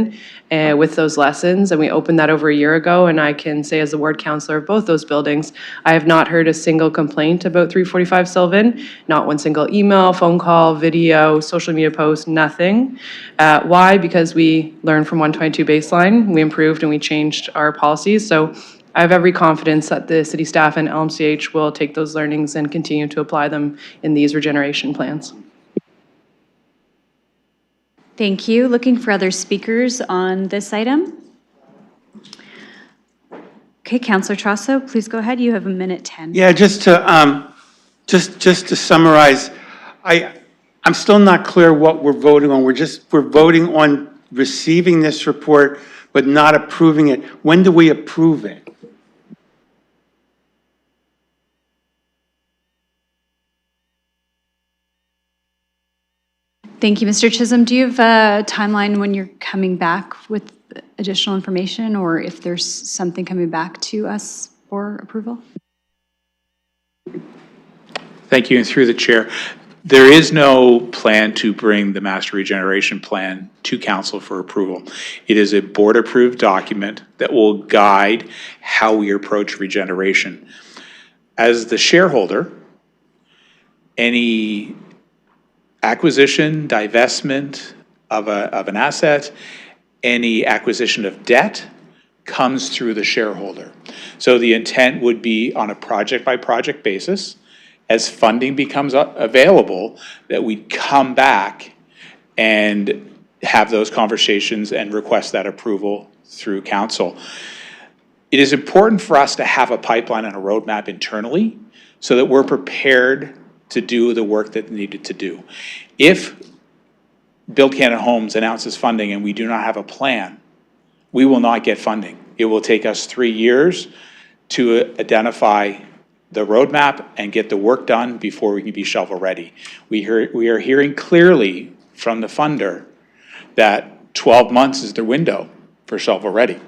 [SPEAKER 16] with those lessons, and we opened that over a year ago, and I can say as the ward councillor of both those buildings, I have not heard a single complaint about 345 Sylvan, not one single email, phone call, video, social media post, nothing. Why? Because we learned from 122 baseline, we improved and we changed our policies, so I have every confidence that the city staff and LMCH will take those learnings and continue to apply them in these regeneration plans.
[SPEAKER 1] Thank you. Looking for other speakers on this item? Okay, Councillor Trosso, please go ahead. You have 1:10.
[SPEAKER 13] Yeah, just to summarize, I'm still not clear what we're voting on. We're voting on receiving this report, but not approving it. When do we approve it?
[SPEAKER 1] Thank you, Mr. Chisholm. Do you have a timeline when you're coming back with additional information, or if there's something coming back to us for approval?
[SPEAKER 19] Thank you, and through the chair, there is no plan to bring the master regeneration plan to council for approval. It is a board-approved document that will guide how we approach regeneration. As the shareholder, any acquisition, divestment of an asset, any acquisition of debt comes through the shareholder. So the intent would be on a project-by-project basis, as funding becomes available, that we come back and have those conversations and request that approval through council. It is important for us to have a pipeline and a roadmap internally so that we're prepared to do the work that needed to do. If Build Canada Homes announces funding and we do not have a plan, we will not get funding. It will take us 3 years to identify the roadmap and get the work done before we can be shovel ready. We are hearing clearly from the funder that 12 months is their window for shovel ready.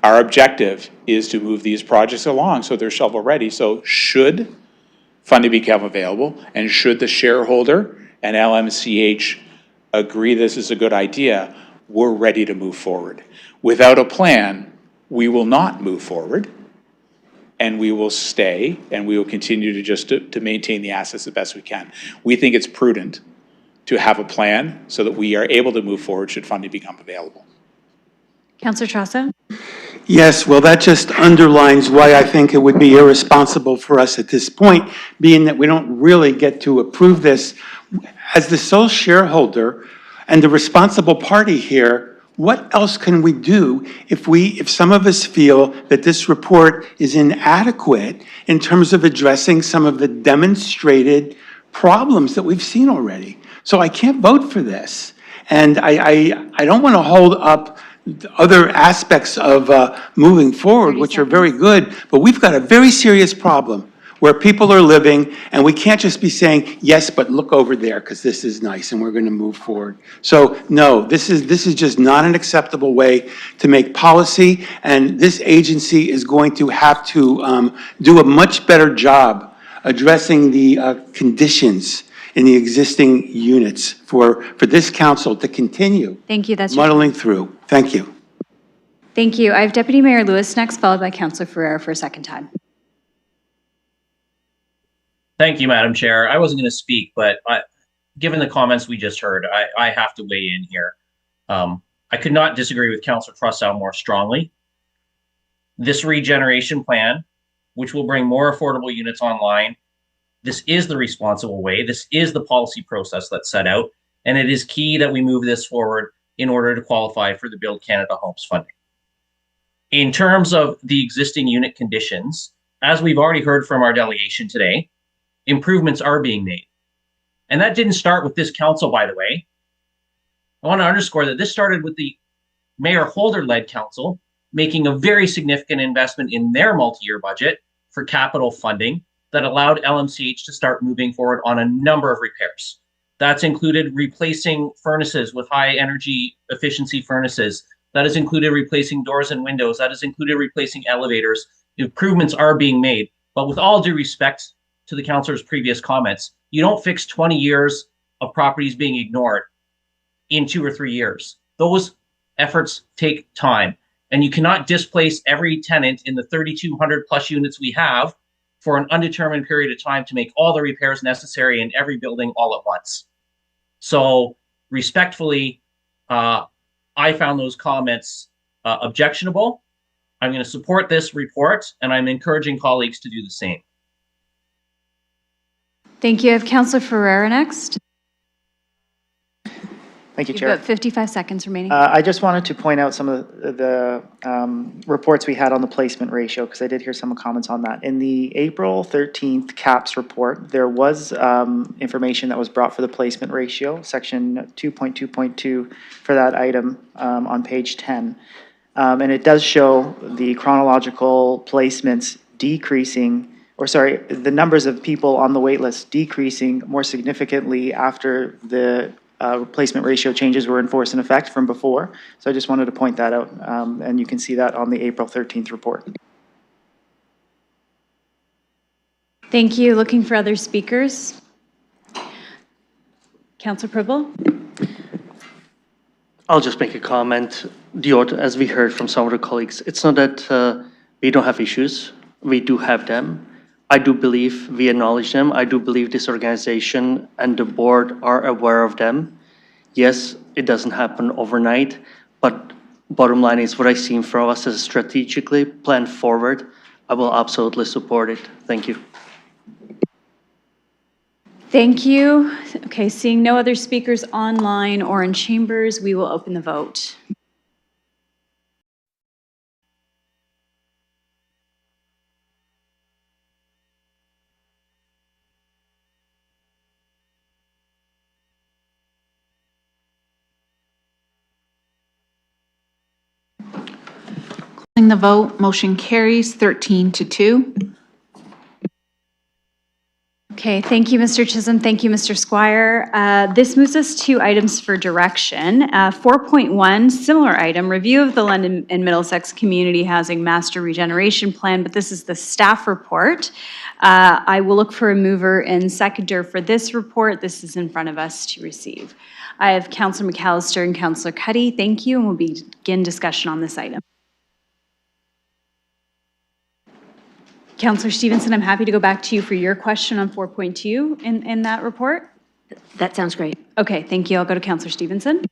[SPEAKER 19] Our objective is to move these projects along so they're shovel ready. So should funding become available, and should the shareholder and LMCH agree this is a good idea, we're ready to move forward. Without a plan, we will not move forward, and we will stay, and we will continue to maintain the assets the best we can. We think it's prudent to have a plan so that we are able to move forward should funding become available.
[SPEAKER 1] Councillor Trosso?
[SPEAKER 13] Yes, well, that just underlines why I think it would be irresponsible for us at this point, being that we don't really get to approve this. As the sole shareholder and the responsible party here, what else can we do if some of us feel that this report is inadequate in terms of addressing some of the demonstrated problems that we've seen already? So I can't vote for this. And I don't want to hold up other aspects of moving forward, which are very good, but we've got a very serious problem where people are living, and we can't just be saying, yes, but look over there, because this is nice, and we're going to move forward. So, no, this is just not an acceptable way to make policy, and this agency is going to have to do a much better job addressing the conditions in the existing units for this council to continue
[SPEAKER 1] Thank you. That's your
[SPEAKER 13] muddling through. Thank you.
[SPEAKER 1] Thank you. I have Deputy Mayor Lewis next, followed by Councillor Ferreira for a second time.
[SPEAKER 17] Thank you, Madam Chair. I wasn't going to speak, but given the comments we just heard, I have to weigh in here. I could not disagree with Councillor Trosso more strongly. This regeneration plan, which will bring more affordable units online, this is the responsible way. This is the policy process that's set out, and it is key that we move this forward in order to qualify for the Build Canada Homes funding. In terms of the existing unit conditions, as we've already heard from our delegation today, improvements are being made. And that didn't start with this council, by the way. I want to underscore that this started with the Mayor Holder-led council making a very significant investment in their multi-year budget for capital funding that allowed LMCH to start moving forward on a number of repairs. That's included replacing furnaces with high energy efficiency furnaces. That has included replacing doors and windows. That has included replacing elevators. Improvements are being made. But with all due respect to the councilor's previous comments, you don't fix 20 years of properties being ignored in 2 or 3 years. Those efforts take time. And you cannot displace every tenant in the 3,200 plus units we have for an undetermined period of time to make all the repairs necessary in every building all at once. So respectfully, I found those comments objectionable. I'm going to support this report, and I'm encouraging colleagues to do the same.
[SPEAKER 1] Thank you. I have Councillor Ferreira next.
[SPEAKER 21] Thank you,
[SPEAKER 1] You've
[SPEAKER 21] Chair.
[SPEAKER 1] got 55 seconds remaining.
[SPEAKER 21] I just wanted to point out some of the reports we had on the placement ratio, because I did hear some comments on that. In the April 13th CAPS report, there was information that was brought for the placement ratio, section 2.2.2 for that item on page 10. And it does show the chronological placements decreasing, or sorry, the numbers of people on the wait list decreasing more significantly after the replacement ratio changes were in force in effect from before. So I just wanted to point that out, and you can see that on the April 13th report.
[SPEAKER 1] Thank you. Looking for other speakers. Councillor Pribble?
[SPEAKER 5] I'll just make a comment. Diot, as we heard from some of the colleagues, it's not that we don't have issues. We do have them. I do believe we acknowledge them. I do believe this organization and the board are aware of them. Yes, it doesn't happen overnight, but bottom line is what I see in front of us is strategically planned forward. I will absolutely support it. Thank you.
[SPEAKER 1] Thank you. Okay, seeing no other speakers online or in chambers, we will open the vote.
[SPEAKER 7] Closing the vote, motion carries 13-2.
[SPEAKER 1] Okay, thank you, Mr. Chisholm. Thank you, Mr. Squire. This moves us to items for direction. 4.1, similar item, review of the London and Middlesex Community Housing Master Regeneration Plan, but this is the staff report. I will look for a mover and seconder for this report. This is in front of us to receive. I have Councillor McAllister and Councillor Cuddy. Thank you, and we'll begin discussion on this item. Councillor Stevenson, I'm happy to go back to you for your question on 4.2 in that report.
[SPEAKER 15] That sounds great.
[SPEAKER 1] Okay, thank you. I'll go to Councillor Stevenson.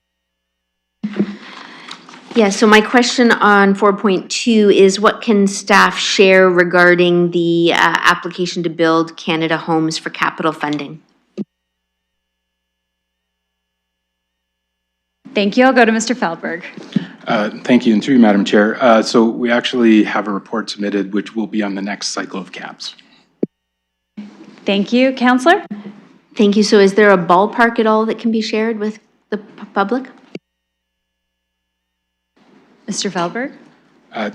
[SPEAKER 15] Yeah, so my question on 4.2 is what can staff share regarding the application to build Canada Homes for capital funding?
[SPEAKER 1] Thank you. I'll go to Mr. Feldberg.
[SPEAKER 3] Thank you, and through you, Madam Chair. So we actually have a report submitted which will be on the next cycle of CAPS.
[SPEAKER 1] Thank you. Councillor?
[SPEAKER 15] Thank you. So is there a ballpark at all that can be shared with the public?
[SPEAKER 1] Mr. Feldberg?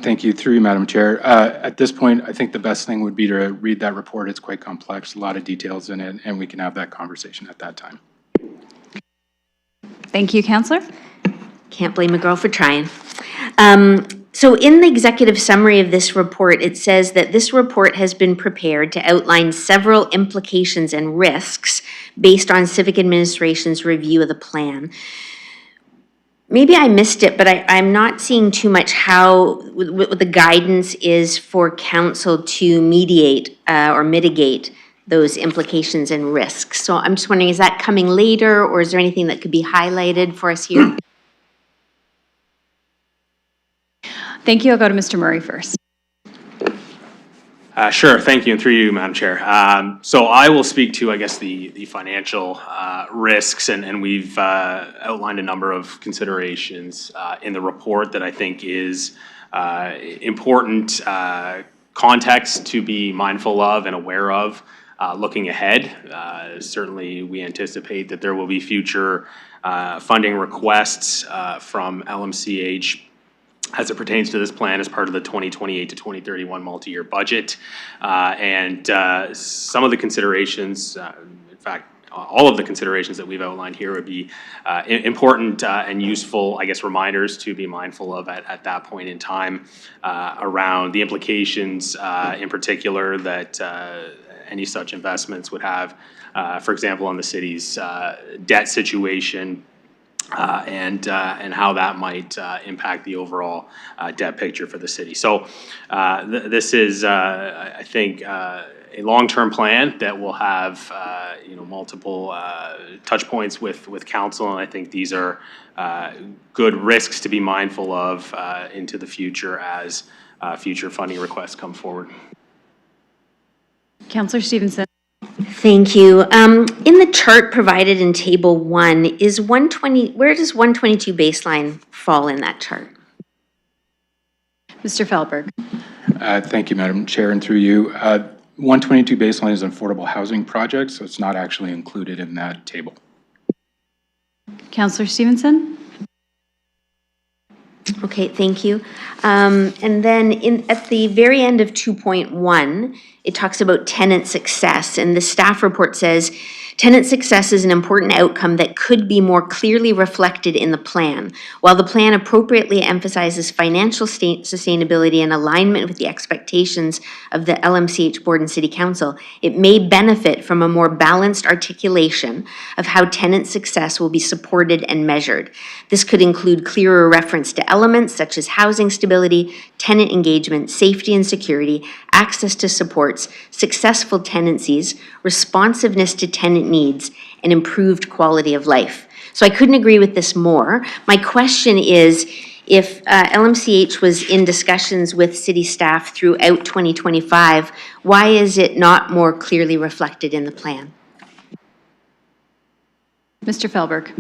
[SPEAKER 3] Thank you, through you, Madam Chair. At this point, I think the best thing would be to read that report. It's quite complex, a lot of details in it, and we can have that conversation at that time.
[SPEAKER 1] Thank you, Councillor.
[SPEAKER 15] Can't blame a girl for trying. So in the executive summary of this report, it says that this report has been prepared to outline several implications and risks based on Civic Administration's review of the plan. Maybe I missed it, but I'm not seeing too much how what the guidance is for council to mediate or mitigate those implications and risks. So I'm just wondering, is that coming later, or is there anything that could be highlighted for us here?
[SPEAKER 1] Thank you. I'll go to Mr. Murray first.
[SPEAKER 22] Sure, thank you, and through you, Madam Chair. So I will speak to, I guess, the financial risks, and we've outlined a number of considerations in the report that I think is important context to be mindful of and aware of looking ahead. Certainly, we anticipate that there will be future funding requests from LMCH as it pertains to this plan as part of the 2028 to 2031 multi-year budget. And some of the considerations, in fact, all of the considerations that we've outlined here would be important and useful, I guess, reminders to be mindful of at that point in time around the implications in particular that any such investments would have, for example, on the city's debt situation, and how that might impact the overall debt picture for the city. So this is, I think, a long-term plan that will have multiple touch points with council, and I think these are good risks to be mindful of into the future as future funding requests come forward.
[SPEAKER 1] Councillor Stevenson.
[SPEAKER 15] Thank you. In the chart provided in Table 1, is 120, where does 122 baseline fall in that chart?
[SPEAKER 1] Mr. Feldberg.
[SPEAKER 3] Thank you, Madam Chair, and through you. 122 baseline is an affordable housing project, so it's not actually included in that table.
[SPEAKER 1] Councillor Stevenson.
[SPEAKER 15] Okay, thank you. And then at the very end of 2.1, it talks about tenant success, and the staff report says, tenant success is an important outcome that could be more clearly reflected in the plan. While the plan appropriately emphasizes financial sustainability and alignment with the expectations of the LMCH Board and City Council, it may benefit from a more balanced articulation of how tenant success will be supported and measured. This could include clearer reference to elements such as housing stability, tenant engagement, safety and security, access to supports, successful tenancies, responsiveness to tenant needs, and improved quality of life. So I couldn't agree with this more. My question is, if LMCH was in discussions with city staff throughout 2025, why is it not more clearly reflected in the plan?
[SPEAKER 1] Mr. Feldberg.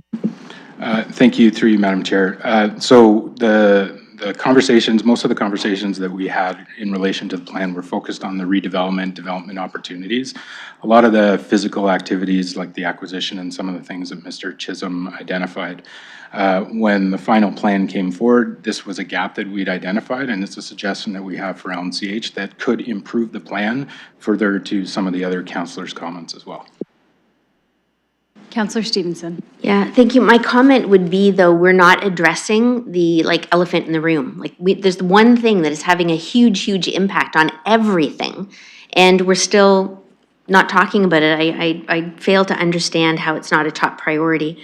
[SPEAKER 3] Thank you, through you, Madam Chair. So the conversations, most of the conversations that we had in relation to the plan were focused on the redevelopment, development opportunities. A lot of the physical activities like the acquisition and some of the things that Mr. Chisholm identified. When the final plan came forward, this was a gap that we'd identified, and it's a suggestion that we have for LMCH that could improve the plan further to some of the other councillors' comments as well.
[SPEAKER 1] Councillor Stevenson.
[SPEAKER 15] Yeah, thank you. My comment would be, though, we're not addressing the elephant in the room. There's one thing that is having a huge, huge impact on everything, and we're still not talking about it. I fail to understand how it's not a top priority.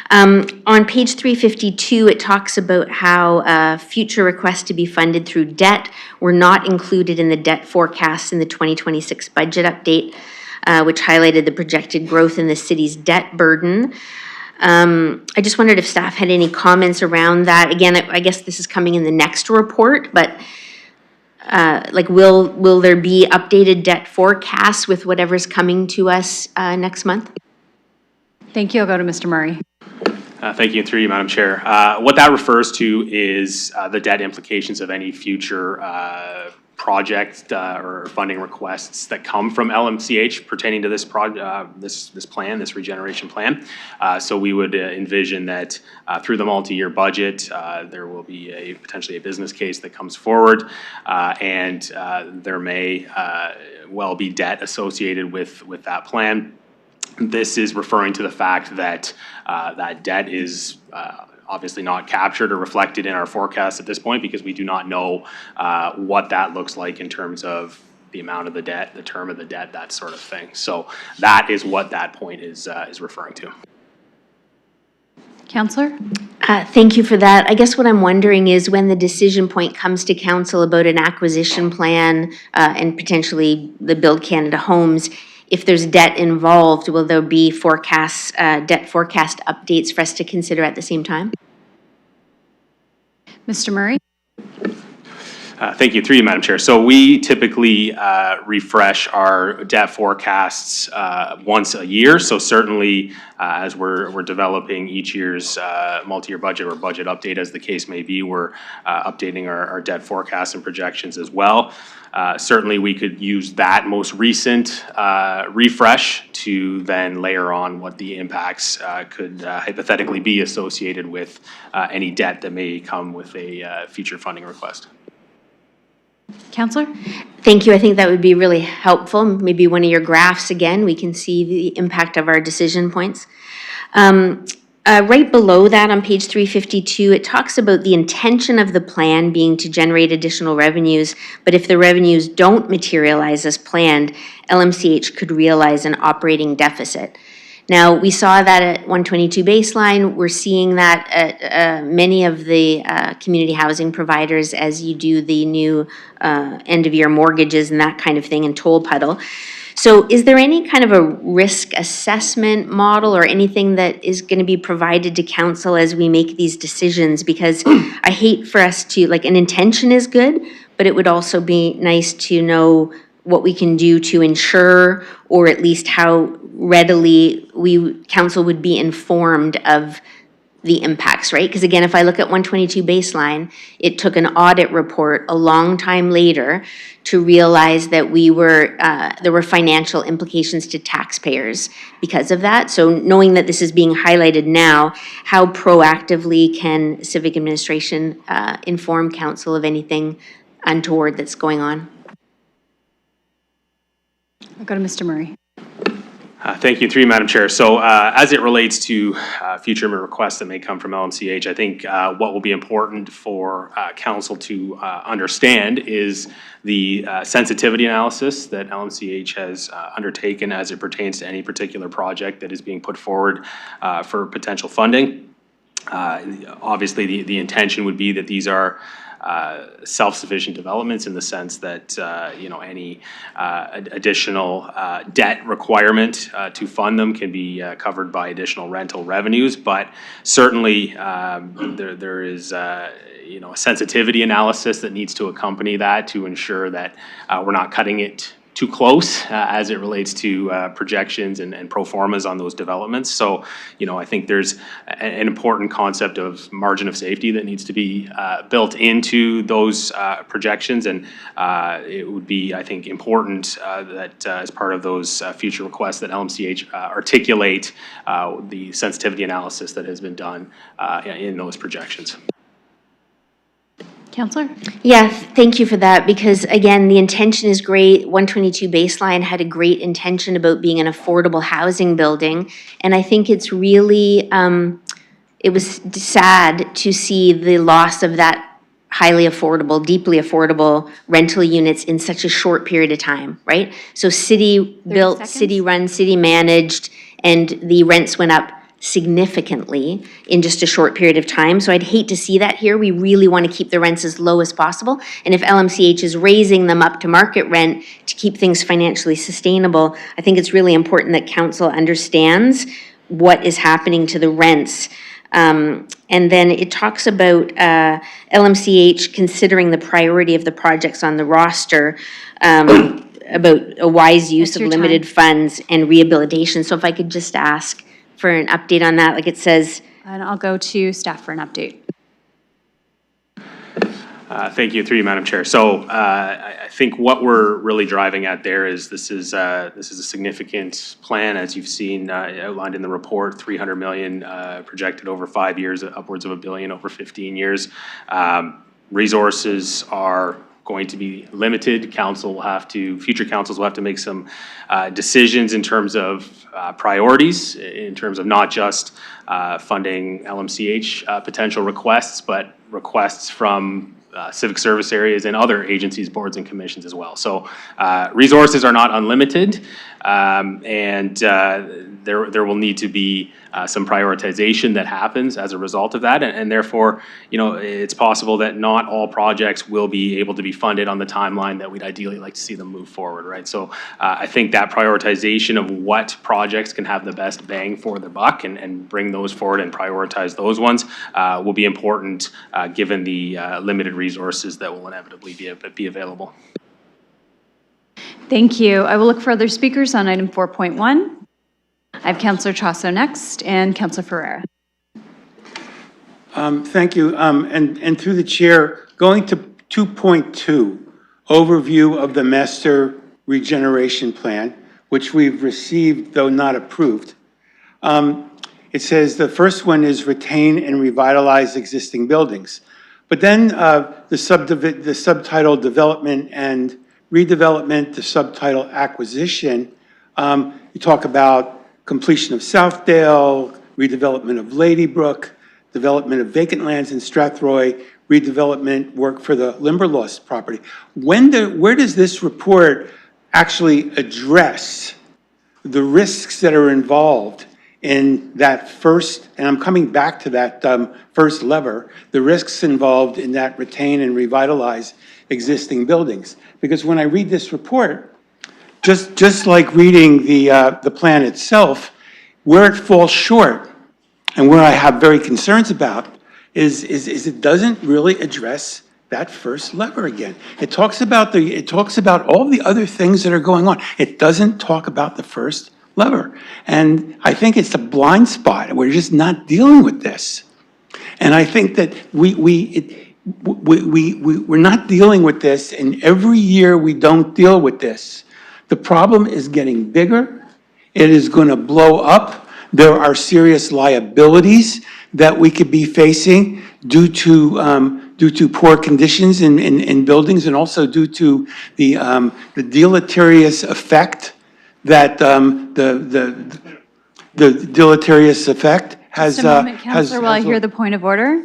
[SPEAKER 15] On page 352, it talks about how future requests to be funded through debt were not included in the debt forecast in the 2026 budget update, which highlighted the projected growth in the city's debt burden. I just wondered if staff had any comments around that. Again, I guess this is coming in the next report, but will there be updated debt forecasts with whatever's coming to us next month?
[SPEAKER 1] Thank you. I'll go to Mr. Murray.
[SPEAKER 22] Thank you, and through you, Madam Chair. What that refers to is the debt implications of any future project or funding requests that come from LMCH pertaining to this this plan, this regeneration plan. So we would envision that through the multi-year budget, there will be potentially a business case that comes forward, and there may well be debt associated with that plan. This is referring to the fact that that debt is obviously not captured or reflected in our forecast at this point because we do not know what that looks like in terms of the amount of the debt, the term of the debt, that sort of thing. So that is what that point is referring to.
[SPEAKER 1] Councillor?
[SPEAKER 15] Thank you for that. I guess what I'm wondering is when the decision point comes to council about an acquisition plan and potentially the Build Canada Homes, if there's debt involved, will there be debt forecast updates for us to consider at the same time?
[SPEAKER 1] Mr. Murray?
[SPEAKER 22] Thank you, through you, Madam Chair. So we typically refresh our debt forecasts once a year. So certainly, as we're developing each year's multi-year budget or budget update, as the case may be, we're updating our debt forecasts and projections as well. Certainly, we could use that most recent refresh to then layer on what the impacts could hypothetically be associated with any debt that may come with a future funding request.
[SPEAKER 1] Counselor?
[SPEAKER 15] Thank you. I think that would be really helpful. Maybe one of your graphs again, we can see the impact of our decision points. Right below that on page 352, it talks about the intention of the plan being to generate additional revenues, but if the revenues don't materialize as planned, LMCH could realize an operating deficit. Now, we saw that at 122 baseline. We're seeing that at many of the community housing providers as you do the new end-of-year mortgages and that kind of thing, and toll puddle. So is there any kind of a risk assessment model or anything that is going to be provided to council as we make these decisions? Because I hate for us to, like, an intention is good, but it would also be nice to know what we can do to ensure, or at least how readily council would be informed of the impacts, right? Because again, if I look at 122 baseline, it took an audit report a long time later to realize that there were financial implications to taxpayers because of that. So knowing that this is being highlighted now, how proactively can civic administration inform council of anything untoward that's going on?
[SPEAKER 1] I'll go to Mr. Murray.
[SPEAKER 22] Thank you, through you, Madam Chair. So as it relates to future requests that may come from LMCH, I think what will be important for council to understand is the sensitivity analysis that LMCH has undertaken as it pertains to any particular project that is being put forward for potential funding. Obviously, the intention would be that these are self-sufficient developments in the sense that any additional debt requirement to fund them can be covered by additional rental revenues. But certainly there is a sensitivity analysis that needs to accompany that to ensure that we're not cutting it too close as it relates to projections and pro formas on those developments. So, I think there's an important concept of margin of safety that needs to be built into those projections. And it would be, I think, important that as part of those future requests that LMCH articulate the sensitivity analysis that has been done in those projections.
[SPEAKER 1] Counselor?
[SPEAKER 15] Yeah, thank you for that, because again, the intention is great. 122 baseline had a great intention about being an affordable housing building. And I think it's really, it was sad to see the loss of that highly affordable, deeply affordable rental units in such a short period of time, right? So city built, city run, city managed, and the rents went up significantly in just a short period of time. So I'd hate to see that here. We really want to keep the rents as low as possible. And if LMCH is raising them up to market rent to keep things financially sustainable, I think it's really important that council understands what is happening to the rents. And then it talks about LMCH considering the priority of the projects on the roster, about a wise use of limited funds and rehabilitation. So if I could just ask for an update on that, like it says.
[SPEAKER 1] And I'll go to staff for an update.
[SPEAKER 22] Thank you, through you, Madam Chair. So I think what we're really driving at there is this is a significant plan, as you've seen outlined in the report, 300 million projected over 5 years, upwards of $1 billion over 15 years. Resources are going to be limited. Future councils will have to make some decisions in terms of priorities, in terms of not just funding LMCH potential requests, but requests from civic service areas and other agencies, boards, and commissions as well. So resources are not unlimited. And there will need to be some prioritization that happens as a result of that. And therefore, it's possible that not all projects will be able to be funded on the timeline that we'd ideally like to see them move forward, right? So I think that prioritization of what projects can have the best bang for the buck and bring those forward and prioritize those ones will be important given the limited resources that will inevitably be available.
[SPEAKER 1] Thank you. I will look for other speakers on item 4.1. I have Councillor Chasso next and Councillor Ferreira.
[SPEAKER 13] Thank you. And through the chair, going to 2.2, overview of the master regeneration plan, which we've received though not approved. It says the first one is retain and revitalize existing buildings. But then the subtitle development and redevelopment, the subtitle acquisition, you talk about completion of Southdale, redevelopment of Ladybrook, development of vacant lands in Strathroy, redevelopment work for the Limberlost property. Where does this report actually address the risks that are involved in that first, and I'm coming back to that first lever, the risks involved in that retain and revitalize existing buildings? Because when I read this report, just like reading the plan itself, where it falls short and where I have very concerns about is it doesn't really address that first lever again. It talks about all the other things that are going on. It doesn't talk about the first lever. And I think it's a blind spot. We're just not dealing with this. And I think that we're not dealing with this, and every year we don't deal with this. The problem is getting bigger. It is going to blow up. There are serious liabilities that we could be facing due to poor conditions in buildings, and also due to the deleterious effect that the deleterious effect has.
[SPEAKER 1] Just a moment, Councillor, while I hear the point of order.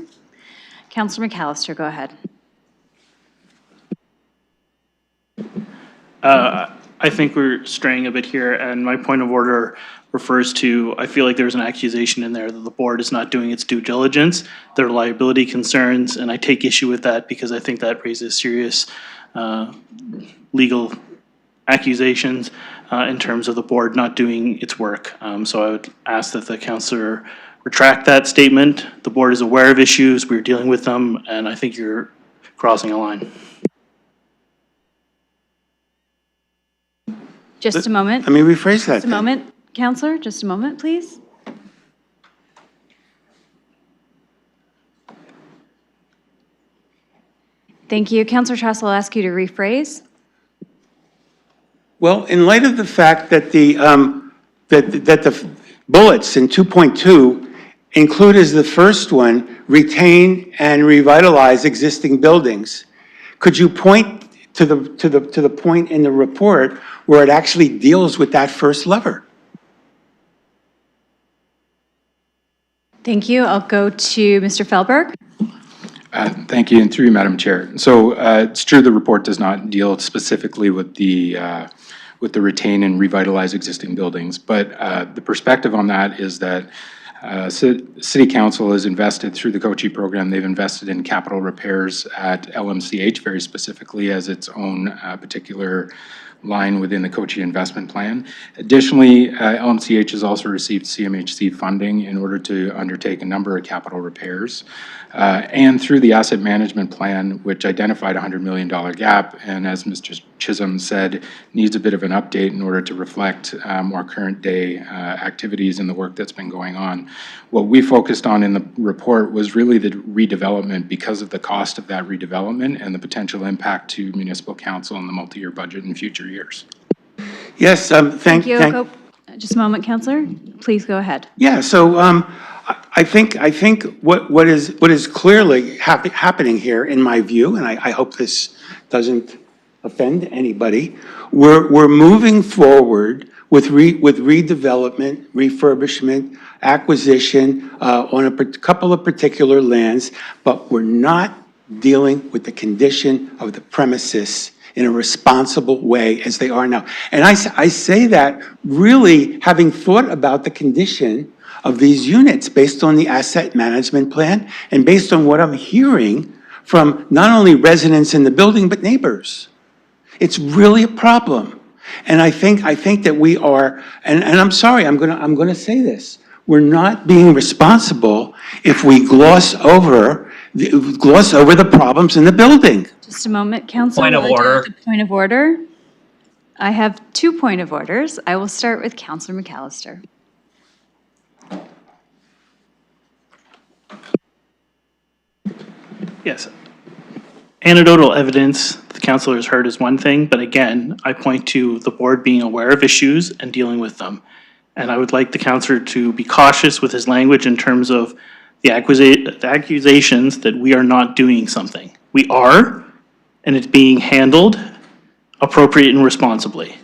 [SPEAKER 1] Councillor McAllister, go ahead.
[SPEAKER 20] I think we're straying a bit here, and my point of order refers to, I feel like there's an accusation in there that the board is not doing its due diligence. There are liability concerns, and I take issue with that because I think that raises serious legal accusations in terms of the board not doing its work. So I would ask that the councillor retract that statement. The board is aware of issues, we're dealing with them, and I think you're crossing a line.
[SPEAKER 1] Just a moment.
[SPEAKER 13] Let me rephrase that.
[SPEAKER 1] Just a moment, Councillor, just a moment, please. Thank you. Councillor Chasso, I'll ask you to rephrase.
[SPEAKER 13] Well, in light of the fact that the bullets in 2.2 include as the first one, retain and revitalize existing buildings, could you point to the point in the report where it actually deals with that first lever?
[SPEAKER 1] Thank you. I'll go to Mr. Felberg.
[SPEAKER 3] Thank you, and through you, Madam Chair. So it's true the report does not deal specifically with the retain and revitalize existing buildings, but the perspective on that is that City Council has invested through the COCHI program. They've invested in capital repairs at LMCH very specifically as its own particular line within the COCHI investment plan. Additionally, LMCH has also received CMHC funding in order to undertake a number of capital repairs. And through the asset management plan, which identified a $100 million gap, and as Mr. Chisholm said, needs a bit of an update in order to reflect more current day activities and the work that's been going on. What we focused on in the report was really the redevelopment because of the cost of that redevelopment and the potential impact to municipal council and the multi-year budget in future years.
[SPEAKER 13] Yes,
[SPEAKER 1] Thank you. Just a moment, Councillor. Please go ahead.
[SPEAKER 13] Yeah, so I think what is clearly happening here, in my view, and I hope this doesn't offend anybody, we're moving forward with redevelopment, refurbishment, acquisition on a couple of particular lands, but we're not dealing with the condition of the premises in a responsible way as they are now. And I say that really having thought about the condition of these units based on the asset management plan and based on what I'm hearing from not only residents in the building, but neighbors. It's really a problem. And I think that we are, and I'm sorry, I'm gonna say this. We're not being responsible if we gloss over the problems in the building.
[SPEAKER 1] Just a moment, Councilor.
[SPEAKER 17] Point of
[SPEAKER 1] We'll do
[SPEAKER 17] order.
[SPEAKER 1] the point of order. I have 2 point of orders. I will start with Councilor McAllister.
[SPEAKER 20] Yes. Anecdotal evidence the councilor has heard is one thing, but again, I point to the board being aware of issues and dealing with them. And I would like the councilor to be cautious with his language in terms of the accusations that we are not doing something. We are, and it's being handled appropriate and responsibly.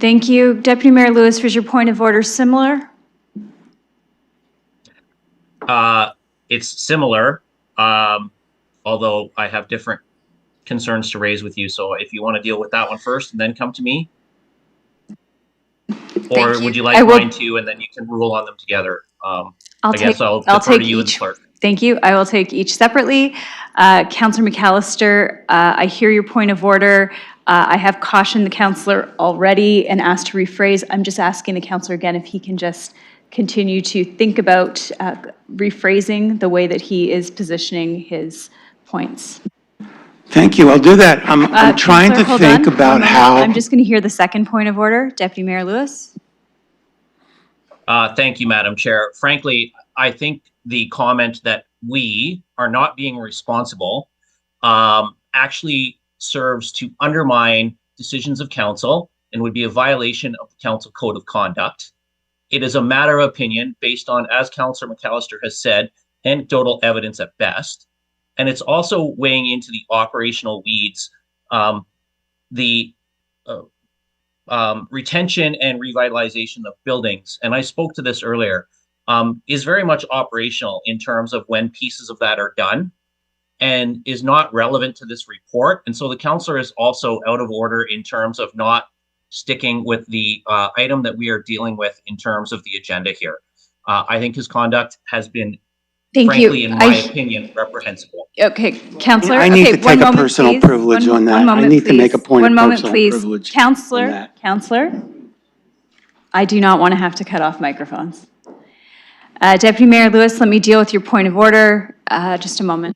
[SPEAKER 1] Thank you. Deputy Mayor Lewis, was your point of order similar?
[SPEAKER 17] It's similar, although I have different concerns to raise with you. So if you want to deal with that one first and then come to me, or would you like mine too, and then you can rule on them together? I guess I'll defer to you and the clerk.
[SPEAKER 1] Thank you. I will take each separately. Councilor McAllister, I hear your point of order. I have cautioned the councilor already and asked to rephrase. I'm just asking the councilor again if he can just continue to think about rephrasing the way that he is positioning his points.
[SPEAKER 13] Thank you, I'll do that. I'm trying to
[SPEAKER 1] Councilor, hold
[SPEAKER 13] think
[SPEAKER 1] on.
[SPEAKER 13] about
[SPEAKER 1] One moment.
[SPEAKER 13] how.
[SPEAKER 1] I'm just going to hear the second point of order. Deputy Mayor Lewis.
[SPEAKER 17] Thank you, Madam Chair. Frankly, I think the comment that we are not being responsible actually serves to undermine decisions of council and would be a violation of the council code of conduct. It is a matter of opinion based on, as Councillor McAllister has said, anecdotal evidence at best. And it's also weighing into the operational weeds. The retention and revitalization of buildings, and I spoke to this earlier, is very much operational in terms of when pieces of that are done and is not relevant to this report. And so the councillor is also out of order in terms of not sticking with the item that we are dealing with in terms of the agenda here. I think his conduct has been, frankly, in my opinion, reprehensible.
[SPEAKER 1] Okay, Councillor.
[SPEAKER 13] I need
[SPEAKER 1] okay,
[SPEAKER 13] to
[SPEAKER 1] one
[SPEAKER 13] take a
[SPEAKER 1] moment,
[SPEAKER 13] personal
[SPEAKER 1] please.
[SPEAKER 13] privilege on that.
[SPEAKER 1] One moment,
[SPEAKER 13] I need to
[SPEAKER 1] please.
[SPEAKER 13] make a point
[SPEAKER 1] One
[SPEAKER 13] of
[SPEAKER 1] moment,
[SPEAKER 13] personal
[SPEAKER 1] please.
[SPEAKER 13] privilege.
[SPEAKER 1] Councillor, Councillor, I do not want to have to cut off microphones. Deputy Mayor Lewis, let me deal with your point of order. Just a moment.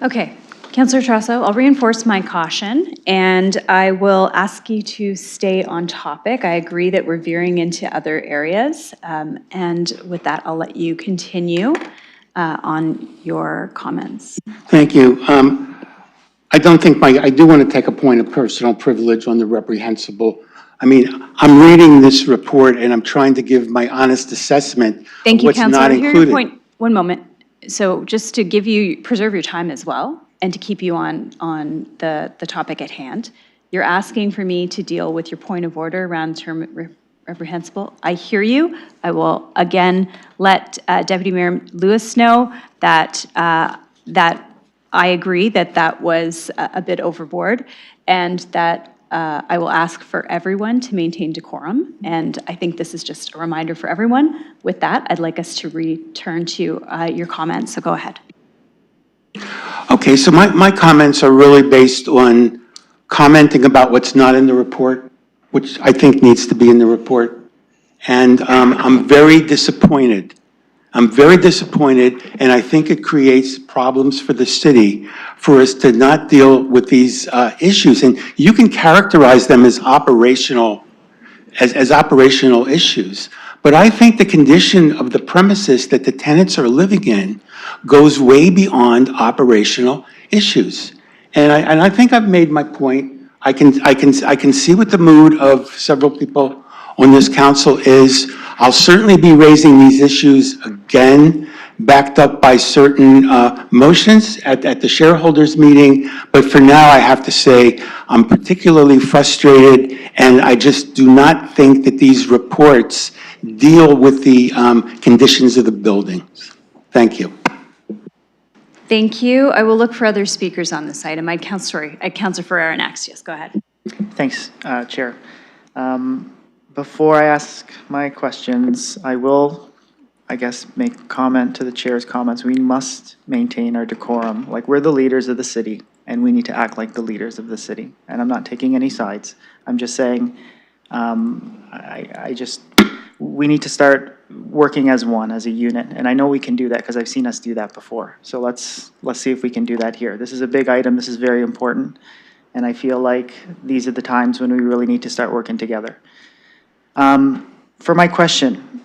[SPEAKER 1] Okay, Councillor Trasso, I'll reinforce my caution and I will ask you to stay on topic. I agree that we're veering into other areas. And with that, I'll let you continue on your comments.
[SPEAKER 13] Thank you. I don't think I do want to take a point of personal privilege on the reprehensible. I mean, I'm reading this report and I'm trying to give my honest assessment
[SPEAKER 1] Thank
[SPEAKER 13] of
[SPEAKER 1] you,
[SPEAKER 13] what's not
[SPEAKER 1] Councillor. Here your
[SPEAKER 13] included.
[SPEAKER 1] point. One moment. So just to give you, preserve your time as well, and to keep you on the topic at hand, you're asking for me to deal with your point of order around term reprehensible. I hear you. I will again let Deputy Mayor Lewis know that that I agree that that was a bit overboard, and that I will ask for everyone to maintain decorum, and I think this is just a reminder for everyone. With that, I'd like us to return to your comments, so go ahead.
[SPEAKER 13] Okay, so my comments are really based on commenting about what's not in the report, which I think needs to be in the report. And I'm very disappointed. I'm very disappointed, and I think it creates problems for the city for us to not deal with these issues. And you can characterize them as operational as operational issues. But I think the condition of the premises that the tenants are living in goes way beyond operational issues. And I think I've made my point. I can see what the mood of several people on this council is. I'll certainly be raising these issues again, backed up by certain motions at the shareholders meeting. But for now, I have to say, I'm particularly frustrated, and I just do not think that these reports deal with the conditions of the buildings. Thank you.
[SPEAKER 1] Thank you. I will look for other speakers on this item. Councilor Ferreira next. Yes, go ahead.
[SPEAKER 21] Thanks, Chair. Before I ask my questions, I will, I guess, make comment to the chair's comments. We must maintain our decorum. Like, we're the leaders of the city, and we need to act like the leaders of the city. And I'm not taking any sides. I'm just saying, we need to start working as one, as a unit. And I know we can do that because I've seen us do that before. So let's see if we can do that here. This is a big item. This is very important. And I feel like these are the times when we really need to start working together. For my question,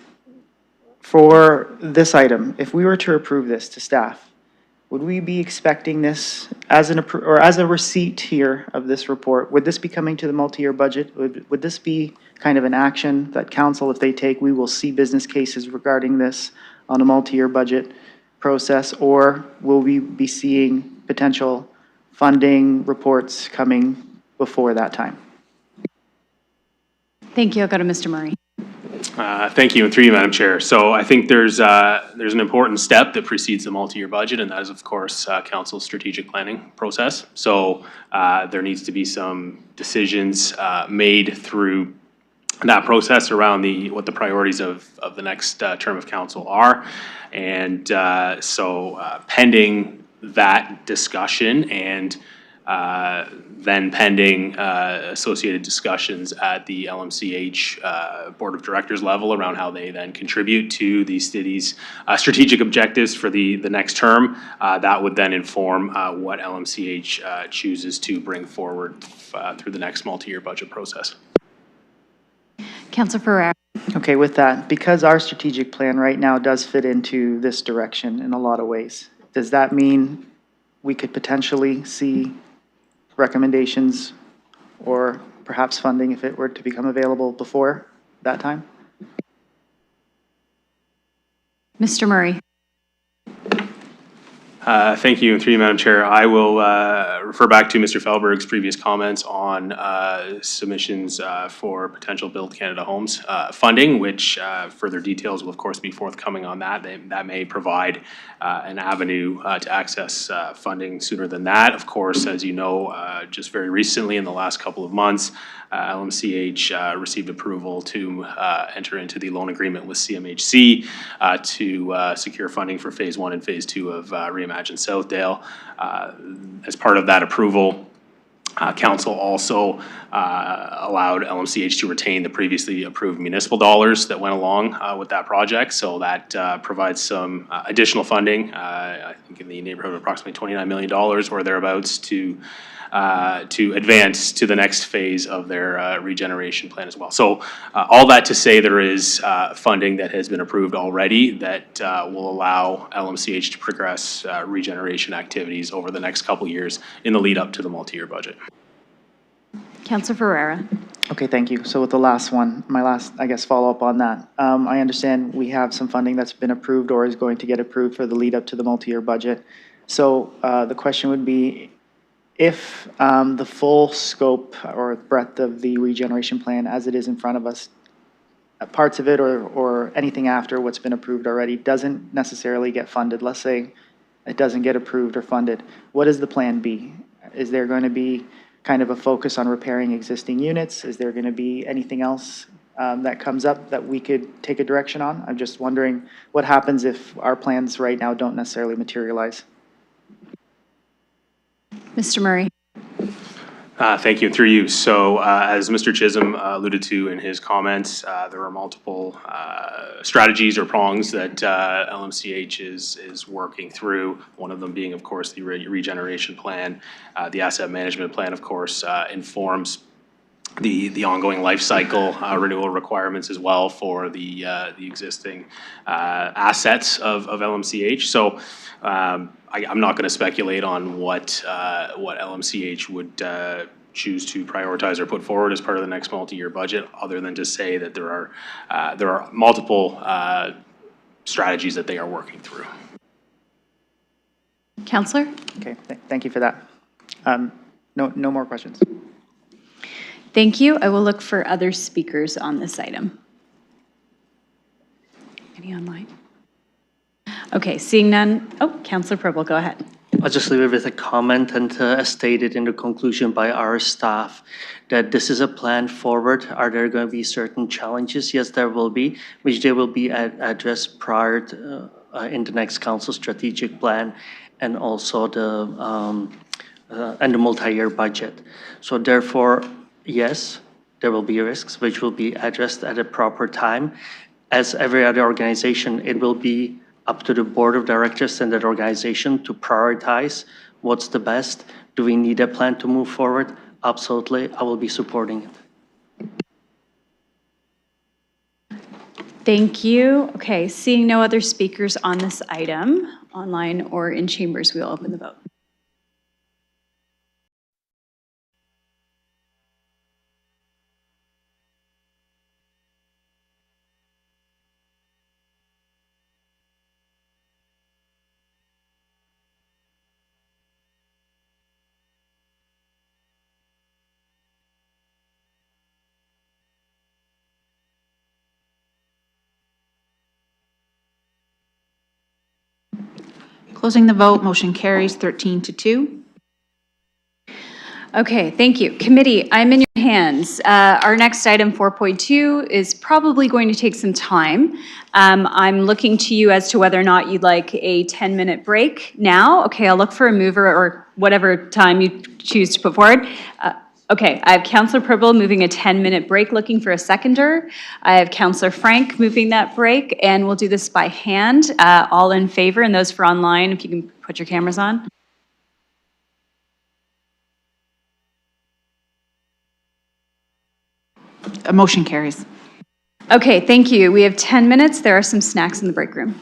[SPEAKER 21] for this item, if we were to approve this to staff, would we be expecting this as as a receipt here of this report? Would this be coming to the multi-year budget? Would this be kind of an action that council, if they take, we will see business cases regarding this on a multi-year budget process? Or will we be seeing potential funding reports coming before that time?
[SPEAKER 1] Thank you. I'll go to Mr. Murray.
[SPEAKER 22] Thank you, and through you, Madam Chair. So I think there's an important step that precedes the multi-year budget, and that is, of course, council's strategic planning process. So there needs to be some decisions made through that process around what the priorities of the next term of council are. And so pending that discussion and then pending associated discussions at the LMCH Board of Directors level around how they then contribute to the city's strategic objectives for the next term. That would then inform what LMCH chooses to bring forward through the next multi-year budget process.
[SPEAKER 1] Councilor Ferreira.
[SPEAKER 21] Okay, with that, because our strategic plan right now does fit into this direction in a lot of ways, does that mean we could potentially see recommendations or perhaps funding if it were to become available before that time?
[SPEAKER 1] Mr. Murray.
[SPEAKER 22] Thank you, and through you, Madam Chair. I will refer back to Mr. Felberg's previous comments on submissions for potential Build Canada Homes funding, which further details will, of course, be forthcoming on that. That may provide an avenue to access funding sooner than that. Of course, as you know, just very recently in the last couple of months, LMCH received approval to enter into the loan agreement with CMHC to secure funding for Phase 1 and Phase 2 of Reimagine Southdale. As part of that approval, Council also allowed LMCH to retain the previously approved municipal dollars that went along with that project. So that provides some additional funding, I think in the neighborhood of approximately $29 million or thereabouts to advance to the next phase of their regeneration plan as well. So all that to say there is funding that has been approved already that will allow LMCH to progress regeneration activities over the next couple years in the lead up to the multi-year budget.
[SPEAKER 1] Councilor Ferreira.
[SPEAKER 21] Okay, thank you. So with the last one, my last, I guess, follow-up on that. I understand we have some funding that's been approved or is going to get approved for the lead up to the multi-year budget. So the question would be, if the full scope or breadth of the regeneration plan as it is in front of us, parts of it or anything after what's been approved already doesn't necessarily get funded, let's say it doesn't get approved or funded, what is the plan B? Is there going to be kind of a focus on repairing existing units? Is there going to be anything else that comes up that we could take a direction on? I'm just wondering what happens if our plans right now don't necessarily materialize.
[SPEAKER 1] Mr. Murray.
[SPEAKER 22] Thank you, through you. So as Mr. Chisholm alluded to in his comments, there are multiple strategies or prongs that LMCH is working through, one of them being, of course, the regeneration plan. The asset management plan, of course, informs the ongoing life cycle renewal requirements as well for the existing assets of LMCH. So I'm not going to speculate on what LMCH would choose to prioritize or put forward as part of the next multi-year budget, other than to say that there are multiple strategies that they are working through.
[SPEAKER 1] Counselor?
[SPEAKER 21] Okay, thank you for that. No more questions.
[SPEAKER 1] Thank you. I will look for other speakers on this item. Any online? Okay, seeing none. Oh, Counselor Purple, go ahead.
[SPEAKER 5] I'll just leave it with a comment and as stated in the conclusion by our staff that this is a plan forward. Are there going to be certain challenges? Yes, there will be, which they will be addressed prior to, in the next council strategic plan and also the multi-year budget. So therefore, yes, there will be risks which will be addressed at a proper time. As every other organization, it will be up to the board of directors and that organization to prioritize what's the best. Do we need a plan to move forward? Absolutely, I will be supporting it.
[SPEAKER 1] Thank you. Okay, seeing no other speakers on this item, online or in chambers, we will open the vote.
[SPEAKER 7] Closing the vote, motion carries 13-2.
[SPEAKER 1] Okay, thank you. Committee, I'm in your hands. Our next item, 4.2, is probably going to take some time. I'm looking to you as to whether or not you'd like a 10-minute break now. Okay, I'll look for a mover or whatever time you choose to put forward. Okay, I have Councillor Purple moving a 10-minute break, looking for a seconder. I have Councillor Frank moving that break, and we'll do this by hand. All in favor, and those for online, if you can put your cameras on.
[SPEAKER 7] A motion carries.
[SPEAKER 1] Okay, thank you. We have 10 minutes. There are some snacks in the break room.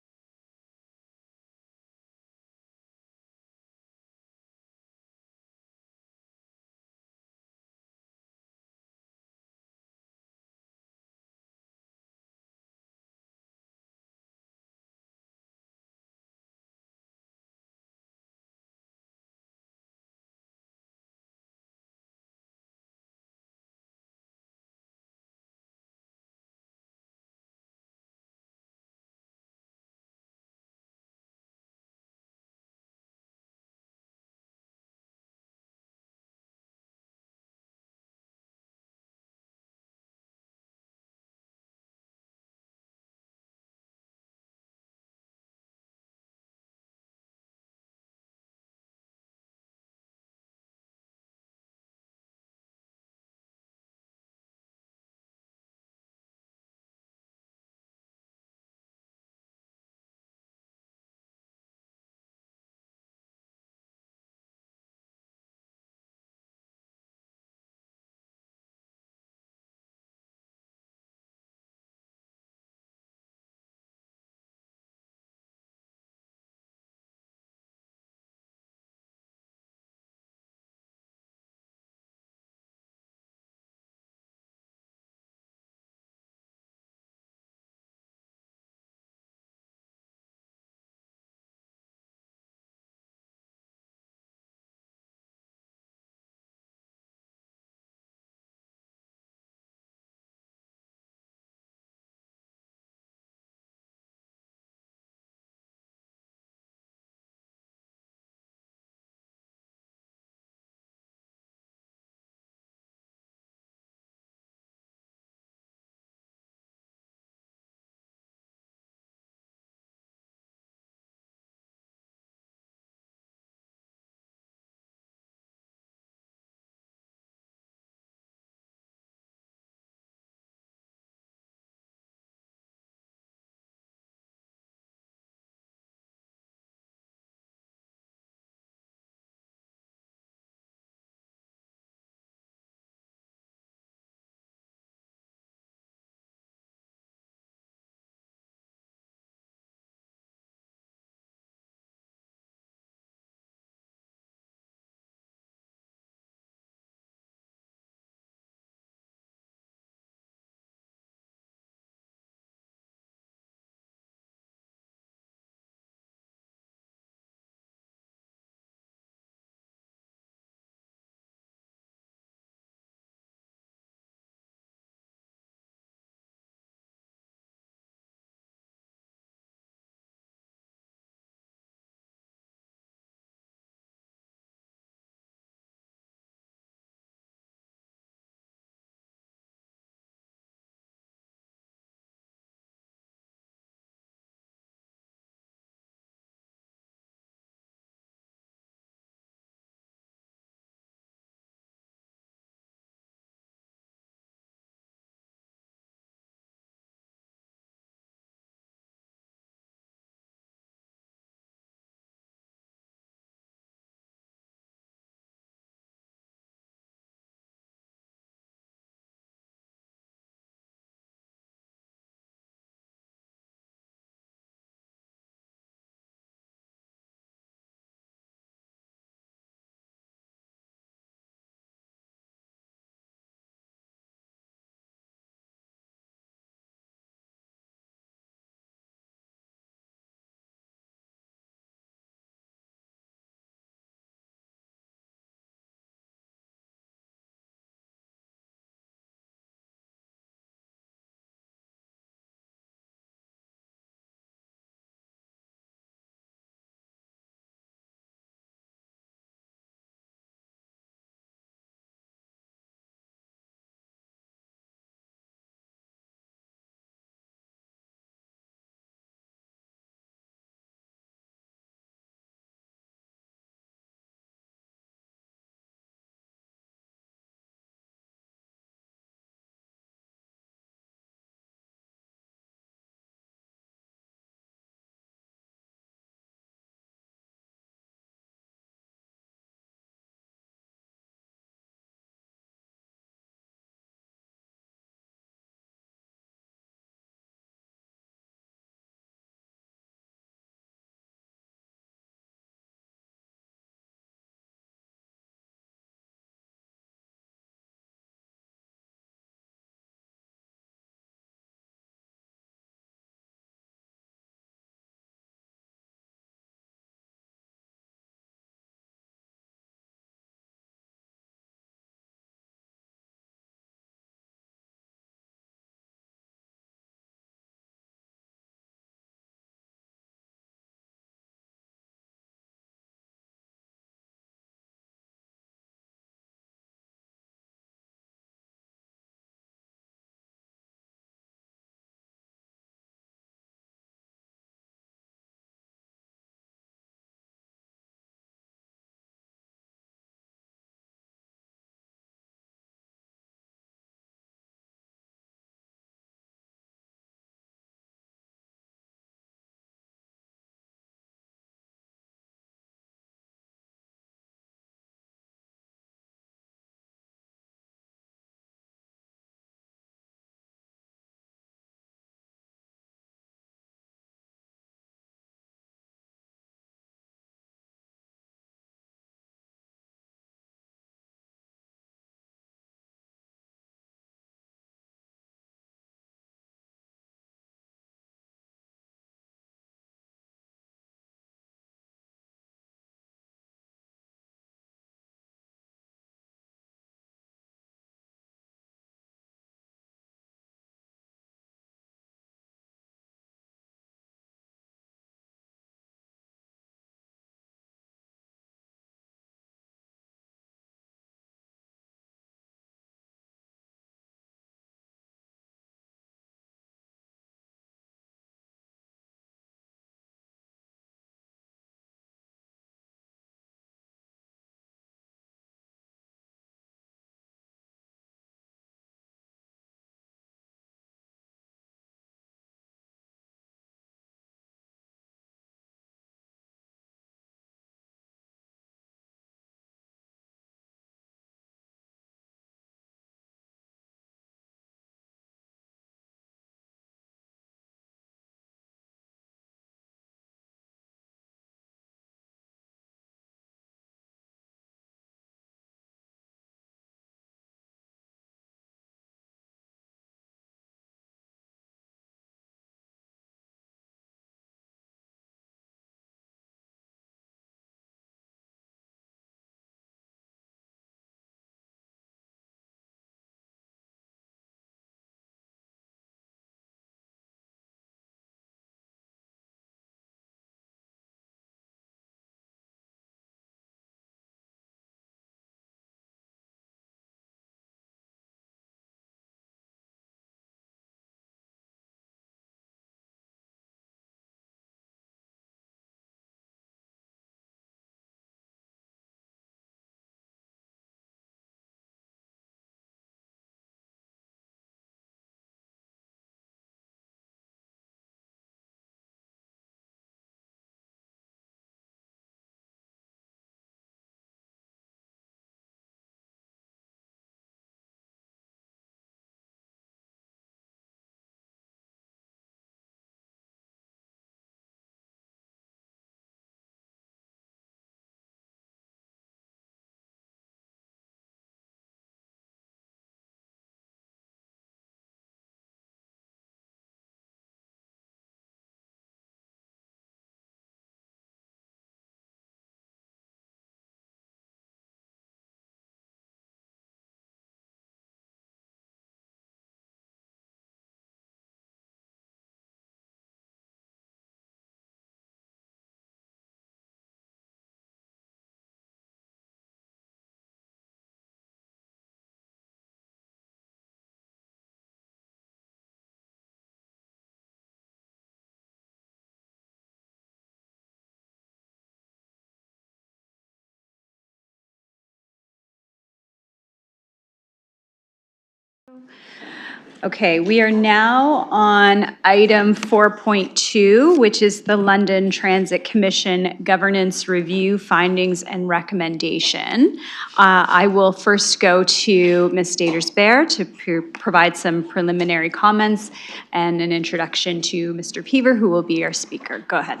[SPEAKER 1] Okay, we are now on item 4.2, which is the London Transit Commission Governance Review Findings and Recommendation. I will first go to Ms. Daters-Bear to provide some preliminary comments and an introduction to Mr. Peaver, who will be our speaker. Go ahead.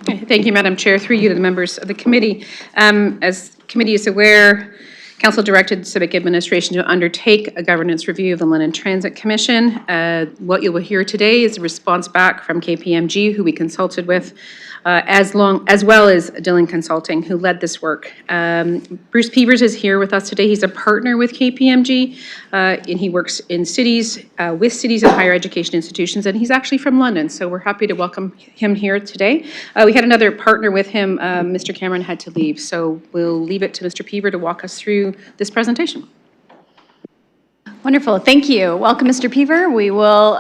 [SPEAKER 4] Thank you, Madam Chair. Through you to the members of the committee. As the committee is aware, Council directed Civic Administration to undertake a governance review of the London Transit Commission. What you will hear today is a response back from KPMG, who we consulted with, as well as Dillon Consulting, who led this work. Bruce Peavers is here with us today. He's a partner with KPMG, and he works in cities, with cities and higher education institutions, and he's actually from London, so we're happy to welcome him here today. We had another partner with him. Mr. Cameron had to leave, so we'll leave it to Mr. Peaver to walk us through this presentation.
[SPEAKER 1] Wonderful, thank you. Welcome, Mr. Peaver. We will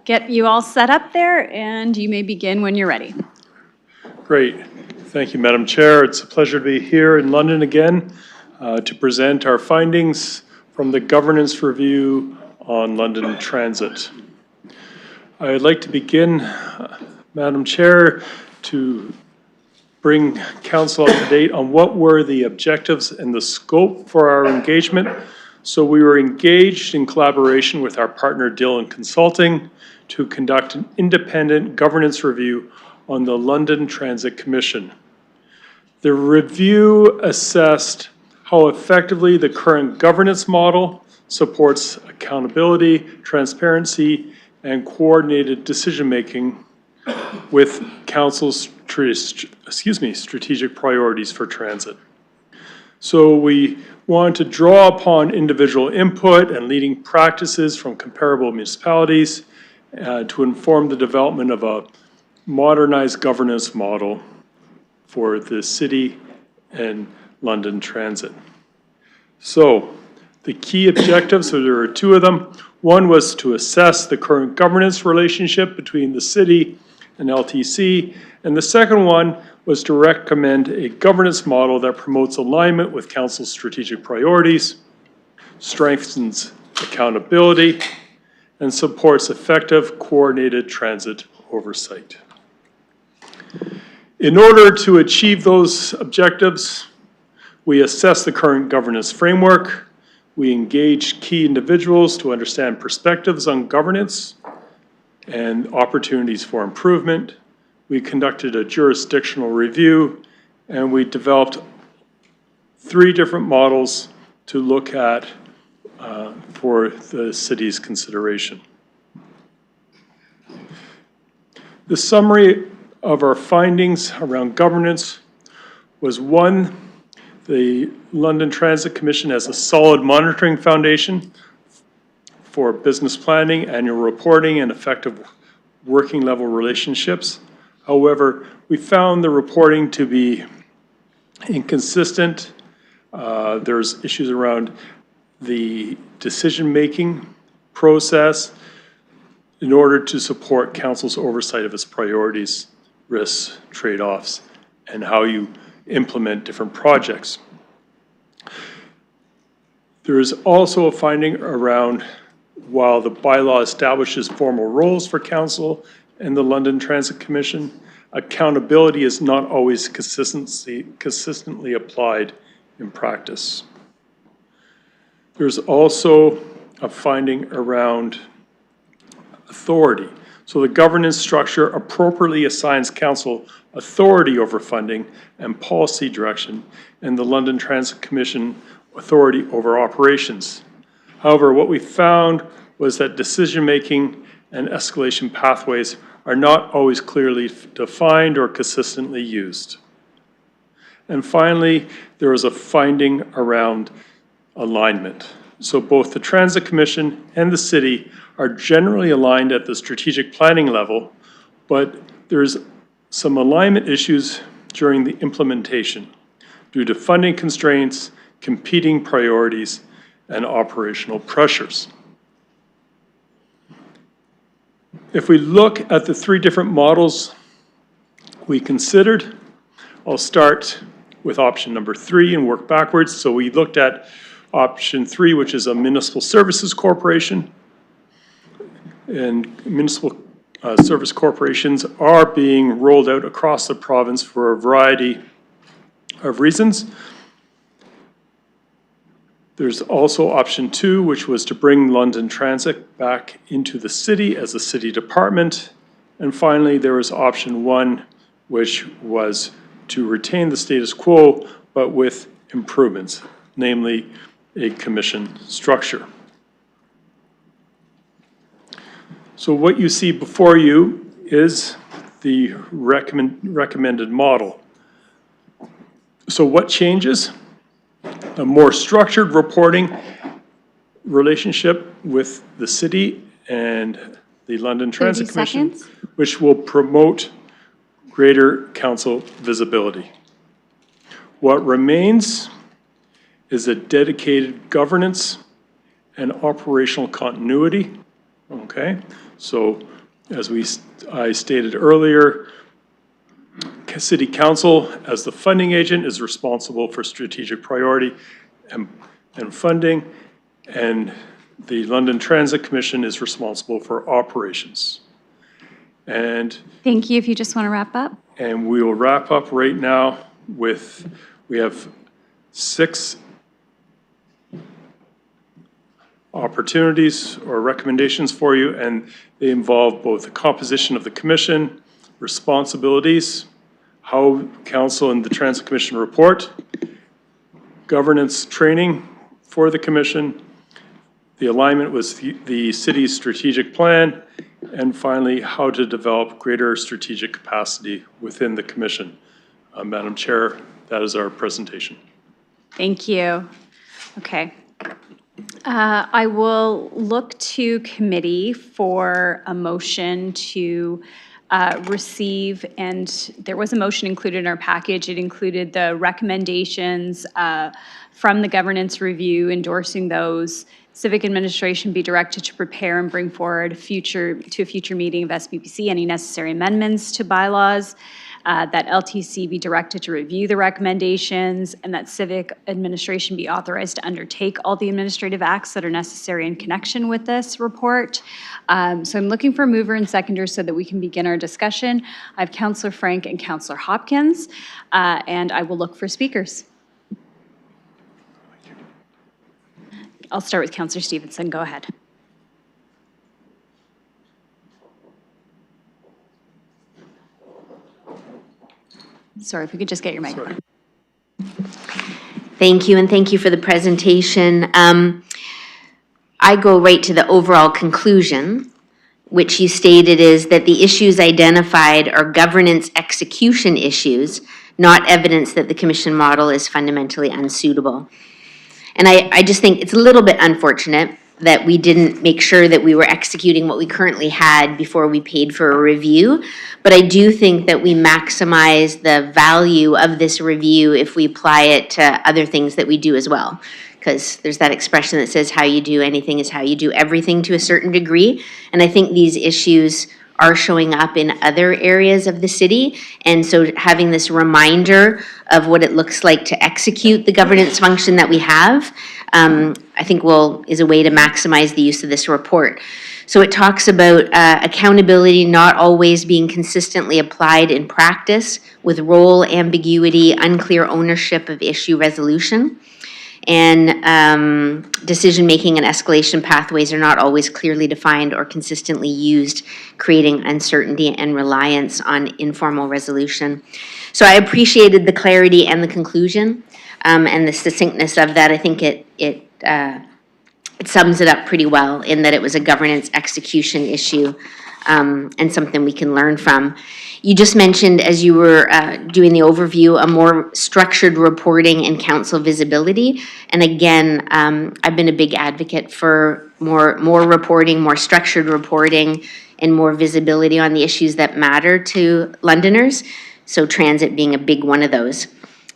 [SPEAKER 1] get you all set up there, and you may begin when you're ready.
[SPEAKER 8] Great. Thank you, Madam Chair. It's a pleasure to be here in London again to present our findings from the governance review on London Transit. I'd like to begin, Madam Chair, to bring Council up to date on what were the objectives and the scope for our engagement. So we were engaged in collaboration with our partner Dillon Consulting to conduct an independent governance review on the London Transit Commission. The review assessed how effectively the current governance model supports accountability, transparency, and coordinated decision-making with Council's strategic priorities for transit. So we want to draw upon individual input and leading practices from comparable municipalities to inform the development of a modernized governance model for the city and London Transit. So the key objectives, so there are two of them. One was to assess the current governance relationship between the city and LTC, and the second one was to recommend a governance model that promotes alignment with Council's strategic priorities, strengthens accountability, and supports effective coordinated transit oversight. In order to achieve those objectives, we assess the current governance framework, we engage key individuals to understand perspectives on governance and opportunities for improvement. We conducted a jurisdictional review, and we developed 3 different models to look at for the city's consideration. The summary of our findings around governance was 1, the London Transit Commission has a solid monitoring foundation for business planning, annual reporting, and effective working level relationships. However, we found the reporting to be inconsistent. There's issues around the decision-making process in order to support Council's oversight of its priorities, risks, trade-offs, and how you implement different projects. There is also a finding around, while the bylaw establishes formal roles for Council and the London Transit Commission, accountability is not always consistently applied in practice. There's also a finding around authority. So the governance structure appropriately assigns Council authority over funding and policy direction, and the London Transit Commission authority over operations. However, what we found was that decision-making and escalation pathways are not always clearly defined or consistently used. And finally, there was a finding around alignment. So both the Transit Commission and the city are generally aligned at the strategic planning level, but there's some alignment issues during the implementation due to funding constraints, competing priorities, and operational pressures. If we look at the 3 different models we considered, I'll start with option number 3 and work backwards. So we looked at Option 3, which is a municipal services corporation. And municipal service corporations are being rolled out across the province for a variety of reasons. There's also option 2, which was to bring London Transit back into the city as a city department. And finally, there was option 1, which was to retain the status quo, but with improvements, namely a commission structure. So what you see before you is the recommended model. So what changes? A more structured reporting relationship with the city and the London Transit Commission, which will promote greater council visibility. What remains is a dedicated governance and operational continuity. Okay, so as I stated earlier, City Council, as the funding agent, is responsible for strategic priority and funding, and the London Transit Commission is responsible for operations. And
[SPEAKER 1] Thank you. If you just want to wrap up.
[SPEAKER 8] And we will wrap up right now with, we have 6 opportunities or recommendations for you, and they involve both the composition of the commission, responsibilities, how council and the Transit Commission report, governance training for the commission, the alignment with the city's strategic plan, and finally, how to develop greater strategic capacity within the commission. Madam Chair, that is our presentation.
[SPEAKER 1] Thank you. Okay. I will look to committee for a motion to receive, and there was a motion included in our package. It included the recommendations from the governance review, endorsing those. Civic administration be directed to prepare and bring forward to a future meeting of SPPC any necessary amendments to bylaws. That LTC be directed to review the recommendations, and that civic administration be authorized to undertake all the administrative acts that are necessary in connection with this report. So I'm looking for a mover and seconder so that we can begin our discussion. I have Councillor Frank and Councillor Hopkins, and I will look for speakers. I'll start with Councillor Stevenson. Go ahead. Sorry, if we could just get your microphone.
[SPEAKER 15] Thank you, and thank you for the presentation. I go right to the overall conclusion, which you stated is that the issues identified are governance execution issues, not evidence that the commission model is fundamentally unsuitable. And I just think it's a little bit unfortunate that we didn't make sure that we were executing what we currently had before we paid for a review. But I do think that we maximize the value of this review if we apply it to other things that we do as well. Because there's that expression that says how you do anything is how you do everything to a certain degree. And I think these issues are showing up in other areas of the city. And so having this reminder of what it looks like to execute the governance function that we have, I think is a way to maximize the use of this report. So it talks about accountability not always being consistently applied in practice, with role ambiguity, unclear ownership of issue resolution. And decision-making and escalation pathways are not always clearly defined or consistently used, creating uncertainty and reliance on informal resolution. So I appreciated the clarity and the conclusion and the succinctness of that. I think it sums it up pretty well in that it was a governance execution issue and something we can learn from. You just mentioned, as you were doing the overview, a more structured reporting and council visibility. And again, I've been a big advocate for more reporting, more structured reporting, and more visibility on the issues that matter to Londoners. So transit being a big one of those.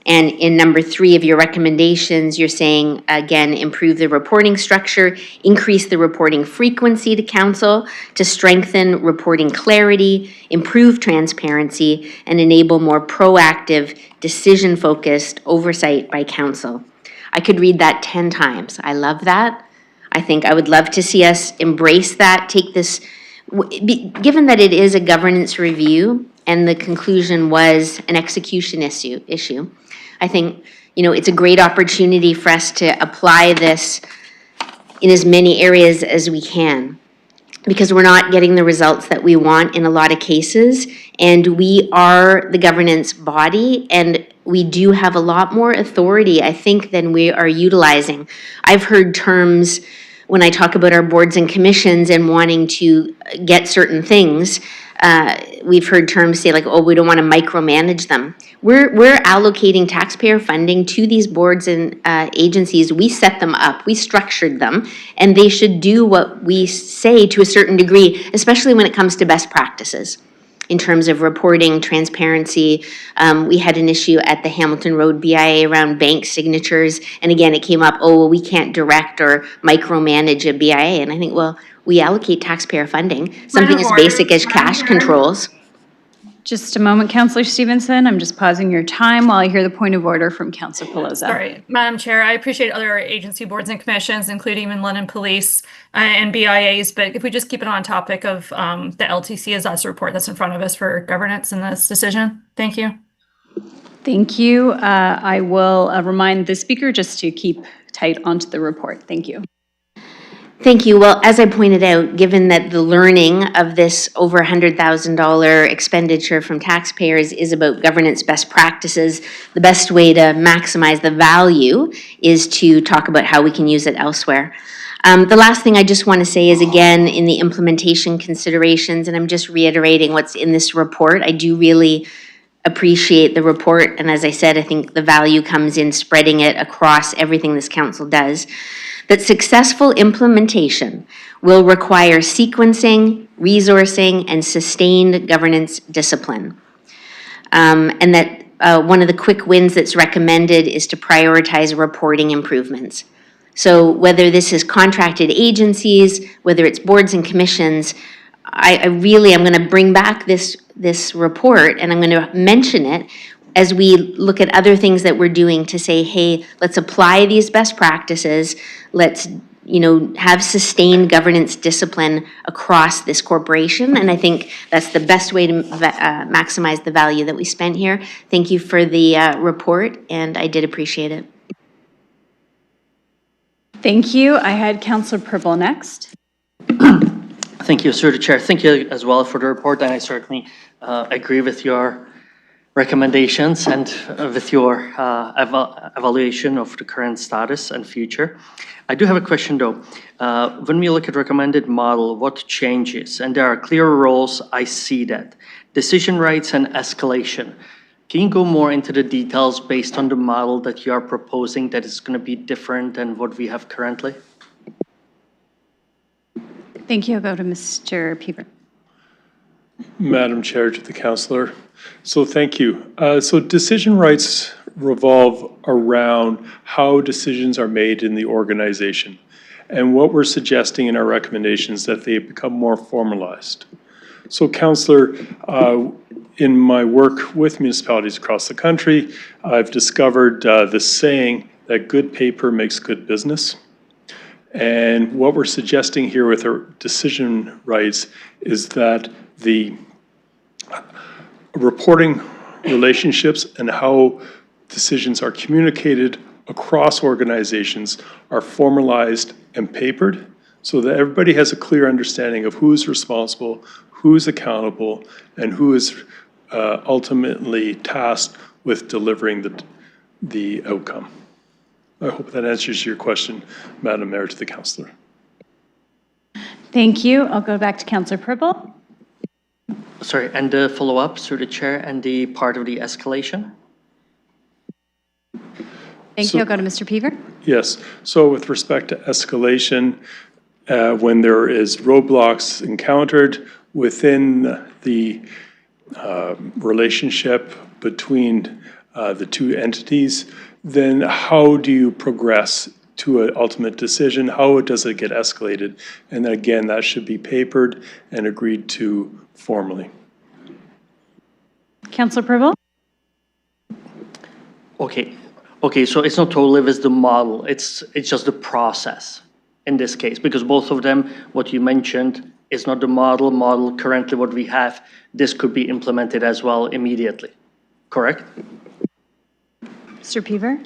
[SPEAKER 15] And in number 3 of your recommendations, you're saying, again, improve the reporting structure, increase the reporting frequency to council to strengthen reporting clarity, improve transparency, and enable more proactive, decision-focused oversight by council. I could read that 10 times. I love that. I think I would love to see us embrace that, take this, given that it is a governance review and the conclusion was an execution issue, I think, it's a great opportunity for us to apply this in as many areas as we can, because we're not getting the results that we want in a lot of cases, and we are the governance body, and we do have a lot more authority, I think, than we are utilizing. I've heard terms when I talk about our boards and commissions and wanting to get certain things, we've heard terms say like, oh, we don't want to micromanage them. We're allocating taxpayer funding to these boards and agencies. We set them up, we structured them, and they should do what we say to a certain degree, especially when it comes to best practices in terms of reporting, transparency. We had an issue at the Hamilton Road BIA around bank signatures, and again, it came up, oh, well, we can't direct or micromanage a BIA, and I think, well, we allocate taxpayer funding, something as basic as cash controls.
[SPEAKER 1] Just a moment, Councillor Stevenson. I'm just pausing your time while I hear the point of order from Councillor Pelosa.
[SPEAKER 9] Sorry, Madam Chair, I appreciate other agency boards and commissions, including even London Police and BIAs, but if we just keep it on topic of the LTC, as that's the report that's in front of us for governance in this decision. Thank you.
[SPEAKER 1] Thank you. I will remind the speaker just to keep tight onto the report. Thank you.
[SPEAKER 15] Thank you. Well, as I pointed out, given that the learning of this over $100,000 expenditure from taxpayers is about governance best practices, the best way to maximize the value is to talk about how we can use it elsewhere. The last thing I just want to say is, again, in the implementation considerations, and I'm just reiterating what's in this report, I do really appreciate the report, and as I said, I think the value comes in spreading it across everything this council does. That successful implementation will require sequencing, resourcing, and sustained governance discipline. And that one of the quick wins that's recommended is to prioritize reporting improvements. So whether this is contracted agencies, whether it's boards and commissions, I'm going to bring back this report and I'm going to mention it as we look at other things that we're doing to say, hey, let's apply these best practices. Let's, have sustained governance discipline across this corporation. And I think that's the best way to maximize the value that we spent here. Thank you for the report, and I did appreciate it.
[SPEAKER 1] Thank you. I had Councillor Purple next.
[SPEAKER 5] Thank you, Sir the Chair. Thank you as well for the report, and I certainly agree with your recommendations and with your evaluation of the current status and future. I do have a question though. When we look at recommended model, what changes? And there are clear roles, I see that. Decision rights and escalation. Can you go more into the details based on the model that you are proposing that is going to be different than what we have currently?
[SPEAKER 1] Thank you. I'll go to Mr. Peever.
[SPEAKER 8] Madam Chair, to the councillor. So thank you. So decision rights revolve around how decisions are made in the organization. And what we're suggesting in our recommendations that they become more formalized. So councillor, in my work with municipalities across the country, I've discovered the saying that good paper makes good business. And what we're suggesting here with our decision rights is that the reporting relationships and how decisions are communicated across organizations are formalized and papered so that everybody has a clear understanding of who's responsible, who's accountable, and who is ultimately tasked with delivering the outcome. I hope that answers your question, Madam Mayor, to the councillor.
[SPEAKER 1] Thank you. I'll go back to Councillor Purple.
[SPEAKER 5] Sorry, and the follow-up through the chair and the part of the escalation?
[SPEAKER 1] Thank you. I'll go to Mr. Peever.
[SPEAKER 8] Yes. So with respect to escalation, when there is roadblocks encountered within the relationship between the two entities, then how do you progress to an ultimate decision? How does it get escalated? And then again, that should be papered and agreed to formally.
[SPEAKER 1] Councillor Purple.
[SPEAKER 5] Okay, Okay, so it's not totally with the model, it's just the process in this case, because both of them, what you mentioned, is not the model currently what we have. This could be implemented as well immediately, correct?
[SPEAKER 1] Mr. Pever?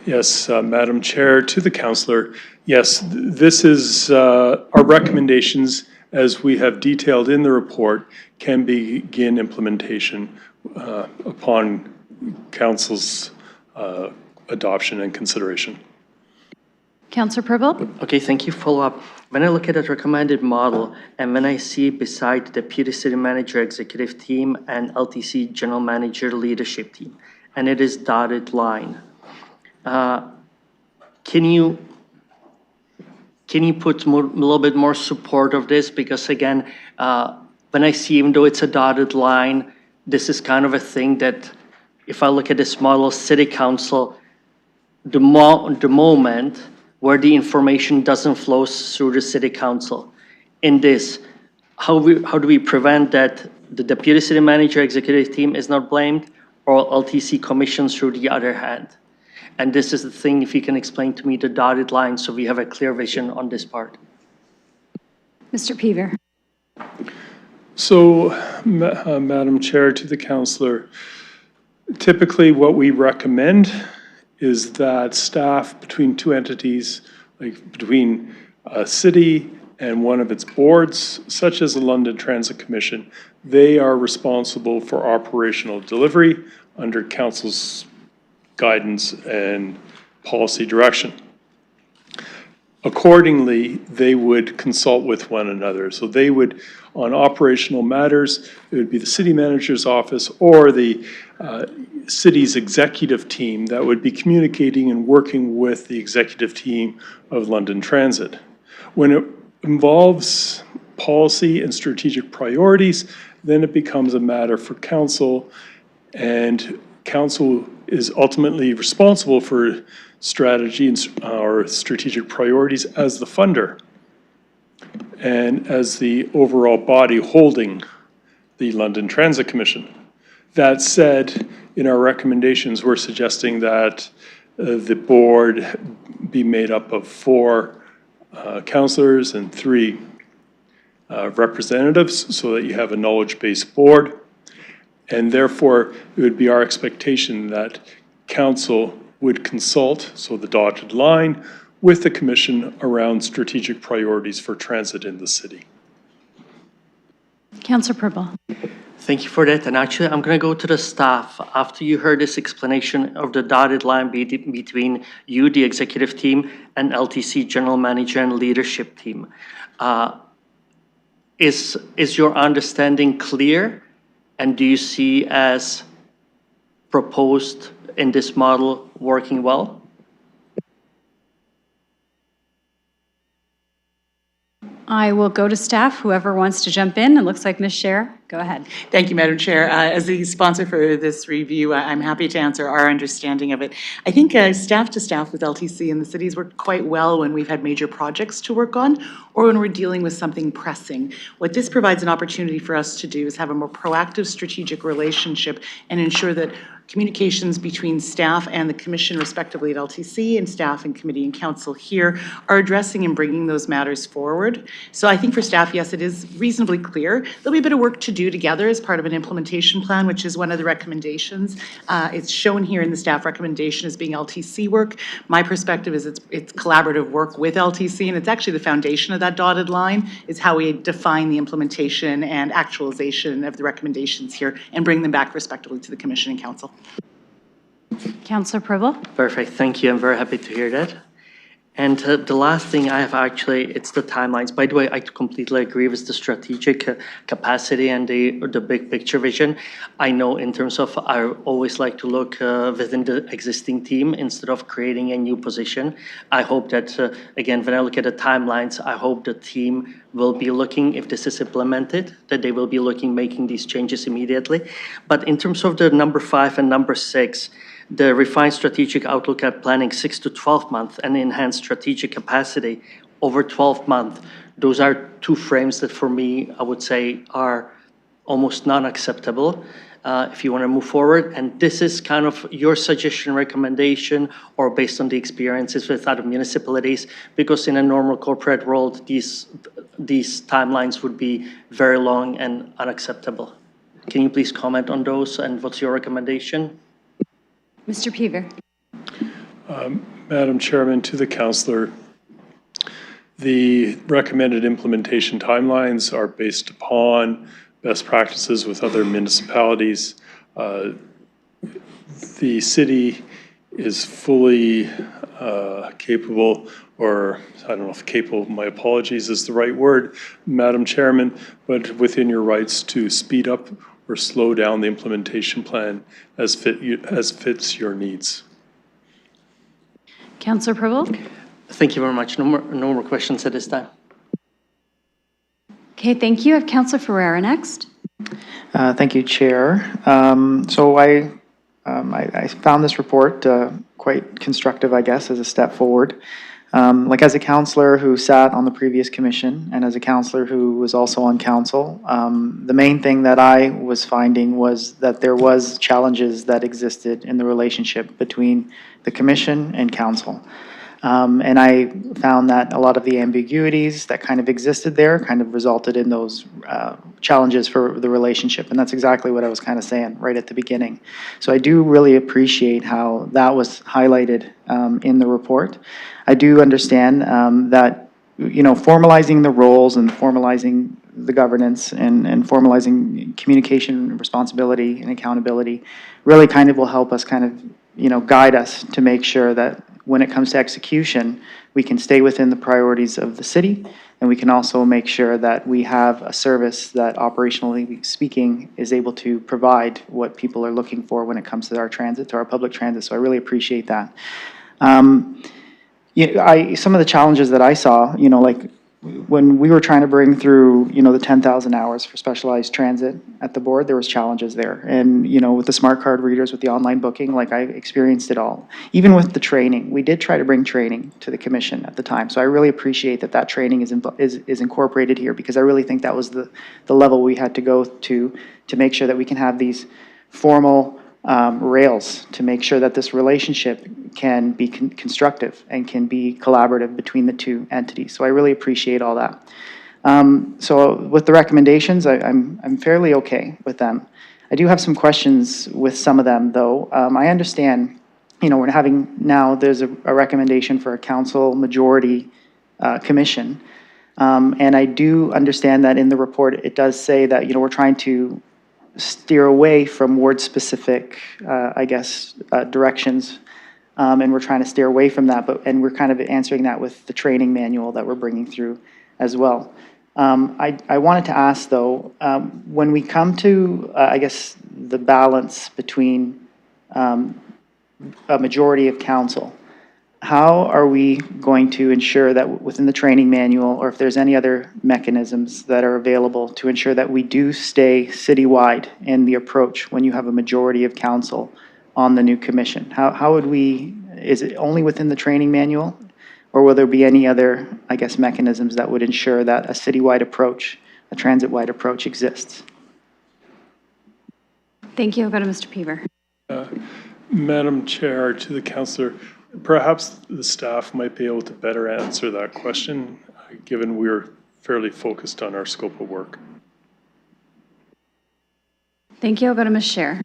[SPEAKER 8] Yes, Madam Chair, to the councillor, yes, this is, our recommendations, as we have detailed in the report, can begin implementation upon council's adoption and consideration.
[SPEAKER 1] Councillor Purble?
[SPEAKER 5] Okay, thank you. Follow up. When I look at that recommended model and when I see beside the Deputy City Manager Executive Team and LTC General Manager Leadership Team, and it is dotted line, can you put a little bit more support of this? Because again, when I see, even though it's a dotted line, this is kind of a thing that if I look at this model, City Council, the moment where the information doesn't flow through the City Council. In this, how do we prevent that the Deputy City Manager Executive Team is not blamed or LTC Commission through the other hand? And this is the thing, if you can explain to me the dotted line so we have a clear vision on this part.
[SPEAKER 1] Mr. Pever?
[SPEAKER 8] So, Madam Chair, to the councillor, typically what we recommend is that staff between two entities, like between a city and one of its boards, such as the London Transit Commission, they are responsible for operational delivery under council's guidance and policy direction. Accordingly, they would consult with one another. So they would, on operational matters, it would be the city manager's office or the city's executive team that would be communicating and working with the executive team of London Transit. When it involves policy and strategic priorities, then it becomes a matter for council, and council is ultimately responsible for strategy or strategic priorities as the funder and as the overall body holding the London Transit Commission. That said, in our recommendations, we're suggesting that the board be made up of 4 councillors and 3 representatives so that you have a knowledge-based board. And therefore, it would be our expectation that council would consult, so the dotted line, with the commission around strategic priorities for transit in the city.
[SPEAKER 1] Councillor Purble?
[SPEAKER 5] Thank you for that. And actually, I'm going to go to the staff. After you heard this explanation of the dotted line between you, the executive team, and LTC General Manager and Leadership Team, is your understanding clear? And do you see as proposed in this model working well?
[SPEAKER 1] I will go to staff, whoever wants to jump in. It looks like Ms. Scher. Go ahead.
[SPEAKER 10] Thank you, Madam Chair. As the sponsor for this review, I'm happy to answer our understanding of it. I think staff to staff with LTC and the cities work quite well when we've had major projects to work on or when we're dealing with something pressing. What this provides an opportunity for us to do is have a more proactive strategic relationship and ensure that communications between staff and the commission respectively at LTC and staff and committee and council here are addressing and bringing those matters forward. So I think for staff, yes, it is reasonably clear. There'll be a bit of work to do together as part of an implementation plan, which is one of the recommendations. It's shown here in the staff recommendation as being LTC work. My perspective is it's collaborative work with LTC, and it's actually the foundation of that dotted line is how we define the implementation and actualization of the recommendations here and bring them back respectively to the commission and council.
[SPEAKER 1] Councillor Purble?
[SPEAKER 5] Perfect, thank you. I'm very happy to hear that. And the last thing I have actually, it's the timelines. By the way, I completely agree with the strategic capacity and the big picture vision. I know in terms of, I always like to look within the existing team instead of creating a new position. I hope that, again, when I look at the timelines, I hope the team will be looking, if this is implemented, that they will be looking, making these changes immediately. But in terms of the number 5 and number 6, the refined strategic outlook at planning 6 to 12 months and enhanced strategic capacity over 12 months. Those are 2 frames that for me, I would say are almost non-acceptable. if you want to move forward. And this is kind of your suggestion, recommendation, or based on the experiences with other municipalities, because in a normal corporate world, these timelines would be very long and unacceptable. Can you please comment on those, and what's your recommendation?
[SPEAKER 1] Mr. Pever.
[SPEAKER 8] Madam Chairman, to the councillor, the recommended implementation timelines are based upon best practices with other municipalities. The city is fully capable, or I don't know if capable, my apologies is the right word, Madam Chairman, but within your rights to speed up or slow down the implementation plan as fits your needs.
[SPEAKER 1] Councillor Prevost.
[SPEAKER 5] Thank you very much. No more questions at this time.
[SPEAKER 1] Okay, thank you. I have Councillor Ferreira next.
[SPEAKER 21] Thank you, Chair. So I found this report quite constructive, I guess, as a step forward. Like as a councillor who sat on the previous commission and as a councillor who was also on council, the main thing that I was finding was that there was challenges that existed in the relationship between the commission and council. And I found that a lot of the ambiguities that kind of existed there kind of resulted in those challenges for the relationship. And that's exactly what I was kind of saying right at the beginning. So I do really appreciate how that was highlighted in the report. I do understand that, you know, formalizing the roles and formalizing the governance and formalizing communication responsibility and accountability really kind of will help us kind of, you know, guide us to make sure that when it comes to execution, we can stay within the priorities of the city, and we can also make sure that we have a service that, operationally speaking, is able to provide what people are looking for when it comes to our transit, to our public transit. So I really appreciate that. Some of the challenges that I saw, you know, like when we were trying to bring through, you know, the 10,000 hours for specialized transit at the board, there was challenges there. And, you know, with the smart card readers, with the online booking, like I experienced it all. Even with the training, we did try to bring training to the commission at the time. So I really appreciate that that training is incorporated here, because I really think that was the level we had to go to make sure that we can have these formal rails to make sure that this relationship can be constructive and can be collaborative between the two entities. So I really appreciate all that. So with the recommendations, I'm fairly okay with them. I do have some questions with some of them, though. I understand, you know, we're having now, there's a recommendation for a council majority commission. And I do understand that in the report, it does say that, you know, we're trying to steer away from ward-specific, I guess, directions, and we're trying to steer away from that, and we're kind of answering that with the training manual that we're bringing through as well. I wanted to ask, though, when we come to, I guess, the balance between a majority of council, how are we going to ensure that within the training manual, or if there's any other mechanisms that are available to ensure that we do stay citywide in the approach when you have a majority of council on the new commission? How would we, is it only within the training manual, or will there be any other, I guess, mechanisms that would ensure that a citywide approach, a transit-wide approach exists?
[SPEAKER 1] Thank you. I'll go to Mr. Pever.
[SPEAKER 8] Madam Chair, to the councillor, perhaps the staff might be able to better answer that question, given we're fairly focused on our scope of work.
[SPEAKER 1] Thank you. I'll go to Ms. Scher.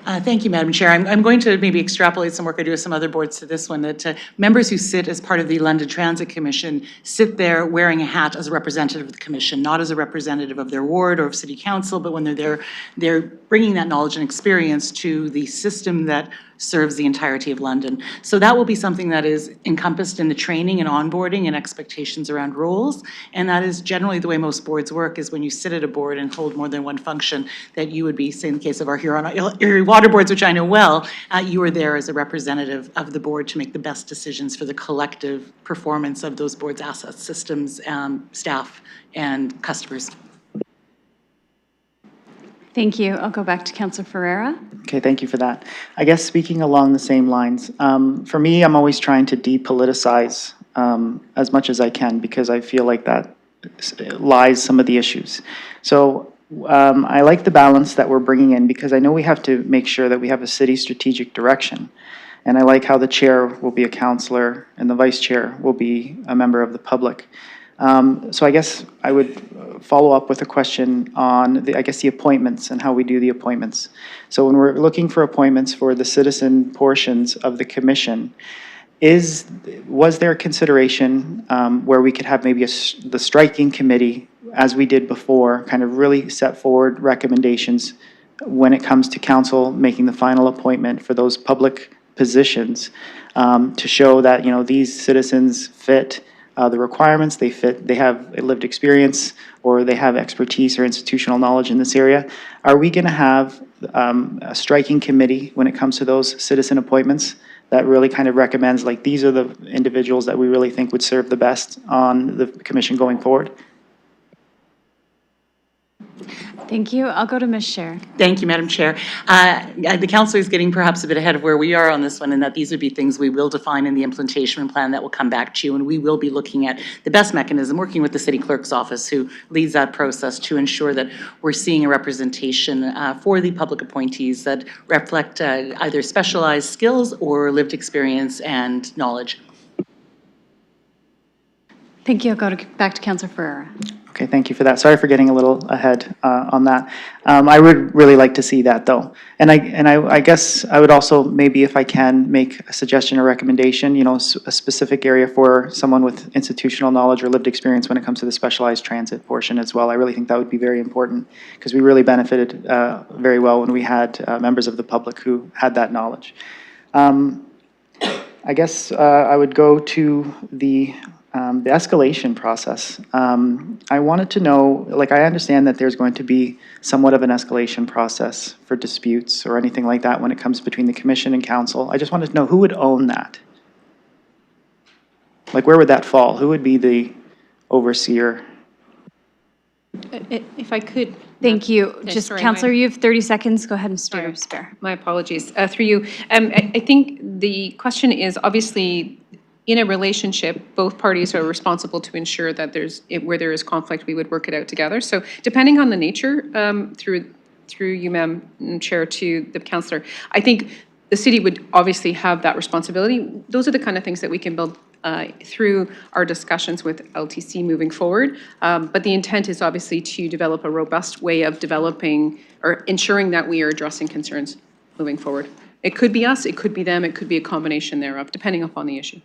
[SPEAKER 10] Thank you, Madam Chair. I'm going to maybe extrapolate some work I do with some other boards to this one, that members who sit as part of the London Transit Commission sit there wearing a hat as a representative of the commission, not as a representative of their ward or of city council, but when they're there, they're bringing that knowledge and experience to the system that serves the entirety of London. So that will be something that is encompassed in the training and onboarding and expectations around roles. And that is generally the way most boards work, is when you sit at a board and hold more than one function, that you would be, say in the case of our Huron Erie Water Boards, which I know well, you are there as a representative of the board to make the best decisions for the collective performance of those boards' assets, systems, staff, and customers.
[SPEAKER 1] Thank you. I'll go back to Councillor Ferreira.
[SPEAKER 21] Okay, thank you for that. I guess speaking along the same lines, for me, I'm always trying to depoliticize as much as I can, because I feel like that lies some of the issues. So I like the balance that we're bringing in because I know we have to make sure that we have a city strategic direction. And I like how the chair will be a counselor and the vice chair will be a member of the public. So I guess I would follow up with a question on the appointments and how we do the appointments. So when we're looking for appointments for the citizen portions of the commission, was there a consideration where we could have maybe the striking committee, as we did before, kind of really set forward recommendations when it comes to council making the final appointment for those public positions to show that, these citizens fit the requirements, they have a lived experience, or they have expertise or institutional knowledge in this area? Are we going to have a striking committee when it comes to those citizen appointments that really kind of recommends, like, these are the individuals that we really think would serve the best on the commission going forward?
[SPEAKER 1] Thank you. I'll go to Ms. Scher.
[SPEAKER 10] Thank you, Madam Chair. The council is getting perhaps a bit ahead of where we are on this one, and that these would be things we will define in the implementation plan that will come back to you, and we will be looking at the best mechanism, working with the city clerk's office who leads that process to ensure that we're seeing a representation for the public appointees that reflect either specialized skills or lived experience and knowledge.
[SPEAKER 1] Thank you. I'll go back to Councilor Ferreira.
[SPEAKER 21] Okay, thank you for that. Sorry for getting a little ahead on that. I would really like to see that, though. And I guess I would also, maybe if I can, make a suggestion or recommendation, a specific area for someone with institutional knowledge or lived experience when it comes to the specialized transit portion as well. I really think that would be very important because we really benefited very well when we had members of the public who had that knowledge. I guess I would go to the escalation process. I wanted to know, I understand that there's going to be somewhat of an escalation process for disputes or anything like that when it comes between the commission and council. I just wanted to know who would own that? Where would that fall? Who would be the overseer?
[SPEAKER 4] If I could.
[SPEAKER 1] Thank you.
[SPEAKER 4] Yeah,
[SPEAKER 1] Just,
[SPEAKER 4] sorry,
[SPEAKER 1] Councilor, you have 30 seconds. Go ahead and spare.
[SPEAKER 4] My apologies. Through you. I think the question is, obviously, in a relationship, both parties are responsible to ensure that where there is conflict, we would work it out together. So depending on the nature, through you, Madam Chair, to the councillor, I think the city would obviously have that responsibility. Those are the kind of things that we can build through our discussions with LTC moving forward. But the intent is obviously to develop a robust way of developing or ensuring that we are addressing concerns moving forward. It could be us, it could be them, it could be a combination thereof, depending upon the issue.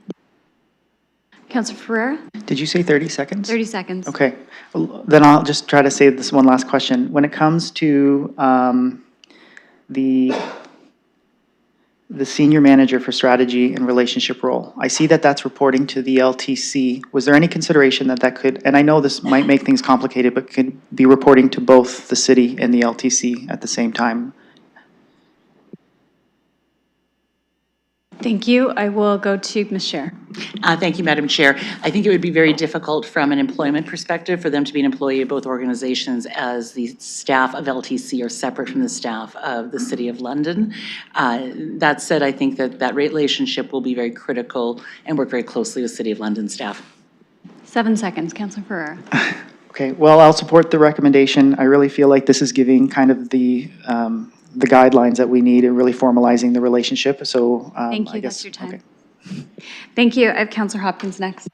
[SPEAKER 1] Councilor Ferreira?
[SPEAKER 21] Did you say 30 seconds?
[SPEAKER 1] 30 seconds.
[SPEAKER 21] Okay, well, then I'll just try to say this one last question. When it comes to the senior manager for strategy and relationship role, I see that that's reporting to the LTC. Was there any consideration that could, and I know this might make things complicated, but could be reporting to both the city and the LTC at the same time?
[SPEAKER 1] Thank you. I will go to Ms. Scher.
[SPEAKER 10] Thank you, Madam Chair. I think it would be very difficult from an employment perspective for them to be an employee of both organizations, as the staff of LTC are separate from the staff of the City of London. That said, I think that relationship will be very critical and work very closely with City of London staff.
[SPEAKER 1] 7 seconds. Councilor Ferreira.
[SPEAKER 21] Okay, well, I'll support the recommendation. I really feel like this is giving kind of the guidelines that we need and really formalizing the relationship. So
[SPEAKER 1] Thank you.
[SPEAKER 21] I guess,
[SPEAKER 1] That's your time.
[SPEAKER 21] okay.
[SPEAKER 1] Thank you. I have Councilor Hopkins next.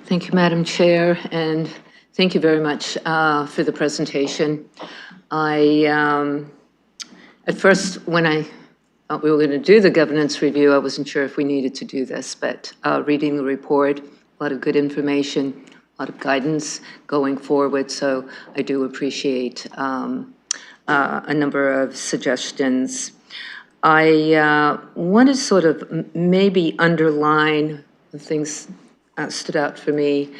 [SPEAKER 2] Thank you, Madam Chair, and thank you very much for the presentation. At first, when I thought we were going to do the governance review, I wasn't sure if we needed to do this, but reading the report, a lot of good information, a lot of guidance going forward, so I do appreciate a number of suggestions. I want to sort of maybe underline the things stood out for me,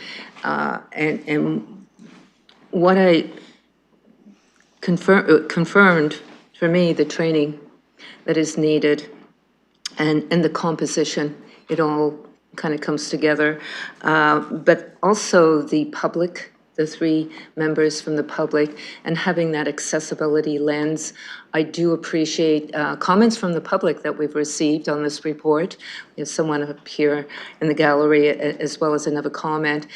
[SPEAKER 2] and what I confirmed for me, the training that is needed and the composition, it all kind of comes together, but also the public, the 3 members from the public, and having that accessibility lens. I do appreciate comments from the public that we've received on this report. We have someone up here in the gallery as well as another comment.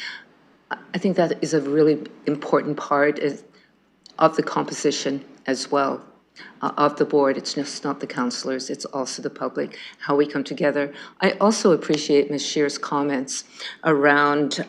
[SPEAKER 2] I think that is a really important part of the composition as well. Of the board. It's just not the councillors, it's also the public, how we come together. I also appreciate Ms. Shear's comments around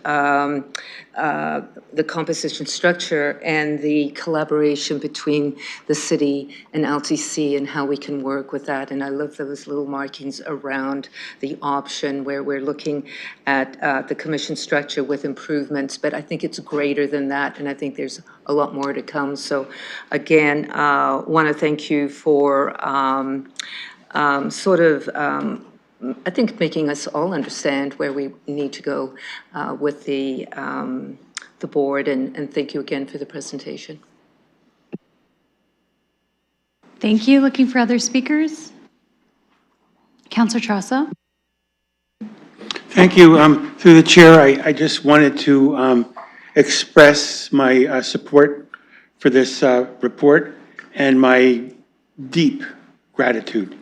[SPEAKER 2] the composition structure and the collaboration between the city and LTC and how we can work with that. And I love those little markings around the option where we're looking at the commission structure with improvements, but I think it's greater than that, and I think there's a lot more to come. So again, want to thank you for I think making us all understand where we need to go with the board, and thank you again for the presentation.
[SPEAKER 1] Thank you. Looking for other speakers? Councillor Trasa?
[SPEAKER 13] Thank you. Through the chair, I just wanted to express my support for this report and my deep gratitude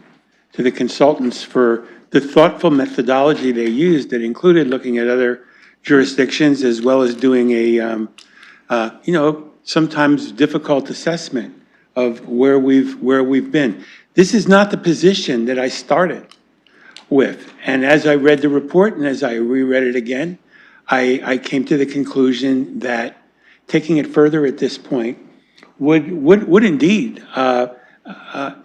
[SPEAKER 13] to the consultants for the thoughtful methodology they used that included looking at other jurisdictions as well as doing a, sometimes difficult assessment of where we've been. This is not the position that I started with. And as I read the report and as I reread it again, I came to the conclusion that taking it further at this point would indeed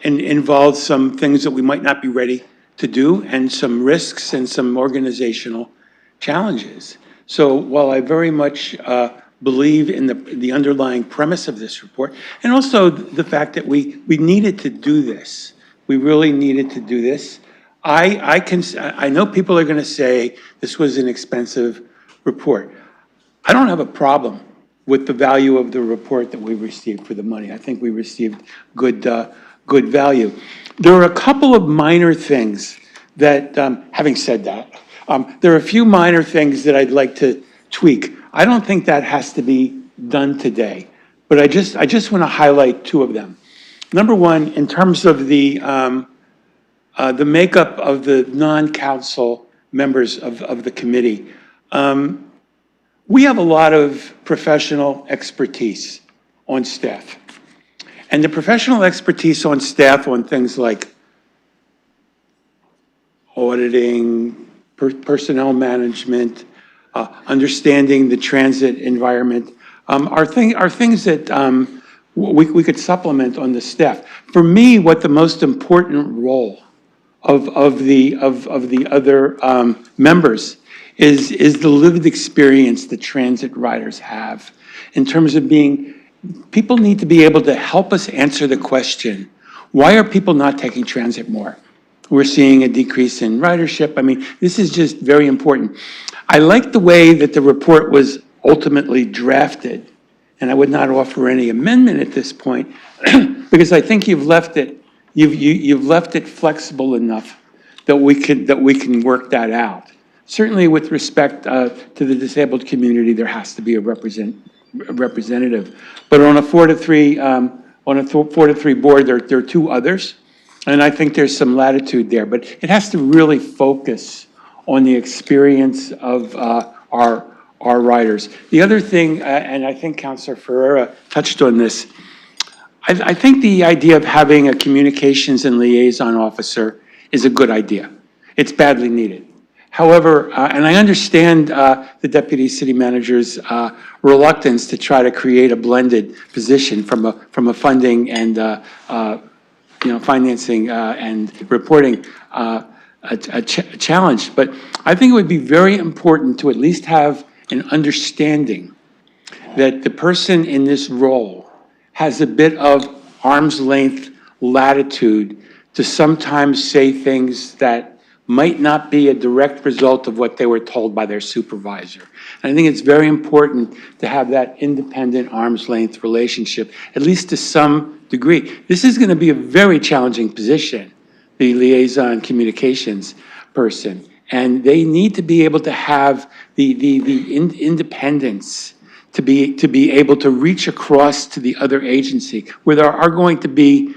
[SPEAKER 13] involve some things that we might not be ready to do and some risks and some organizational challenges. So while I very much believe in the underlying premise of this report, and also the fact that we needed to do this, we really needed to do this. I know people are going to say this was an expensive report. I don't have a problem with the value of the report that we received for the money. I think we received good value. There are a couple of minor things that, having said that, there are a few minor things that I'd like to tweak. I don't think that has to be done today, but I just want to highlight two of them. Number one, in terms of the makeup of the non-council members of the committee, we have a lot of professional expertise on staff. And the professional expertise on staff on things like auditing, personnel management, understanding the transit environment, are things that we could supplement on the staff. For me, what the most important role of the other members is the lived experience that transit riders have in terms of people need to be able to help us answer the question, why are people not taking transit more? We're seeing a decrease in ridership. I mean, this is just very important. I like the way that the report was ultimately drafted, and I would not offer any amendment at this point because I think you've left it flexible enough that we can work that out. Certainly with respect to the disabled community, there has to be a representative. But on a 4-to-3 board, there are two others, and I think there's some latitude there. But it has to really focus on the experience of our riders. The other thing, and I think Councillor Ferreira touched on this, I think the idea of having a communications and liaison officer is a good idea. It's badly needed. However, and I understand the deputy city manager's reluctance to try to create a blended position from a funding and financing and reporting a challenge. But I think it would be very important to at least have an understanding that the person in this role has a bit of arm's length latitude to sometimes say things that might not be a direct result of what they were told by their supervisor. And I think it's very important to have that independent arm's length relationship, at least to some degree. This is going to be a very challenging position, the liaison communications person. And they need to be able to have the independence to be able to reach across to the other agency where there are going to be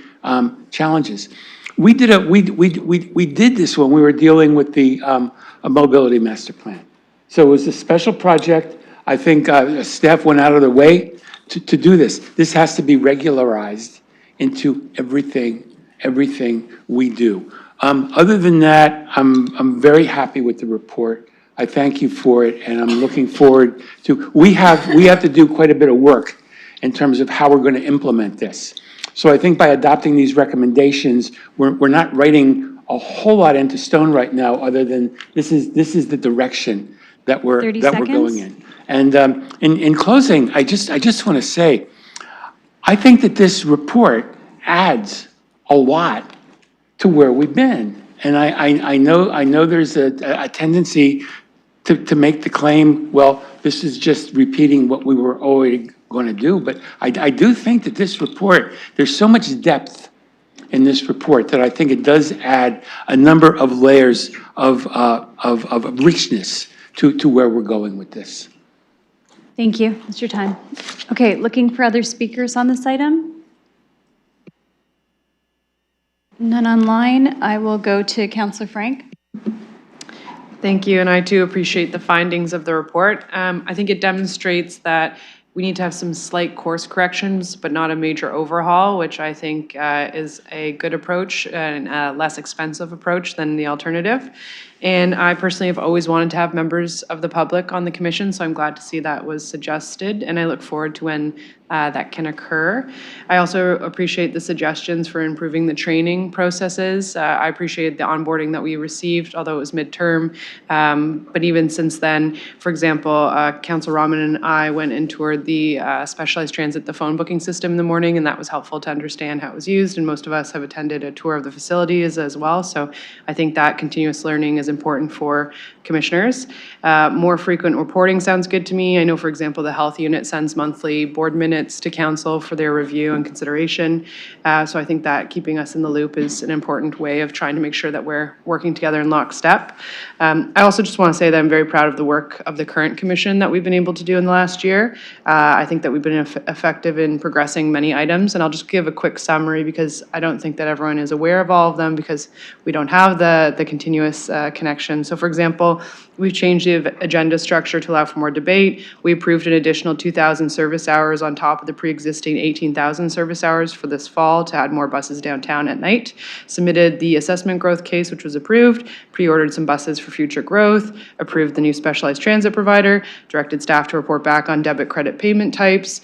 [SPEAKER 13] challenges. We did this when we were dealing with the mobility master plan. So it was a special project. I think staff went out of their way to do this. This has to be regularized into everything we do. Other than that, I'm very happy with the report. I thank you for it, and I'm looking forward to, we have to do quite a bit of work in terms of how we're going to implement this. So I think by adopting these recommendations, we're not writing a whole lot into stone right now, other than this is the direction that we're
[SPEAKER 1] 30
[SPEAKER 13] going
[SPEAKER 1] seconds.
[SPEAKER 13] in. And in closing, I just want to say, I think that this report adds a lot to where we've been. And I know there's a tendency to make the claim, well, this is just repeating what we were already going to do. But I do think that this report, there's so much depth in this report that I think it does add a number of layers of richness to where we're going with this.
[SPEAKER 1] Thank you. That's your time. Okay, looking for other speakers on this item? None online. I will go to Councillor Frank.
[SPEAKER 16] Thank you, and I too appreciate the findings of the report. I think it demonstrates that we need to have some slight course corrections, but not a major overhaul, which I think is a good approach and a less expensive approach than the alternative. And I personally have always wanted to have members of the public on the commission, so I'm glad to see that was suggested, and I look forward to when that can occur. I also appreciate the suggestions for improving the training processes. I appreciate the onboarding that we received, although it was midterm. But even since then, for example, Councilor Rahman and I went and toured the Specialized Transit, the phone booking system in the morning, and that was helpful to understand how it was used, and most of us have attended a tour of the facilities as well. So I think that continuous learning is important for commissioners. More frequent reporting sounds good to me. I know, for example, the health unit sends monthly board minutes to council for their review and consideration. So I think that keeping us in the loop is an important way of trying to make sure that we're working together in lockstep. I also just want to say that I'm very proud of the work of the current commission that we've been able to do in the last year. I think that we've been effective in progressing many items, and I'll just give a quick summary because I don't think that everyone is aware of all of them because we don't have the continuous connection. So for example, we've changed the agenda structure to allow for more debate. We approved an additional 2,000 service hours on top of the pre-existing 18,000 service hours for this fall to add more buses downtown at night. Submitted the assessment growth case, which was approved, pre-ordered some buses for future growth, approved the new specialized transit provider, directed staff to report back on debit credit payment types.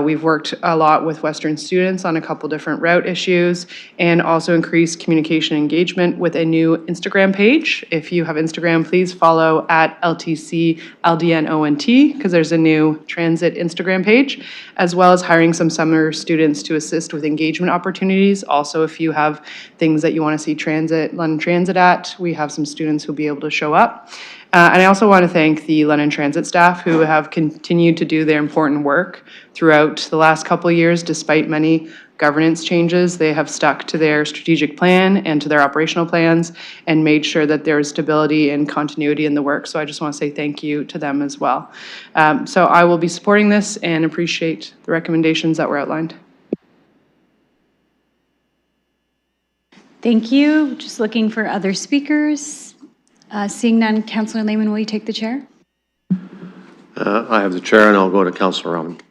[SPEAKER 16] We've worked a lot with Western students on a couple different route issues, and also increased communication engagement with a new Instagram page. If you have Instagram, please follow at LTC LDNONT because there's a new transit Instagram page, as well as hiring some summer students to assist with engagement opportunities. Also, if you have things that you want to see London Transit at, we have some students who'll be able to show up. And I also want to thank the London Transit staff who have continued to do their important work throughout the last couple of years, despite many governance changes. They have stuck to their strategic plan and to their operational plans and made sure that there is stability and continuity in the work. So I just want to say thank you to them as well. So I will be supporting this and appreciate the recommendations that were outlined.
[SPEAKER 1] Thank you. Just looking for other speakers. Seeing none, Councillor Lehman, will you take the chair?
[SPEAKER 11] I have the chair, and I'll go to Councillor Rahman.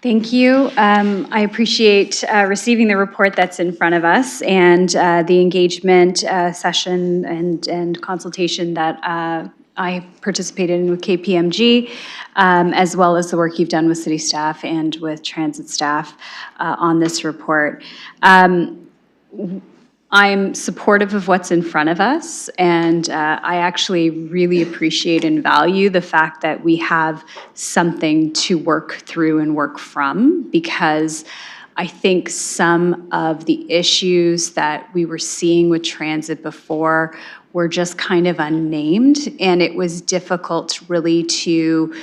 [SPEAKER 1] Thank you. I appreciate receiving the report that's in front of us and the engagement session and consultation that I participated in with KPMG, as well as the work you've done with city staff and with transit staff on this report. I'm supportive of what's in front of us, and I actually really appreciate and value the fact that we have something to work through and work from, because I think some of the issues that we were seeing with transit before were just kind of unnamed, and it was difficult really to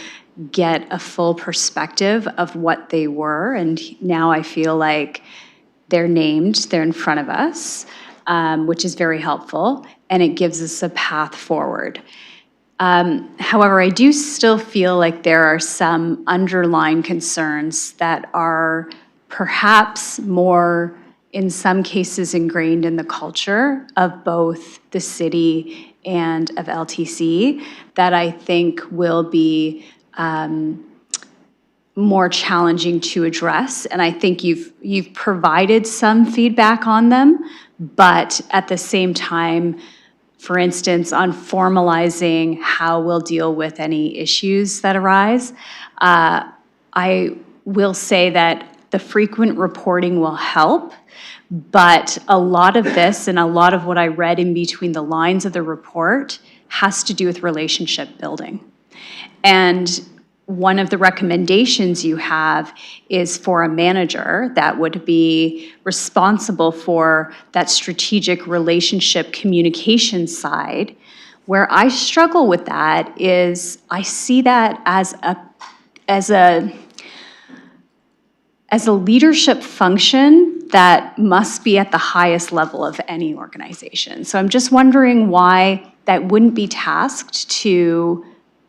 [SPEAKER 1] get a full perspective of what they were, and now I feel like they're named, they're in front of us, which is very helpful, and it gives us a path forward. However, I do still feel like there are some underlying concerns that are perhaps more, in some cases, ingrained in the culture of both the city and of LTC that I think will be more challenging to address. And I think you've provided some feedback on them, but at the same time, for instance, on formalizing how we'll deal with any issues that arise, I will say that the frequent reporting will help, but a lot of this and a lot of what I read in between the lines of the report has to do with relationship building. And one of the recommendations you have is for a manager that would be responsible for that strategic relationship communication side. Where I struggle with that is I see that as a leadership function that must be at the highest level of any organization. So I'm just wondering why that wouldn't be tasked to,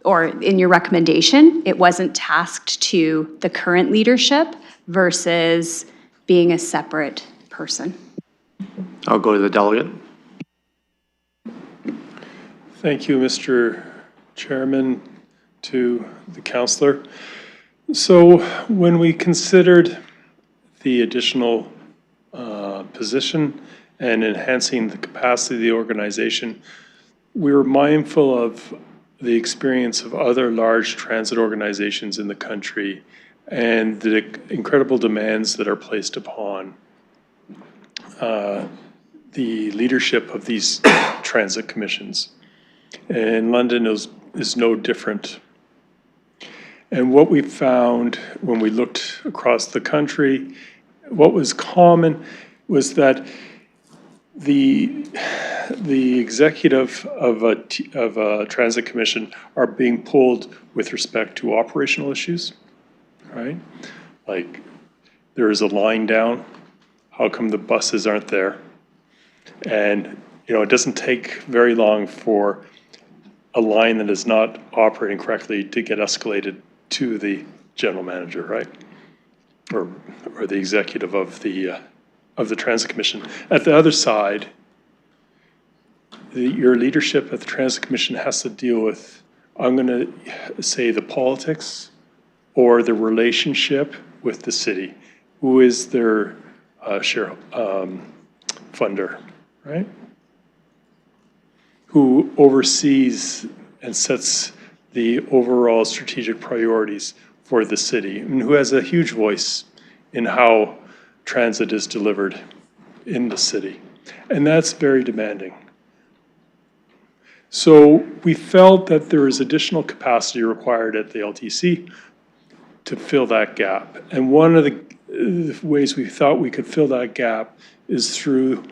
[SPEAKER 1] or in your recommendation, it wasn't tasked to the current leadership versus being a separate person.
[SPEAKER 11] I'll go to the delegate.
[SPEAKER 8] Thank you, Mr. Chairman, to the councillor. So when we considered the additional position and enhancing the capacity of the organization, we were mindful of the experience of other large transit organizations in the country and the incredible demands that are placed upon the leadership of these transit commissions. And London is no different. And what we found when we looked across the country, what was common was that the executive of a transit commission are being pulled with respect to operational issues, right? Like, there is a line down, how come the buses aren't there? And, it doesn't take very long for a line that is not operating correctly to get escalated to the general manager, right? Or the executive of the transit commission. At the other side, your leadership at the transit commission has to deal with, I'm going to say, the politics or the relationship with the city. Who is their share funder, right? Who oversees and sets the overall strategic priorities for the city, and who has a huge voice in how transit is delivered in the city. And that's very demanding. So we felt that there is additional capacity required at the LTC to fill that gap. And one of the ways we thought we could fill that gap is through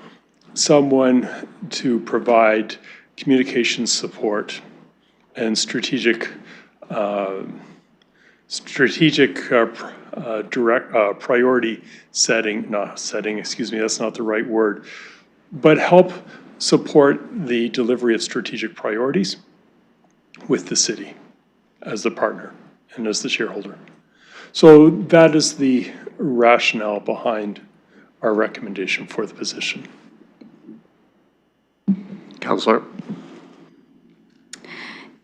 [SPEAKER 8] someone to provide communication support and strategic priority setting, that's not the right word, but help support the delivery of strategic priorities with the city as the partner and as the shareholder. So that is the rationale behind our recommendation for the position.
[SPEAKER 11] Councillor.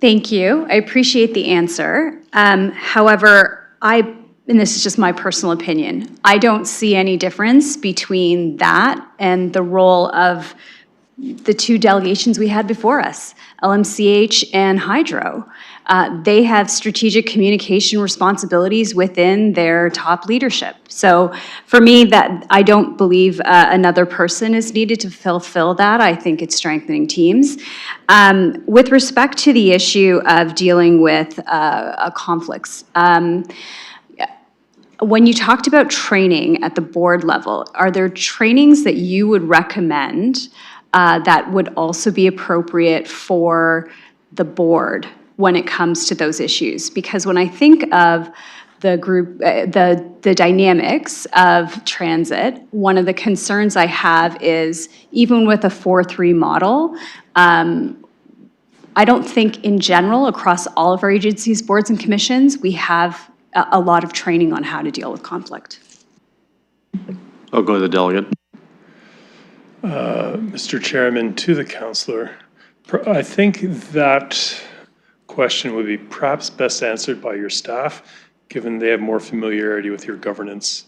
[SPEAKER 1] Thank you. I appreciate the answer. However, and this is just my personal opinion, I don't see any difference between that and the role of the two delegations we had before us, LMCH and Hydro. They have strategic communication responsibilities within their top leadership. So for me, that I don't believe another person is needed to fulfill that. I think it's strengthening teams. With respect to the issue of dealing with conflicts, when you talked about training at the board level, are there trainings that you would recommend that would also be appropriate for the board when it comes to those issues? Because when I think of the group, the dynamics of transit, one of the concerns I have is even with a 4-3 model, I don't think in general across all of our agencies, boards and commissions, we have a lot of training on how to deal with conflict.
[SPEAKER 11] I'll go to the delegate.
[SPEAKER 8] Mr. Chairman, to the councillor, I think that question would be perhaps best answered by your staff, given they have more familiarity with your governance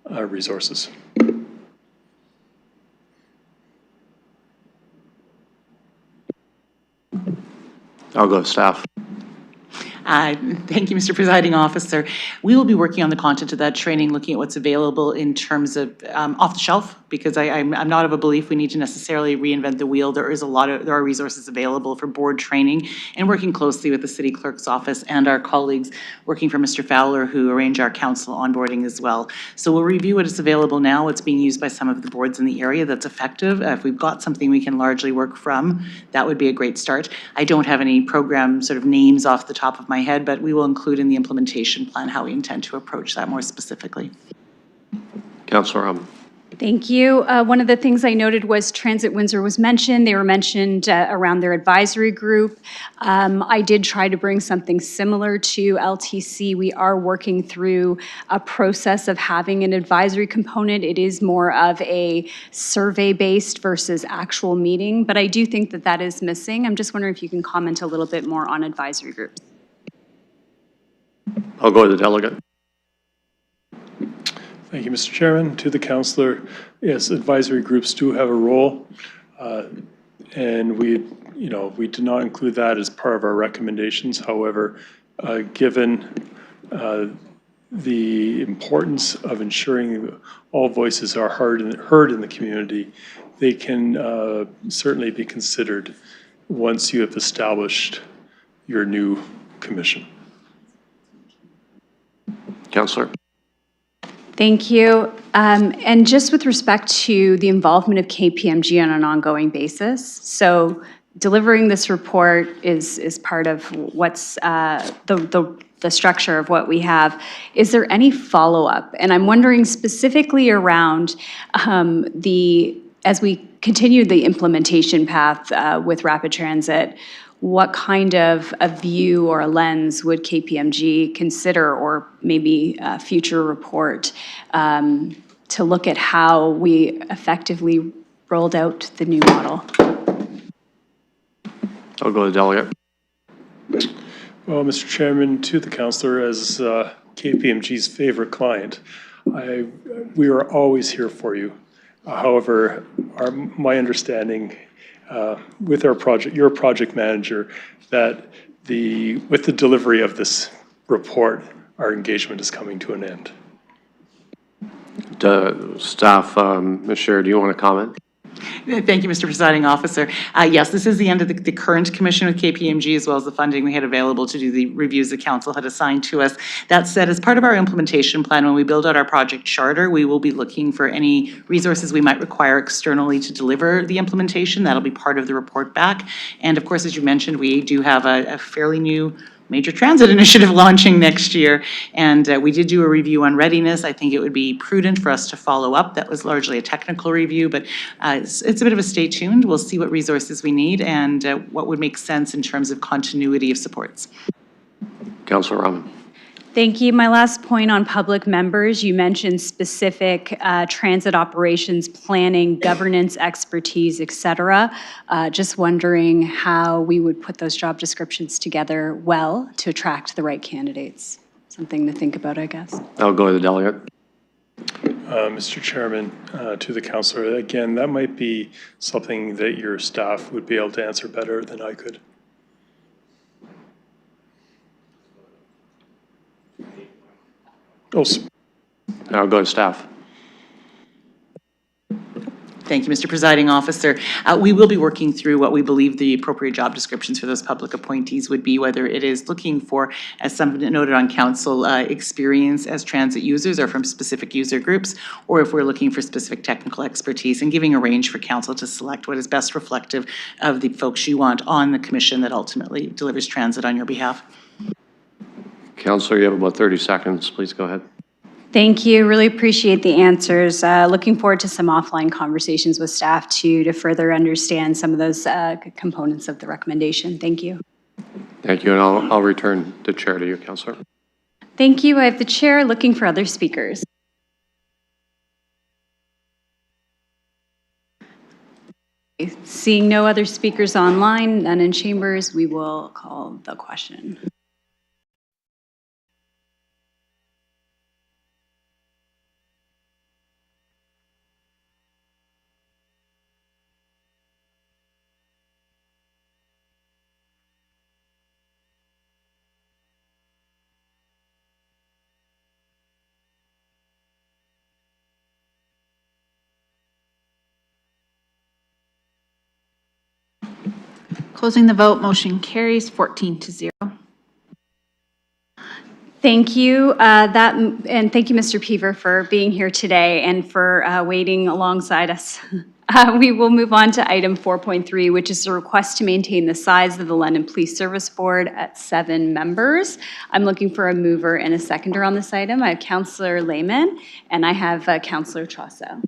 [SPEAKER 8] resources.
[SPEAKER 11] I'll go with staff.
[SPEAKER 10] Thank you, Mr. Presiding Officer. We will be working on the content of that training, looking at what's available in terms of off the shelf, because I'm not of a belief we need to necessarily reinvent the wheel. There are resources available for board training, and working closely with the City Clerk's office and our colleagues working for Mr. Fowler, who arrange our council onboarding as well. So we'll review what is available now, what's being used by some of the boards in the area that's effective. If we've got something we can largely work from, that would be a great start. I don't have any program sort of names off the top of my head, but we will include in the implementation plan how we intend to approach that more specifically.
[SPEAKER 11] Councillor Rahman.
[SPEAKER 1] Thank you. One of the things I noted was Transit Windsor was mentioned. They were mentioned around their advisory group. I did try to bring something similar to LTC. We are working through a process of having an advisory component. It is more of a survey-based versus actual meeting, but I do think that that is missing. I'm just wondering if you can comment a little bit more on advisory groups.
[SPEAKER 11] I'll go to the delegate.
[SPEAKER 8] Thank you, Mr. Chairman. To the councillor, yes, advisory groups do have a role, and we did not include that as part of our recommendations. However, given the importance of ensuring all voices are heard in the community, they can certainly be considered once you have established your new commission.
[SPEAKER 11] Councillor.
[SPEAKER 1] Thank you. And just with respect to the involvement of KPMG on an ongoing basis, so delivering this report is part of what's the structure of what we have. Is there any follow-up? And I'm wondering specifically around as we continue the implementation path with rapid transit, what kind of a view or a lens would KPMG consider, or maybe a future report, to look at how we effectively rolled out the new model?
[SPEAKER 11] I'll go to the delegate.
[SPEAKER 8] Well, Mr. Chairman, to the councillor, as KPMG's favorite client, we are always here for you. However, my understanding with your project manager, that with the delivery of this report, our engagement is coming to an end.
[SPEAKER 11] Staff, Ms. Sher, do you want to comment?
[SPEAKER 10] Thank you, Mr. Presiding Officer. Yes, this is the end of the current commission with KPMG, as well as the funding we had available to do the reviews the council had assigned to us. That said, as part of our implementation plan, when we build out our project charter, we will be looking for any resources we might require externally to deliver the implementation. That'll be part of the report back. And of course, as you mentioned, we do have a fairly new major transit initiative launching next year, and we did do a review on readiness. I think it would be prudent for us to follow up. That was largely a technical review, but it's a bit of a stay tuned. We'll see what resources we need and what would make sense in terms of continuity of supports.
[SPEAKER 11] Councillor Rahman.
[SPEAKER 1] Thank you. My last point on public members, you mentioned specific transit operations planning, governance expertise, et cetera. Just wondering how we would put those job descriptions together well to attract the right candidates. Something to think about, I guess.
[SPEAKER 11] I'll go to the delegate.
[SPEAKER 8] Mr. Chairman, to the councillor, again, that might be something that your staff would be able to answer better than I could.
[SPEAKER 11] I'll go to staff.
[SPEAKER 10] Thank you, Mr. Presiding Officer. We will be working through what we believe the appropriate job descriptions for those public appointees would be, whether it is looking for, as some noted on council, experience as transit users or from specific user groups, or if we're looking for specific technical expertise, and giving a range for council to select what is best reflective of the folks you want on the commission that ultimately delivers transit on your behalf.
[SPEAKER 11] Councillor, you have about 30 seconds. Please go ahead.
[SPEAKER 1] Thank you. Really appreciate the answers. Looking forward to some offline conversations with staff to further understand some of those components of the recommendation. Thank you.
[SPEAKER 11] Thank you, and I'll return the chair to you, Councillor.
[SPEAKER 1] Thank you. I have the chair looking for other speakers. Seeing no other speakers online, none in chambers, we will call the question.
[SPEAKER 7] Closing the vote, motion carries 14-0.
[SPEAKER 1] Thank you, and thank you, Mr. Peaver, for being here today and for waiting alongside us. We will move on to item 4.3, which is a request to maintain the size of the London Police Service Board at 7 members. I'm looking for a mover and a seconder on this item. I have Councillor Lehman and I have Councillor Trosso.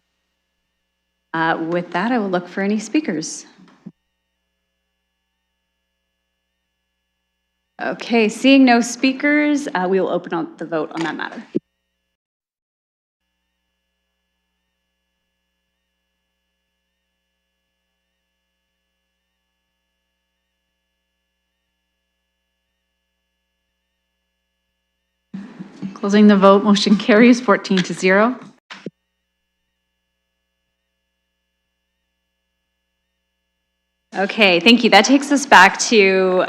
[SPEAKER 1] With that, I will look for any speakers. Okay, seeing no speakers, we will open up the vote on that matter.
[SPEAKER 7] Closing the vote, motion carries 14-0.
[SPEAKER 1] Okay, thank you. That takes us back to,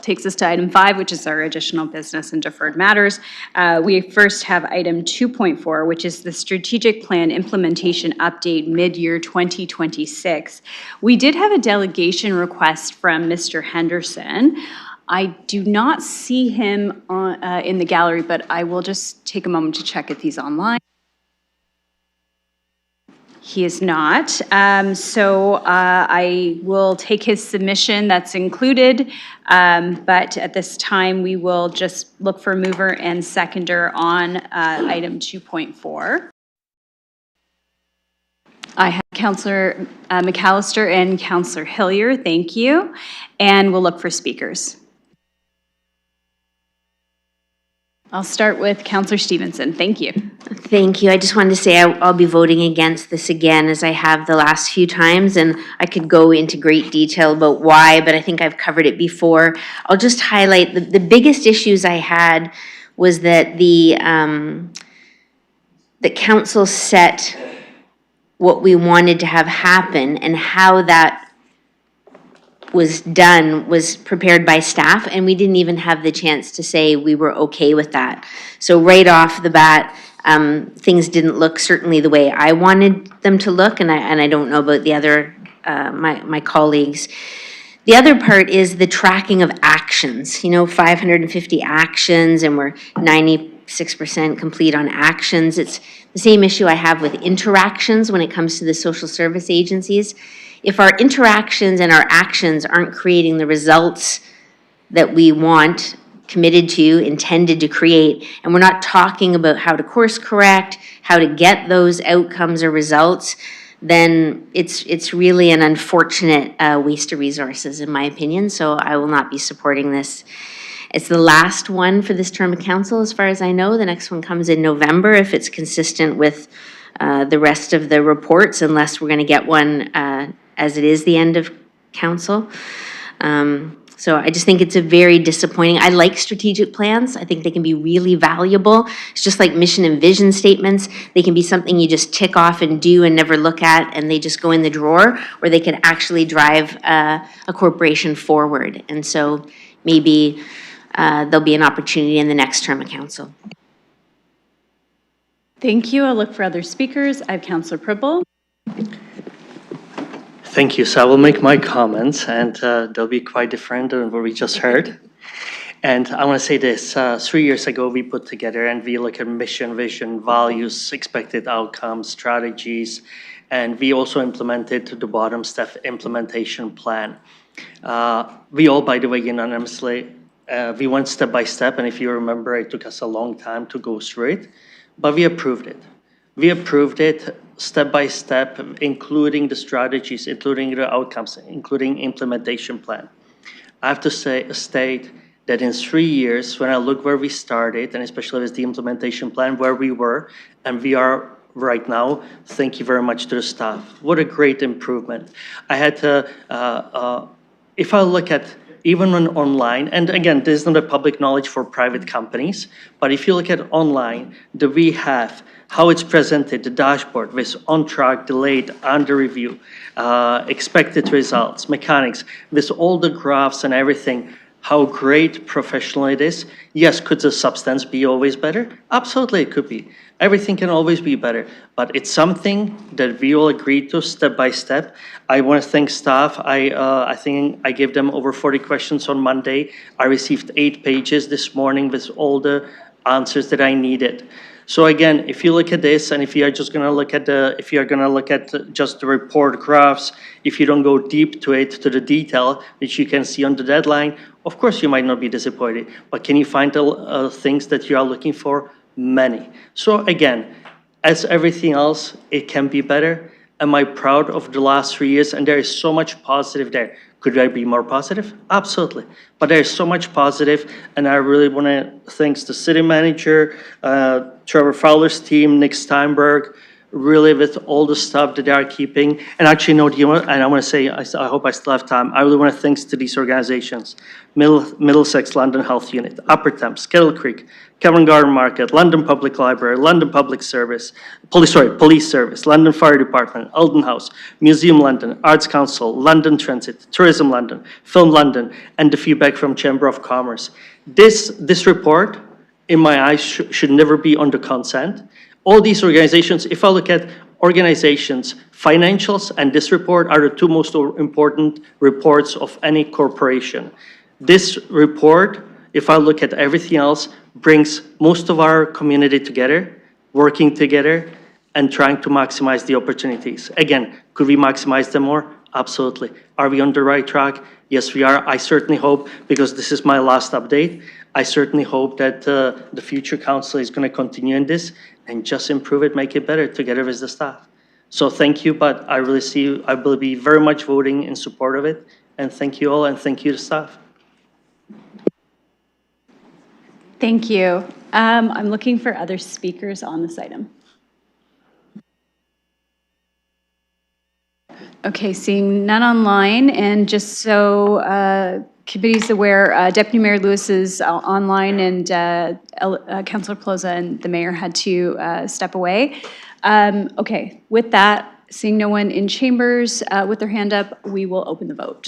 [SPEAKER 1] takes us to item 5, which is our additional business and deferred matters. We first have item 2.4, which is the strategic plan implementation update mid-year 2026. We did have a delegation request from Mr. Henderson. I do not see him in the gallery, but I will just take a moment to check if he's online. He is not. So I will take his submission that's included, but at this time we will just look for mover and seconder on item 2.4. I have Councillor McAllister and Councillor Hillier, thank you, and we'll look for speakers. I'll start with Councillor Stevenson. Thank you.
[SPEAKER 15] Thank you. I just wanted to say I'll be voting against this again, as I have the last few times, and I could go into great detail about why, but I think I've covered it before. I'll just highlight the biggest issues I had was that the council set what we wanted to have happen, and how that was done was prepared by staff, and we didn't even have the chance to say we were okay with that. So right off the bat, things didn't look certainly the way I wanted them to look, and I don't know about the other, my colleagues. The other part is the tracking of actions, 550 actions, and we're 96% complete on actions. It's the same issue I have with interactions when it comes to the social service agencies. If our interactions and our actions aren't creating the results that we want, committed to, intended to create, and we're not talking about how to course correct, how to get those outcomes or results, then it's really an unfortunate waste of resources, in my opinion. So I will not be supporting this. It's the last one for this term of council, as far as I know. The next one comes in November, if it's consistent with the rest of the reports, unless we're going to get one as it is the end of council. So I just think it's a very disappointing. I like strategic plans. I think they can be really valuable. It's just like mission and vision statements. They can be something you just tick off and do and never look at, and they just go in the drawer, or they can actually drive a corporation forward. And so maybe there'll be an opportunity in the next term of council.
[SPEAKER 1] Thank you. I'll look for other speakers. I have Councillor Pribble.
[SPEAKER 5] Thank you. So I will make my comments, and they'll be quite different than what we just heard. And I want to say this. 3 years ago, we put together and we look at mission, vision, values, expected outcomes, strategies, and we also implemented to the bottom step implementation plan. We all, by the way, unanimously, we went step by step, and if you remember, it took us a long time to go through it, but we approved it. We approved it step by step, including the strategies, including the outcomes, including implementation plan. I have to state that in 3 years, when I look where we started, and especially with the implementation plan, where we were, and we are right now. Thank you very much to the staff. What a great improvement. I had to, if I look at even on online, and again, this is not a public knowledge for private companies, but if you look at online, we have how it's presented, the dashboard with on track, delayed, under review, expected results, mechanics, with all the graphs and everything, how great professional it is. Yes, could the substance be always better? Absolutely, it could be. Everything can always be better, but it's something that we all agreed to step by step. I want to thank staff. I think I gave them over 40 questions on Monday. I received 8 pages this morning with all the answers that I needed. So again, if you look at this, and if you are just going to look at just the report graphs, if you don't go deep to it, to the detail, which you can see on the deadline, of course you might not be disappointed. But can you find the things that you are looking for? Many. So again, as everything else, it can be better. Am I proud of the last 3 years? And there is so much positive there. Could I be more positive? Absolutely. But there's so much positive, and I really want to thank the city manager, Trevor Fowler's team, Nick Steinberg, really with all the stuff that they are keeping. And actually, no, and I want to say, I hope I still have time, I really want to thank to these organizations: Middlesex London Health Unit, Upper Thames, Kettle Creek, Covent Garden Market, London Public Library, London Public Service, Police Service, London Fire Department, Eldon House, Museum London, Arts Council, London Transit, Tourism London, Film London, and the feedback from Chamber of Commerce. This report, in my eyes, should never be under consent. All these organizations, if I look at organizations, financials and this report are the 2 most important reports of any corporation. This report, if I look at everything else, brings most of our community together, working together, and trying to maximize the opportunities. Again, could we maximize them more? Absolutely. Are we on the right track? Yes, we are. I certainly hope, because this is my last update, I certainly hope that the future council is going to continue in this and just improve it, make it better together with the staff. So thank you, but I will be very much voting in support of it. And thank you all, and thank you to staff.
[SPEAKER 1] Thank you. I'm looking for other speakers on this item. Okay, seeing none online, and just so committee's aware, Deputy Mayor Lewis is online, and Councillor Pelosa and the mayor had to step away. Okay, with that, seeing no one in chambers with their hand up, we will open the vote.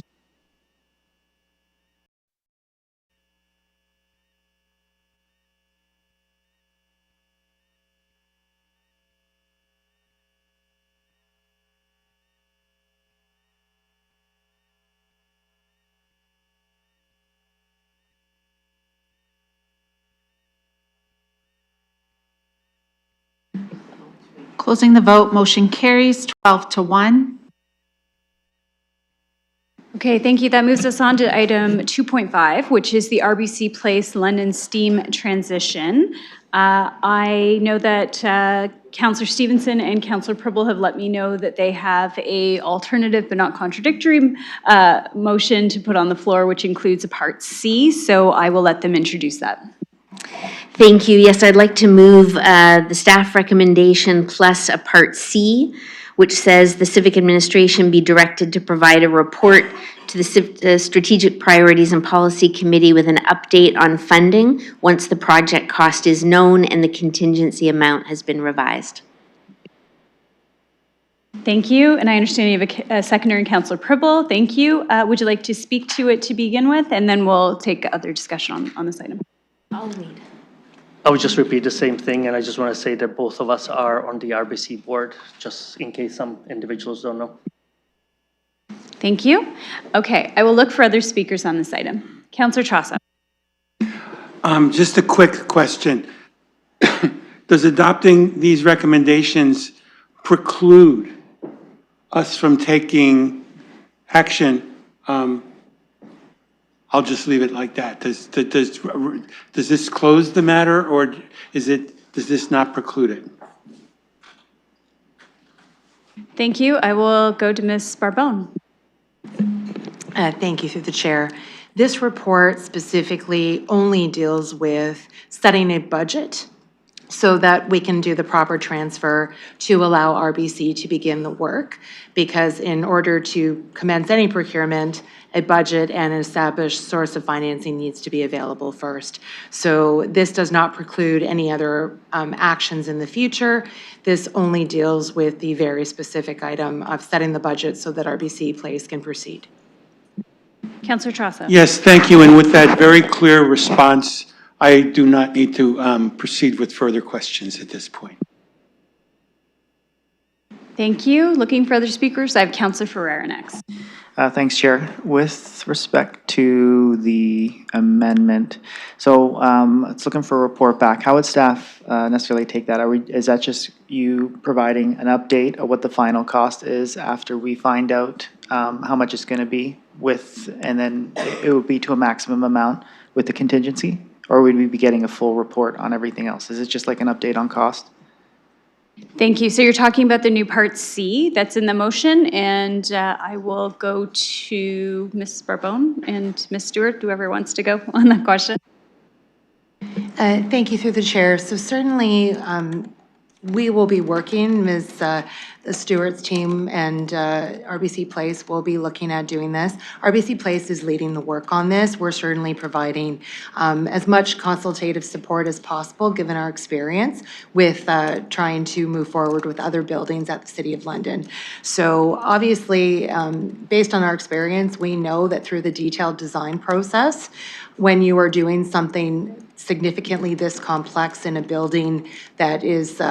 [SPEAKER 7] Closing the vote, motion carries 12-1.
[SPEAKER 1] Okay, thank you. That moves us on to item 2.5, which is the RBC Place London Steam transition. I know that Councillor Stevenson and Councillor Pribble have let me know that they have a alternative but not contradictory motion to put on the floor, which includes a Part C, so I will let them introduce that.
[SPEAKER 15] Thank you. Yes, I'd like to move the staff recommendation plus a Part C, which says the Civic Administration be directed to provide a report to the Strategic Priorities and Policy Committee with an update on funding once the project cost is known and the contingency amount has been revised.
[SPEAKER 1] Thank you, and I understand you have a seconder in Councillor Pribble. Thank you. Would you like to speak to it to begin with, and then we'll take other discussion on this item?
[SPEAKER 15] I'll lead.
[SPEAKER 5] I would just repeat the same thing, and I just want to say that both of us are on the RBC board, just in case some individuals don't know.
[SPEAKER 1] Thank you. Okay, I will look for other speakers on this item. Councillor Chassa.
[SPEAKER 13] Just a quick question. Does adopting these recommendations preclude us from taking action? I'll just leave it like that. Does this close the matter, or does this not preclude it?
[SPEAKER 1] Thank you. I will go to Ms. Barbone.
[SPEAKER 6] Thank you, through the chair. This report specifically only deals with setting a budget
[SPEAKER 10] so that we can do the proper transfer to allow RBC to begin the work. Because in order to commence any procurement, a budget and an established source of financing needs to be available first. So this does not preclude any other actions in the future. This only deals with the very specific item of setting the budget so that RBC Place can proceed.
[SPEAKER 1] Councillor Trassa.
[SPEAKER 13] Yes, thank you. And with that very clear response, I do not need to proceed with further questions at this point.
[SPEAKER 1] Thank you. Looking for other speakers, I have Councillor Ferreira next.
[SPEAKER 21] Thanks, Chair. With respect to the amendment, so it's looking for a report back. How would staff necessarily take that? Is that just you providing an update of what the final cost is after we find out how much it's going to be with, and then it would be to a maximum amount with the contingency? Or would we be getting a full report on everything else? Is it just like an update on cost?
[SPEAKER 1] Thank you. So you're talking about the new Part C that's in the motion, and I will go to Ms. Barbone and Ms. Stewart, whoever wants to go on that question.
[SPEAKER 10] Thank you through the chair. So certainly we will be working, Ms. Stewart's team and RBC Place will be looking at doing this. RBC Place is leading the work on this. We're certainly providing as much consultative support as possible, given our experience with trying to move forward with other buildings at the City of London. So obviously, based on our experience, we know that through the detailed design process, when you are doing something significantly this complex in a building that is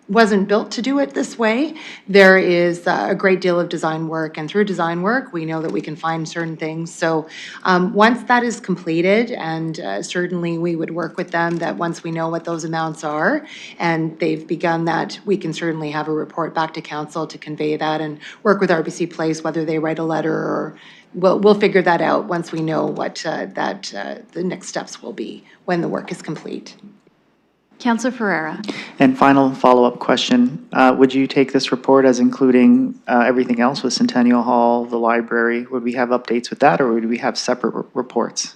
[SPEAKER 10] wasn't built to do it this way, there is a great deal of design work, and through design work, we know that we can find certain things. So once that is completed, and certainly we would work with them that once we know what those amounts are, and they've begun that, we can certainly have a report back to council to convey that and work with RBC Place, whether they write a letter or we'll figure that out once we know what the next steps will be when the work is complete.
[SPEAKER 1] Councillor Ferreira.
[SPEAKER 21] And final follow-up question, would you take this report as including everything else with Centennial Hall, the library? Would we have updates with that, or would we have separate reports?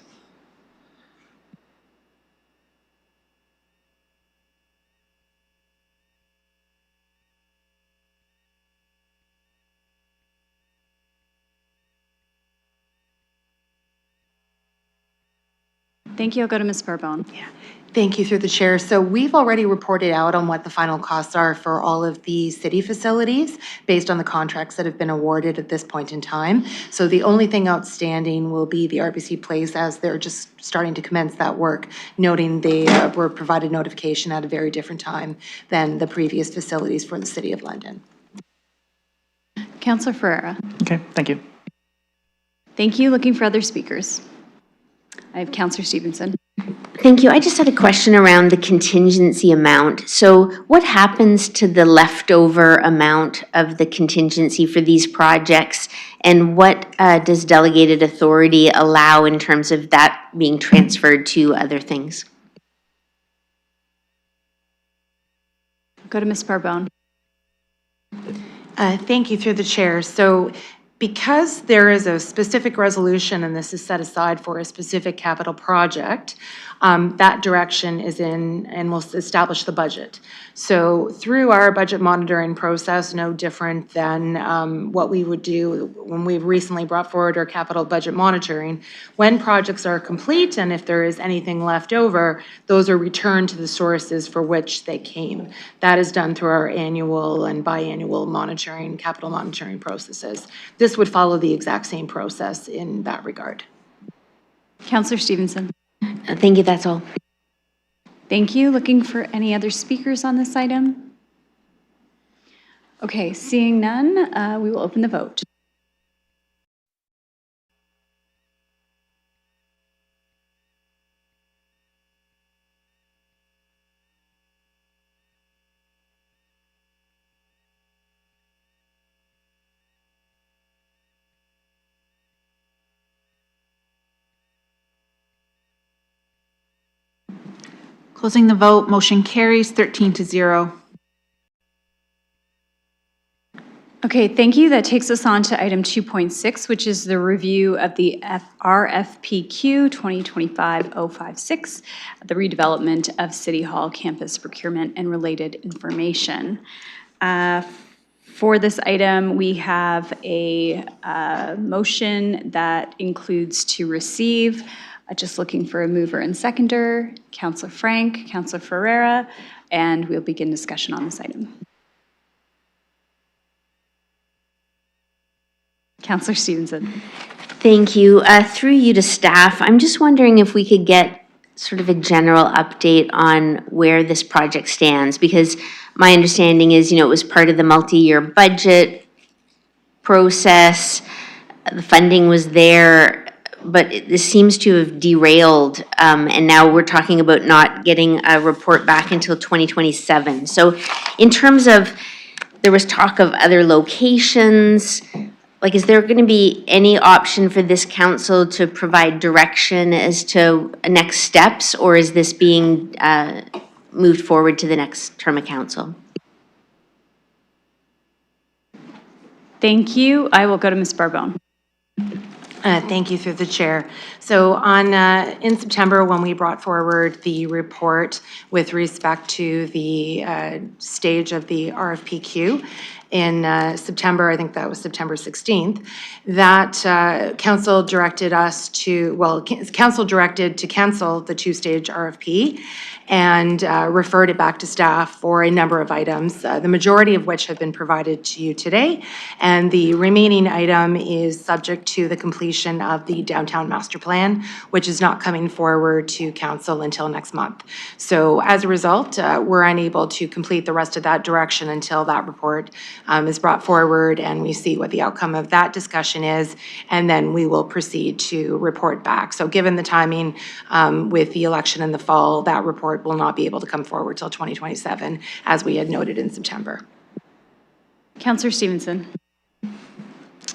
[SPEAKER 1] Thank you. I'll go to Ms. Barbone.
[SPEAKER 10] Yeah. Thank you through the chair. So we've already reported out on what the final costs are for all of the city facilities based on the contracts that have been awarded at this point in time. So the only thing outstanding will be the RBC Place as they're just starting to commence that work, noting they were provided notification at a very different time than the previous facilities for the City of London.
[SPEAKER 1] Councillor Ferreira.
[SPEAKER 21] Okay, thank you.
[SPEAKER 1] Thank you. Looking for other speakers. I have Councillor Stevenson.
[SPEAKER 15] Thank you. I just had a question around the contingency amount. So what happens to the leftover amount of the contingency for these projects? And what does delegated authority allow in terms of that being transferred to other things?
[SPEAKER 1] Go to Ms. Barbone.
[SPEAKER 10] Thank you through the chair. So because there is a specific resolution and this is set aside for a specific capital project, that direction is in and will establish the budget. So through our budget monitoring process, no different than what we would do when we've recently brought forward our capital budget monitoring, when projects are complete and if there is anything left over, those are returned to the sources for which they came. That is done through our annual and biannual monitoring, capital monitoring processes. This would follow the exact same process in that regard.
[SPEAKER 1] Councillor Stevenson.
[SPEAKER 15] Thank you, that's all.
[SPEAKER 1] Thank you. Looking for any other speakers on this item? Okay, seeing none, we will open the vote.
[SPEAKER 7] Closing the vote, motion carries 13-0.
[SPEAKER 1] Okay, thank you. That takes us on to item 2.6, which is the review of the RFPQ 2025-056, the redevelopment of City Hall campus procurement and related information. For this item, we have a motion that includes to receive. Just looking for a mover and seconder, Councillor Frank, Councillor Ferreira, and we'll begin discussion on this item. Councillor Stevenson.
[SPEAKER 15] Thank you. Through you to staff, I'm just wondering if we could get sort of a general update on where this project stands, because my understanding is, it was part of the multi-year budget process. The funding was there, but this seems to have derailed, and now we're talking about not getting a report back until 2027. So in terms of, there was talk of other locations, like, is there going to be any option for this council to provide direction as to next steps, or is this being moved forward to the next term of council?
[SPEAKER 1] Thank you. I will go to Ms. Barbone.
[SPEAKER 6] Thank you, through the chair. So in September, when we brought forward the report with respect to the stage of the RFPQ, in September, I think that was September 16th, that council directed us to, council directed to cancel the two-stage RFP and referred it back to staff for a number of items, the majority of which have been provided to you today. And the remaining item is subject to the completion of the downtown master plan, which is not coming forward to council until next month. So as a result, we're unable to complete the rest of that direction until that report is brought forward and we see what the outcome of that discussion is, and then we will proceed to report back. So given the timing with the election in the fall, that report will not be able to come forward till 2027, as we had noted in September.
[SPEAKER 1] Councillor Stevenson.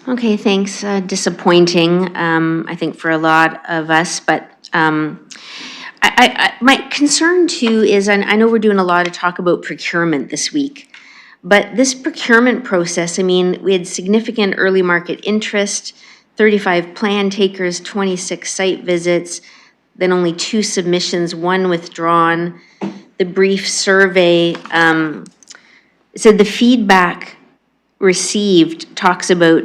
[SPEAKER 15] Okay, thanks. Disappointing, I think, for a lot of us, but my concern too is, and I know we're doing a lot of talk about procurement this week, but this procurement process, I mean, we had significant early market interest, 35 plan takers, 26 site visits, then only 2 submissions, 1 withdrawn. The brief survey said the feedback received talks about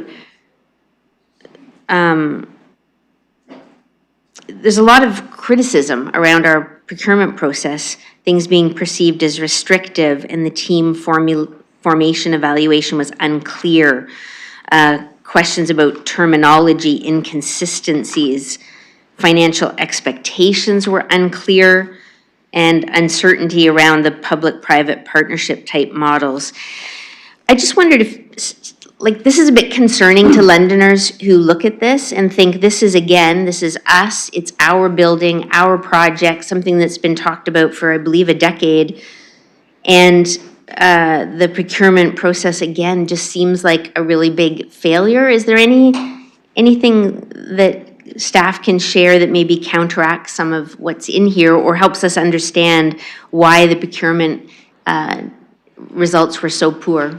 [SPEAKER 15] there's a lot of criticism around our procurement process, things being perceived as restrictive, and the team formation evaluation was unclear. Questions about terminology inconsistencies, financial expectations were unclear, and uncertainty around the public-private partnership type models. I just wondered if, this is a bit concerning to Londoners who look at this and think this is us, it's our building, our project, something that's been talked about for, I believe, a decade. And the procurement process, again, just seems like a really big failure. Is there anything that staff can share that maybe counteracts some of what's in here or helps us understand why the procurement results were so poor?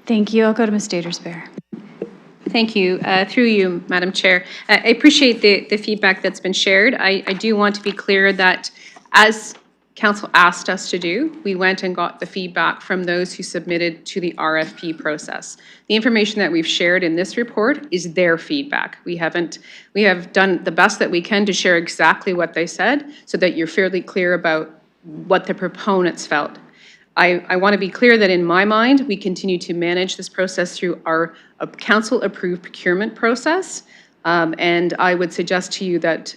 [SPEAKER 1] Thank you. I'll go to Ms. Datersbeer.
[SPEAKER 4] Thank you. Through you, Madam Chair. I appreciate the feedback that's been shared. I do want to be clear that as Council asked us to do, we went and got the feedback from those who submitted to the RFP process. The information that we've shared in this report is their feedback. We have done the best that we can to share exactly what they said so that you're fairly clear about what the proponents felt. I want to be clear that in my mind, we continue to manage this process through our council-approved procurement process. And I would suggest to you that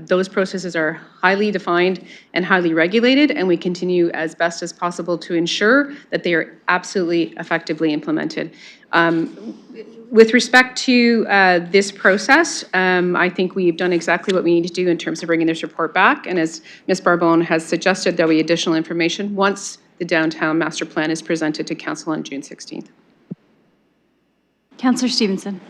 [SPEAKER 4] those processes are highly defined and highly regulated, and we continue as best as possible to ensure that they are absolutely effectively implemented. With respect to this process, I think we've done exactly what we need to do in terms of bringing this report back. And as Ms. Barbone has suggested, there'll be additional information once the downtown master plan is presented to council on June 16th.
[SPEAKER 1] Councillor Stevenson.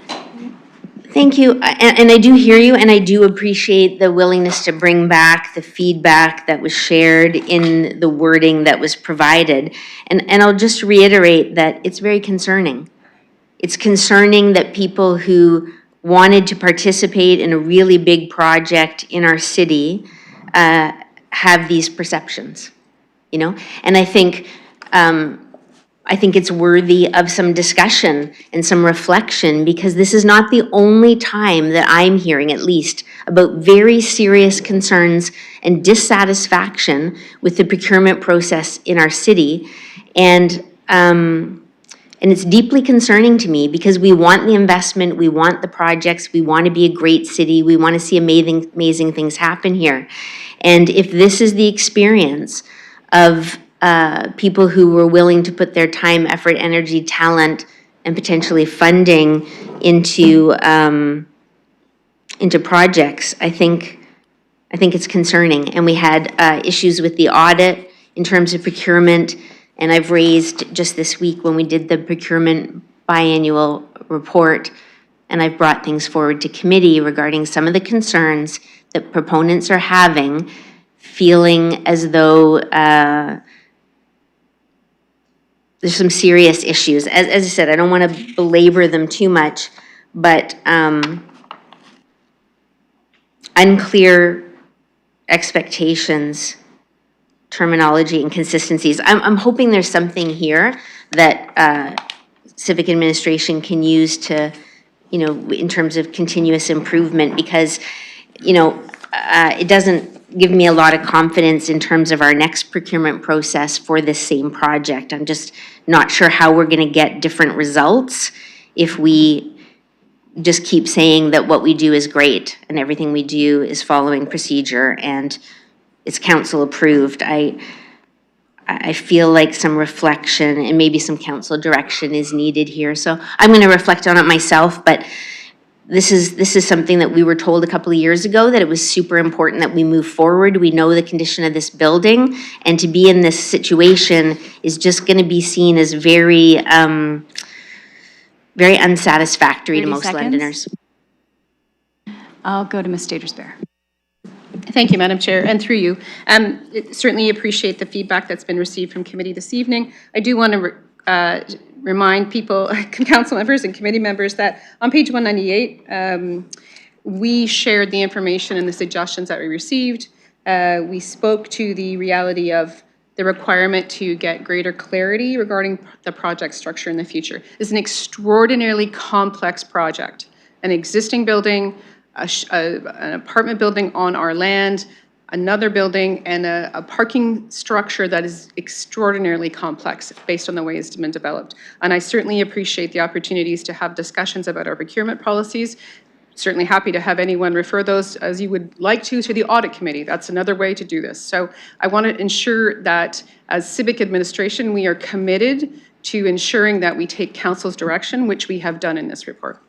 [SPEAKER 15] Thank you, and I do hear you, and I do appreciate the willingness to bring back the feedback that was shared in the wording that was provided. And I'll just reiterate that it's very concerning. It's concerning that people who wanted to participate in a really big project in our city have these perceptions, you know? And I think it's worthy of some discussion and some reflection, because this is not the only time that I'm hearing, at least, about very serious concerns and dissatisfaction with the procurement process in our city. And it's deeply concerning to me, because we want the investment, we want the projects, we want to be a great city, we want to see amazing things happen here. And if this is the experience of people who were willing to put their time, effort, energy, talent, and potentially funding into projects, I think it's concerning. And we had issues with the audit in terms of procurement, and I've raised just this week when we did the procurement biannual report, and I've brought things forward to committee regarding some of the concerns that proponents are having, feeling as though there's some serious issues. As I said, I don't want to belabor them too much, but unclear expectations, terminology, inconsistencies. I'm hoping there's something here that civic administration can use to, you know, in terms of continuous improvement, because, you know, it doesn't give me a lot of confidence in terms of our next procurement process for this same project. I'm just not sure how we're going to get different results if we just keep saying that what we do is great and everything we do is following procedure and it's council approved. I feel like some reflection and maybe some council direction is needed here. So I'm going to reflect on it myself, but this is something that we were told a couple of years ago, that it was super important that we move forward. We know the condition of this building, and to be in this situation is just going to be seen as very, very unsatisfactory to
[SPEAKER 1] 30
[SPEAKER 15] most
[SPEAKER 1] seconds.
[SPEAKER 15] Londoners.
[SPEAKER 1] I'll go to Ms. Statersbeer.
[SPEAKER 4] Thank you, Madam Chair, and through you. Certainly appreciate the feedback that's been received from committee this evening. I do want to remind people, council members and committee members, that on page 198, we shared the information and the suggestions that we received. We spoke to the reality of the requirement to get greater clarity regarding the project structure in the future. It's an extraordinarily complex project. An existing building, an apartment building on our land, another building, and a parking structure that is extraordinarily complex based on the way it's been developed. And I certainly appreciate the opportunities to have discussions about our procurement policies. Certainly happy to have anyone refer those, as you would like to the audit committee. That's another way to do this. So I want to ensure that as civic administration, we are committed to ensuring that we take council's direction, which we have done in this report.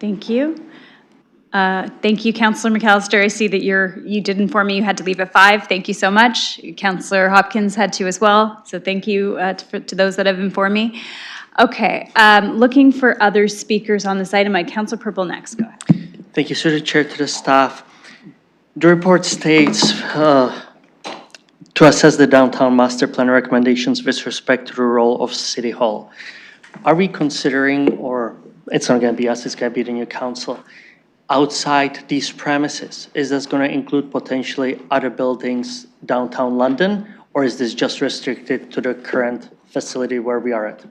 [SPEAKER 1] Thank you. Thank you, Councillor McAllister. I see that you did inform me you had to leave at 5. Thank you so much. Councillor Hopkins had to as well, so thank you to those that have informed me. Okay, looking for other speakers on this item. Councillor Purple next. Go ahead.
[SPEAKER 5] Thank you, through the chair, to the staff. The report states to assess the downtown master plan recommendations with respect to the role of City Hall. Are we considering, or it's not going to be us, it's going to be the new council, outside these premises? Is this going to include potentially other buildings downtown London, or is this just restricted to the current facility where we are at?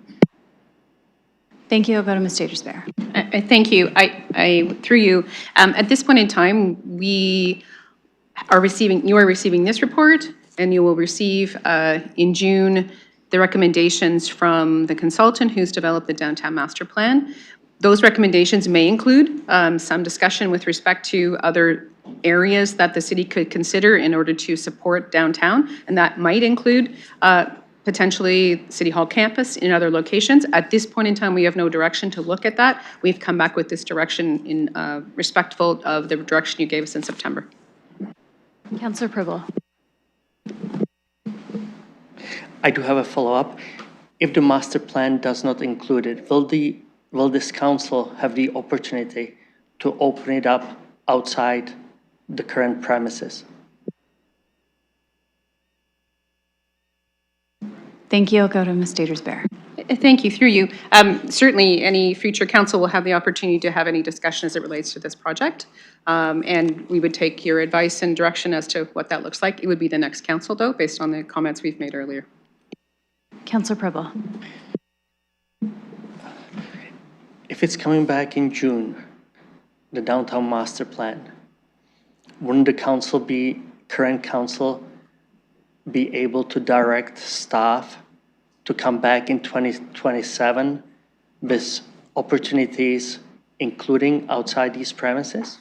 [SPEAKER 1] Thank you. I'll go to Ms. Statersbeer.
[SPEAKER 4] Thank you. I through you. At this point in time, you are receiving this report, and you will receive in June the recommendations from the consultant who's developed the downtown master plan. Those recommendations may include some discussion with respect to other areas that the city could consider in order to support downtown, and that might include potentially City Hall campus in other locations. At this point in time, we have no direction to look at that. We've come back with this direction in respectful of the direction you gave us in September.
[SPEAKER 1] Councillor Purple.
[SPEAKER 5] I do have a follow-up. If the master plan does not include it, will the will this council have the opportunity to open it up outside the current premises?
[SPEAKER 1] Thank you. I'll go to Ms. Datersbear.
[SPEAKER 4] Thank you, through you. Certainly, any future council will have the opportunity to have any discussion as it relates to this project. And we would take your advice and direction as to what that looks like. It would be the next council, though, based on the comments we've made earlier.
[SPEAKER 1] Councillor Preble.
[SPEAKER 5] If it's coming back in June, the downtown master plan, wouldn't the current council be able to direct staff to come back in 2027 with opportunities, including outside these premises?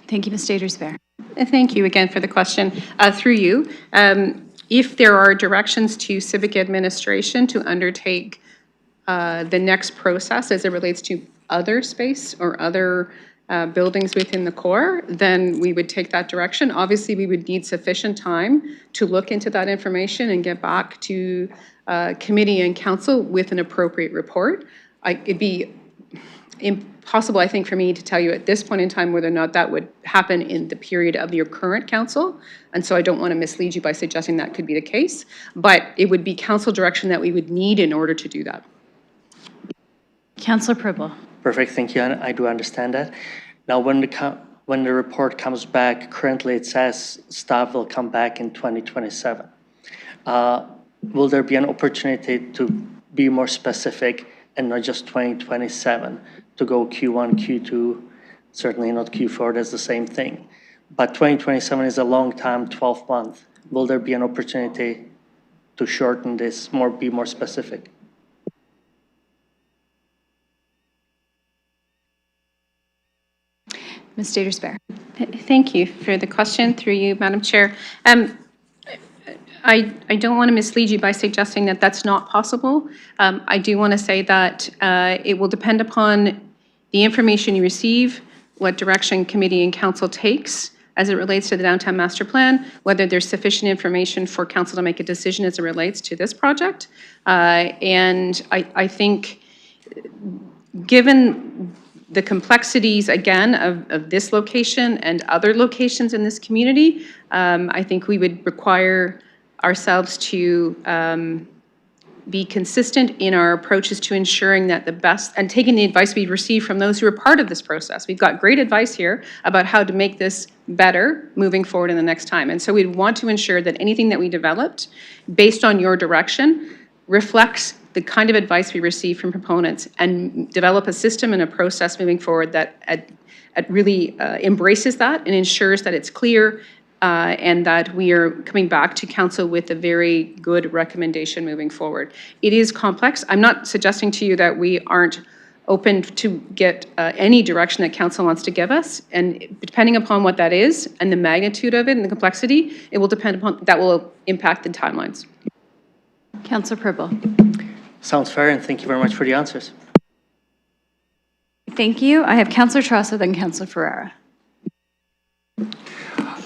[SPEAKER 1] Thank you, Ms. Datersbear.
[SPEAKER 4] Thank you again for the question. Through you, if there are directions to civic administration to undertake the next process as it relates to other space or other buildings within the core, then we would take that direction. Obviously, we would need sufficient time to look into that information and get back to committee and council with an appropriate report. It'd be impossible, I think, for me to tell you at this point in time whether or not that would happen in the period of your current council. And so I don't want to mislead you by suggesting that could be the case. But it would be council direction that we would need in order to do that.
[SPEAKER 1] Councillor Preble.
[SPEAKER 5] Perfect, thank you. I do understand that. Now, when the report comes back, currently it says staff will come back in 2027. Will there be an opportunity to be more specific and not just 2027, to go Q1, Q2, certainly not Q4, that's the same thing. But 2027 is a long time, 12 months. Will there be an opportunity to shorten this, be more specific?
[SPEAKER 1] Ms. Datersbear.
[SPEAKER 4] Thank you for the question, through you, Madam Chair. I don't want to mislead you by suggesting that that's not possible. I do want to say that it will depend upon the information you receive, what direction committee and council takes as it relates to the downtown master plan, whether there's sufficient information for council to make a decision as it relates to this project. And I think, given the complexities, again, of this location and other locations in this community, I think we would require ourselves to be consistent in our approaches to ensuring that the best, and taking the advice we've received from those who are part of this process. We've got great advice here about how to make this better moving forward in the next time. And so we'd want to ensure that anything that we developed, based on your direction, reflects the kind of advice we receive from proponents, and develop a system and a process moving forward that really embraces that and ensures that it's clear and that we are coming back to council with a very good recommendation moving forward. It is complex. I'm not suggesting to you that we aren't open to get any direction that council wants to give us, and depending upon what that is and the magnitude of it and the complexity, it will depend upon, that will impact the timelines.
[SPEAKER 1] Councillor Preble.
[SPEAKER 5] Sounds fair, and thank you very much for the answers.
[SPEAKER 1] Thank you. I have Councillor Trosso, then Councillor Ferreira.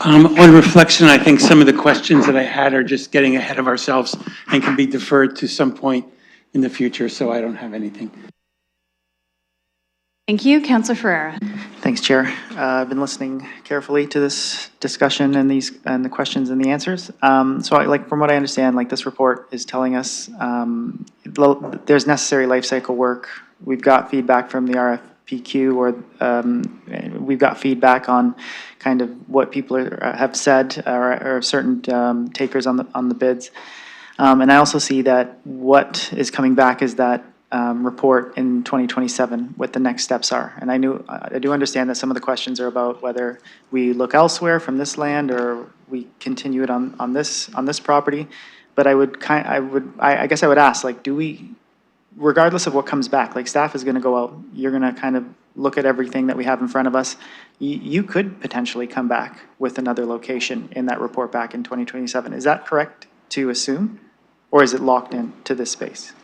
[SPEAKER 13] On reflection, I think some of the questions that I had are just getting ahead of ourselves and can be deferred to some point in the future, so I don't have anything.
[SPEAKER 1] Thank you. Councillor Ferreira.
[SPEAKER 21] Thanks, Chair. I've been listening carefully to this discussion and the questions and the answers. From what I understand, this report is telling us there's necessary life cycle work. We've got feedback from the RFPQ, or we've got feedback on kind of what people have said, or certain takers on the bids. And I also see that what is coming back is that report in 2027, what the next steps are. And I do understand that some of the questions are about whether we look elsewhere from this land or we continue it on this property. But I guess I would ask, do we, regardless of what comes back, staff is going to go out, you're going to kind of look at everything that we have in front of us. You could potentially come back with another location in that report back in 2027. Is that correct to assume? Or is it locked in to this space?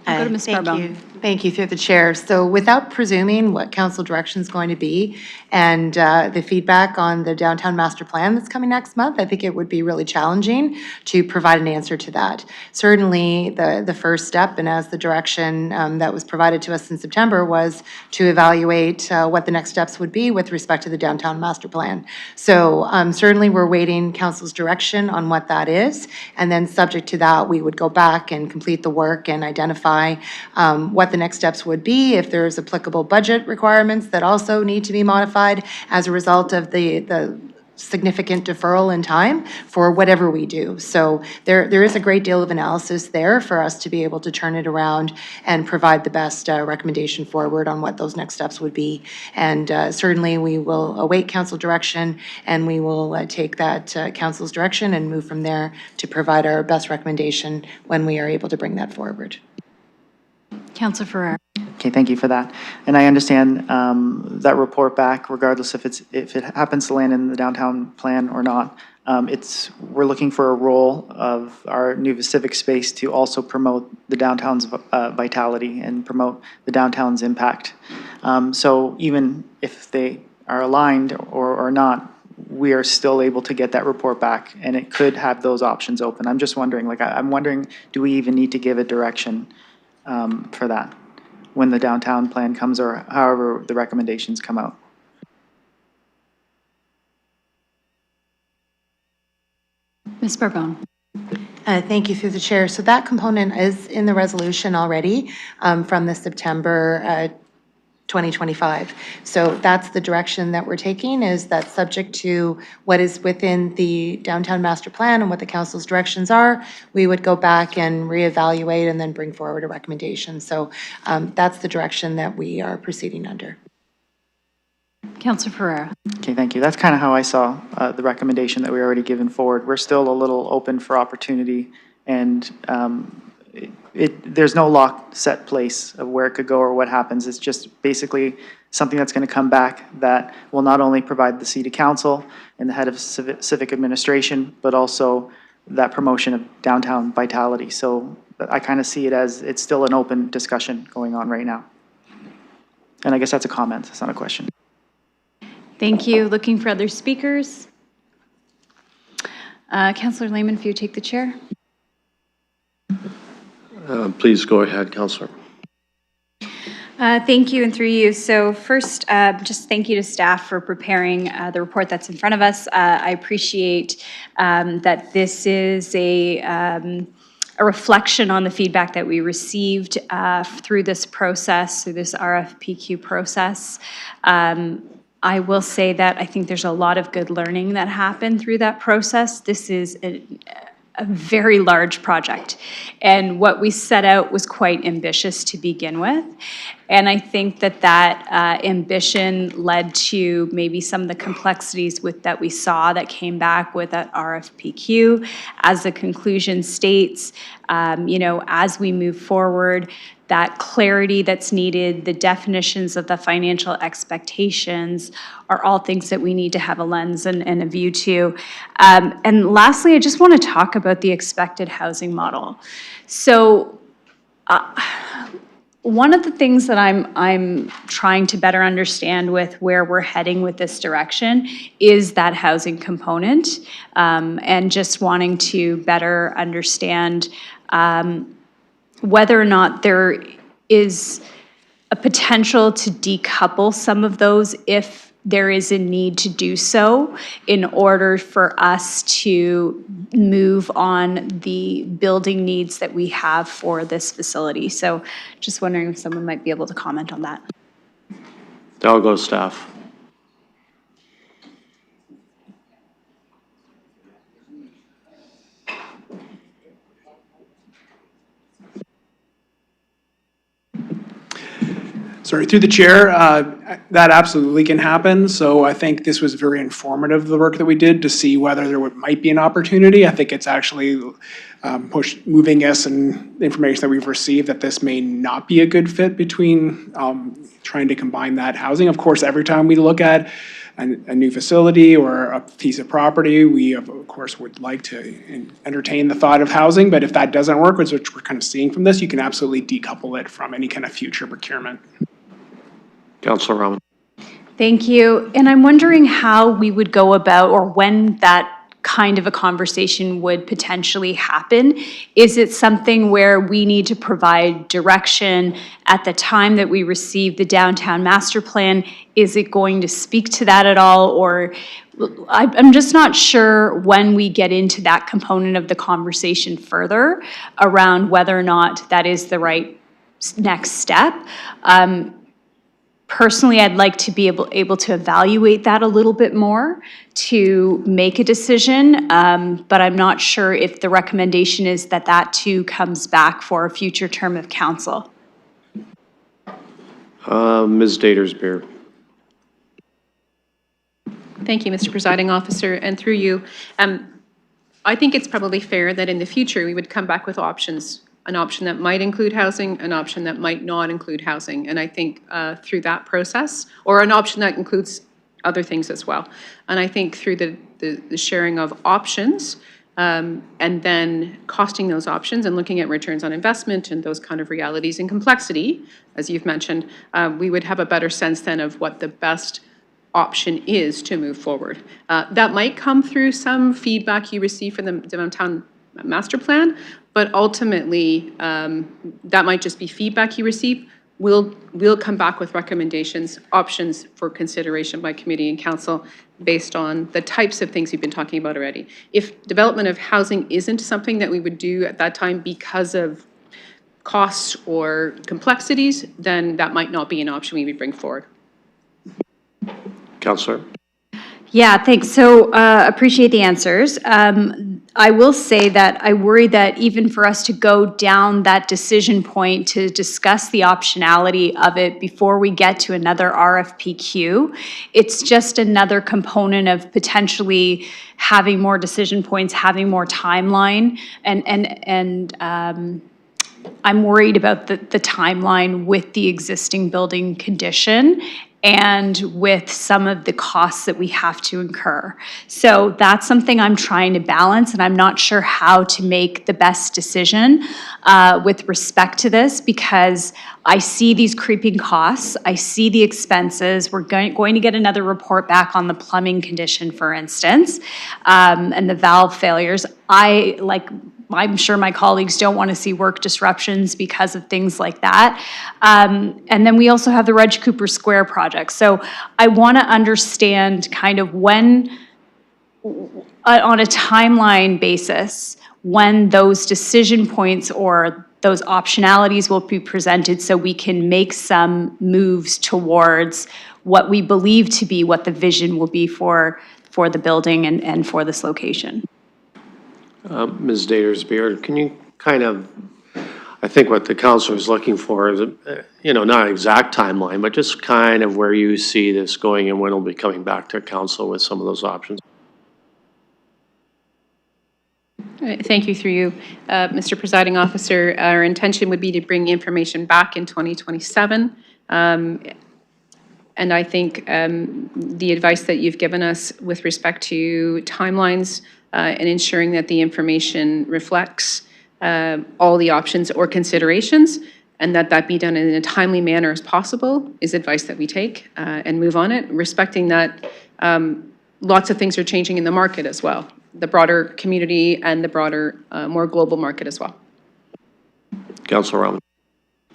[SPEAKER 1] I'll go to Ms.
[SPEAKER 6] Thank
[SPEAKER 1] Barbell.
[SPEAKER 6] you, Thank you, through the chair. So without presuming what council direction is going to be and the feedback on the downtown master plan that's coming next month, I think it would be really challenging to provide an answer to that. Certainly, the first step, and as the direction that was provided to us in September, was to evaluate what the next steps would be with respect to the downtown master plan. So certainly, we're waiting council's direction on what that is, and then subject to that, we would go back and complete the work and identify what the next steps would be, if there's applicable budget requirements that also need to be modified as a result of the significant deferral in time for whatever we do. So there is a great deal of analysis there for us to be able to turn it around and provide the best recommendation forward on what those next steps would be. And certainly we will await council direction, and we will take that council's direction and move from there to provide our best recommendation when we are able to bring that forward.
[SPEAKER 1] Councilor Ferrer.
[SPEAKER 21] Okay, thank you for that. And I understand that report back, regardless if it happens to land in the downtown plan or not. We're looking for a role of our new civic space to also promote the downtown's vitality and promote the downtown's impact. So even if they are aligned or not, we are still able to get that report back, and it could have those options open. I'm just wondering, I'm wondering, do we even need to give a direction for that when the downtown plan comes, or however the recommendations come out?
[SPEAKER 1] Ms. Barbone.
[SPEAKER 6] Thank you, through the chair. So that component is in the resolution already from the September 2025. So that's the direction that we're taking, is that subject to what is within the downtown master plan and what the council's directions are, we would go back and reevaluate and then bring forward a recommendation. So that's the direction that we are proceeding under.
[SPEAKER 1] Councilor Ferrer.
[SPEAKER 21] Okay, thank you. That's kind of how I saw the recommendation that we already given forward. We're still a little open for opportunity, and there's no locked set place of where it could go or what happens. It's just basically something that's going to come back that will not only provide the city council and the head of civic administration, but also that promotion of downtown vitality. So I kind of see it as it's still an open discussion going on right now. And I guess that's a comment, it's not a question.
[SPEAKER 1] Thank you. Looking for other speakers. Councilor Lehman, if you take the chair.
[SPEAKER 11] Please go ahead, Councillor.
[SPEAKER 1] Thank you, and through you. So first, just thank you to staff for preparing the report that's in front of us. I appreciate that this is a reflection on the feedback that we received through this process, through this RFPQ process. I will say that I think there's a lot of good learning that happened through that process. This is a very large project, and what we set out was quite ambitious to begin with. And I think that ambition led to maybe some of the complexities that we saw that came back with that RFPQ. As the conclusion states, as we move forward, that clarity that's needed, the definitions of the financial expectations are all things that we need to have a lens and a view to. And lastly, I just want to talk about the expected housing model. So one of the things that I'm trying to better understand with where we're heading with this direction is that housing component, and just wanting to better understand whether or not there is a potential to decouple some of those if there is a need to do so in order for us to move on the building needs that we have for this facility. So just wondering if someone might be able to comment on that.
[SPEAKER 11] I'll go staff.
[SPEAKER 12] Sorry, through the chair, that absolutely can happen. So I think this was very informative, the work that we did, to see whether there might be an opportunity. I think it's actually moving us and the information that we've received that this may not be a good fit between trying to combine that housing. Of course, every time we look at a new facility or a piece of property, we of course would like to entertain the thought of housing, but if that doesn't work, which we're kind of seeing from this, you can absolutely decouple it from any kind of future procurement.
[SPEAKER 11] Councilor Rahman.
[SPEAKER 1] Thank you. And I'm wondering how we would go about, or when that kind of a conversation would potentially happen. Is it something where we need to provide direction at the time that we receive the downtown master plan? Is it going to speak to that at all? Or I'm just not sure when we get into that component of the conversation further around whether or not that is the right next step. Personally, I'd like to be able to evaluate that a little bit more to make a decision, but I'm not sure if the recommendation is that that too comes back for a future term of council.
[SPEAKER 11] Ms. Datersbeer.
[SPEAKER 4] Thank you, Mr. Presiding Officer, and through you. I think it's probably fair that in the future, we would come back with options, an option that might include housing, an option that might not include housing. And I think through that process, or an option that includes other things as well. And I think through the sharing of options and then costing those options and looking at returns on investment and those kind of realities and complexity, as you've mentioned, we would have a better sense then of what the best option is to move forward. That might come through some feedback you receive from the downtown master plan, but ultimately, that might just be feedback you receive. We'll come back with recommendations, options for consideration by committee and council based on the types of things we've been talking about already. If development of housing isn't something that we would do at that time because of costs or complexities, then that might not be an option we would bring forward.
[SPEAKER 11] Councilor.
[SPEAKER 1] Yeah, thanks. So appreciate the answers. I will say that I worry that even for us to go down that decision point to discuss the optionality of it before we get to another RFPQ, it's just another component of potentially having more decision points, having more timeline, and I'm worried about the timeline with the existing building condition and with some of the costs that we have to incur. So that's something I'm trying to balance, and I'm not sure how to make the best decision with respect to this, because I see these creeping costs, I see the expenses. We're going to get another report back on the plumbing condition, for instance, and the valve failures. I'm sure my colleagues don't want to see work disruptions because of things like that. And then we also have the Reg Cooper Square project. So I want to understand kind of when, on a timeline basis, when those decision points or those optionalities will be presented so we can make some moves towards what we believe to be what the vision will be for the building and for this location.
[SPEAKER 11] Ms. Datersbeer, can you kind of, I think what the council is looking for is, not an exact timeline, but just kind of where you see this going and when it'll be coming back to council with some of those options?
[SPEAKER 4] Thank you, through you, Mr. Presiding Officer. Our intention would be to bring information back in 2027. And I think the advice that you've given us with respect to timelines and ensuring that the information reflects all the options or considerations, and that be done in a timely manner as possible, is advice that we take and move on it, respecting that lots of things are changing in the market as well, the broader community and the broader, more global market as well.
[SPEAKER 11] Councilor Rahman.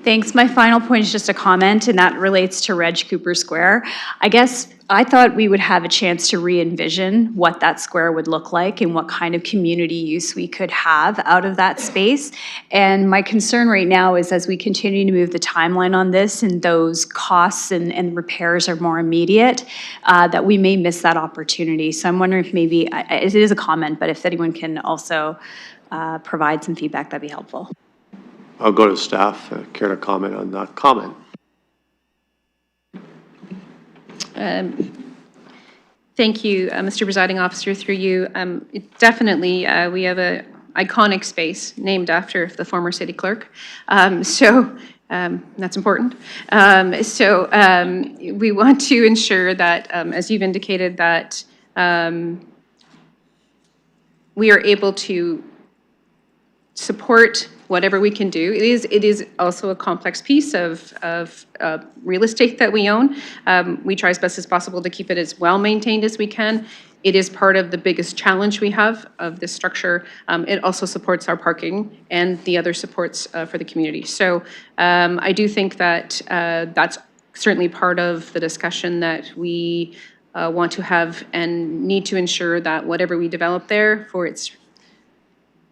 [SPEAKER 1] Thanks. My final point is just a comment, and that relates to Reg Cooper Square. I guess I thought we would have a chance to re-envision what that square would look like and what kind of community use we could have out of that space. And my concern right now is, as we continue to move the timeline on this and those costs and repairs are more immediate, that we may miss that opportunity. So I'm wondering if maybe, it is a comment, but if anyone can also provide some feedback, that'd be helpful.
[SPEAKER 11] I'll go to staff. Care to comment on that comment?
[SPEAKER 4] Thank you, Mr. Presiding Officer, through you. Definitely, we have an iconic space named after the former city clerk. So That's important. We want to ensure that, as you've indicated, that we are able to support whatever we can do. It is also a complex piece of real estate that we own. We try as best as possible to keep it as well maintained as we can. It is part of the biggest challenge we have of this structure. It also supports our parking and the other supports for the community. So I do think that that's certainly part of the discussion that we want to have and need to ensure that whatever we develop there for its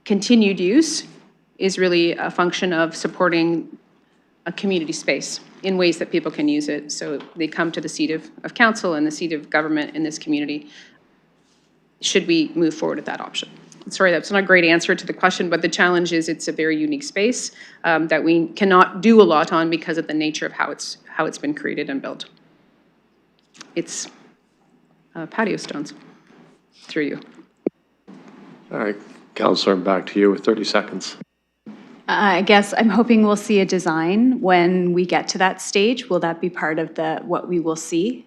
[SPEAKER 4] continued use is really a function of supporting a community space in ways that people can use it. So they come to the seat of council and the seat of government in this community, should we move forward with that option. Sorry, that's not a great answer to the question, but the challenge is it's a very unique space that we cannot do a lot on because of the nature of how it's been created and built. It's patio stones, through you.
[SPEAKER 11] All right, Counselor, back to you with 30 seconds.
[SPEAKER 1] I guess I'm hoping we'll see a design when we get to that stage. Will that be part of what we will see?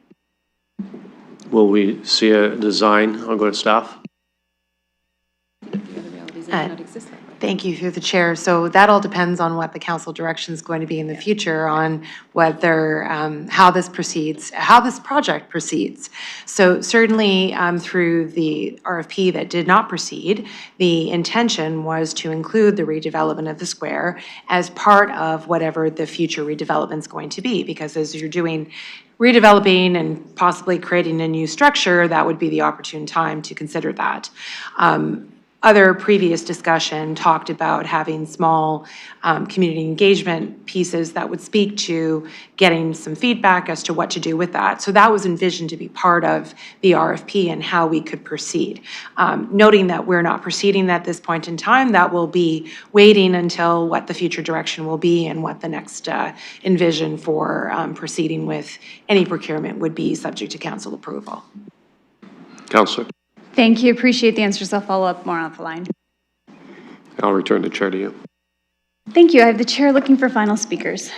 [SPEAKER 11] Will we see a design? I'll go to staff.
[SPEAKER 6] Thank you, through the chair. So that all depends on what the council direction is going to be in the future on whether, how this proceeds, how this project proceeds. So certainly through the RFP that did not proceed, the intention was to include the redevelopment of the square as part of whatever the future redevelopment is going to be, because as you're doing redeveloping and possibly creating a new structure, that would be the opportune time to consider that. Other previous discussion talked about having small community engagement pieces that would speak to getting some feedback as to what to do with that. So that was envisioned to be part of the RFP and how we could proceed. Noting that we're not proceeding at this point in time, that will be waiting until what the future direction will be and what the next envision for proceeding with any procurement would be, subject to council approval.
[SPEAKER 11] Counselor.
[SPEAKER 1] Thank you, appreciate the answers. I'll follow up more off the line.
[SPEAKER 11] I'll return the chair to you.
[SPEAKER 1] Thank you. I have the chair looking for final speakers.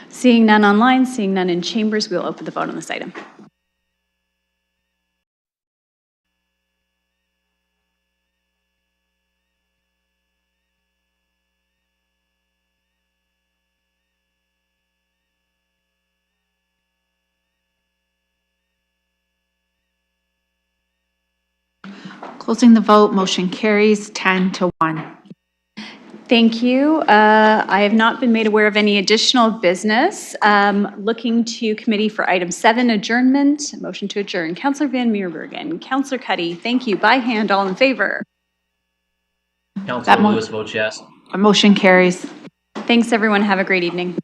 [SPEAKER 1] Seeing none online, seeing none in chambers, we'll open the vote on this item.
[SPEAKER 7] Closing the vote, motion carries 10-1.
[SPEAKER 1] Thank you. I have not been made aware of any additional business. Looking to committee for item 7, adjournment. Motion to adjourn. Councillor Van Meerbergen, Councillor Cuddy, thank you. By hand, all in favor.
[SPEAKER 17] Councillor Lewis votes yes.
[SPEAKER 7] Motion carries.
[SPEAKER 1] Thanks, everyone. Have a great evening.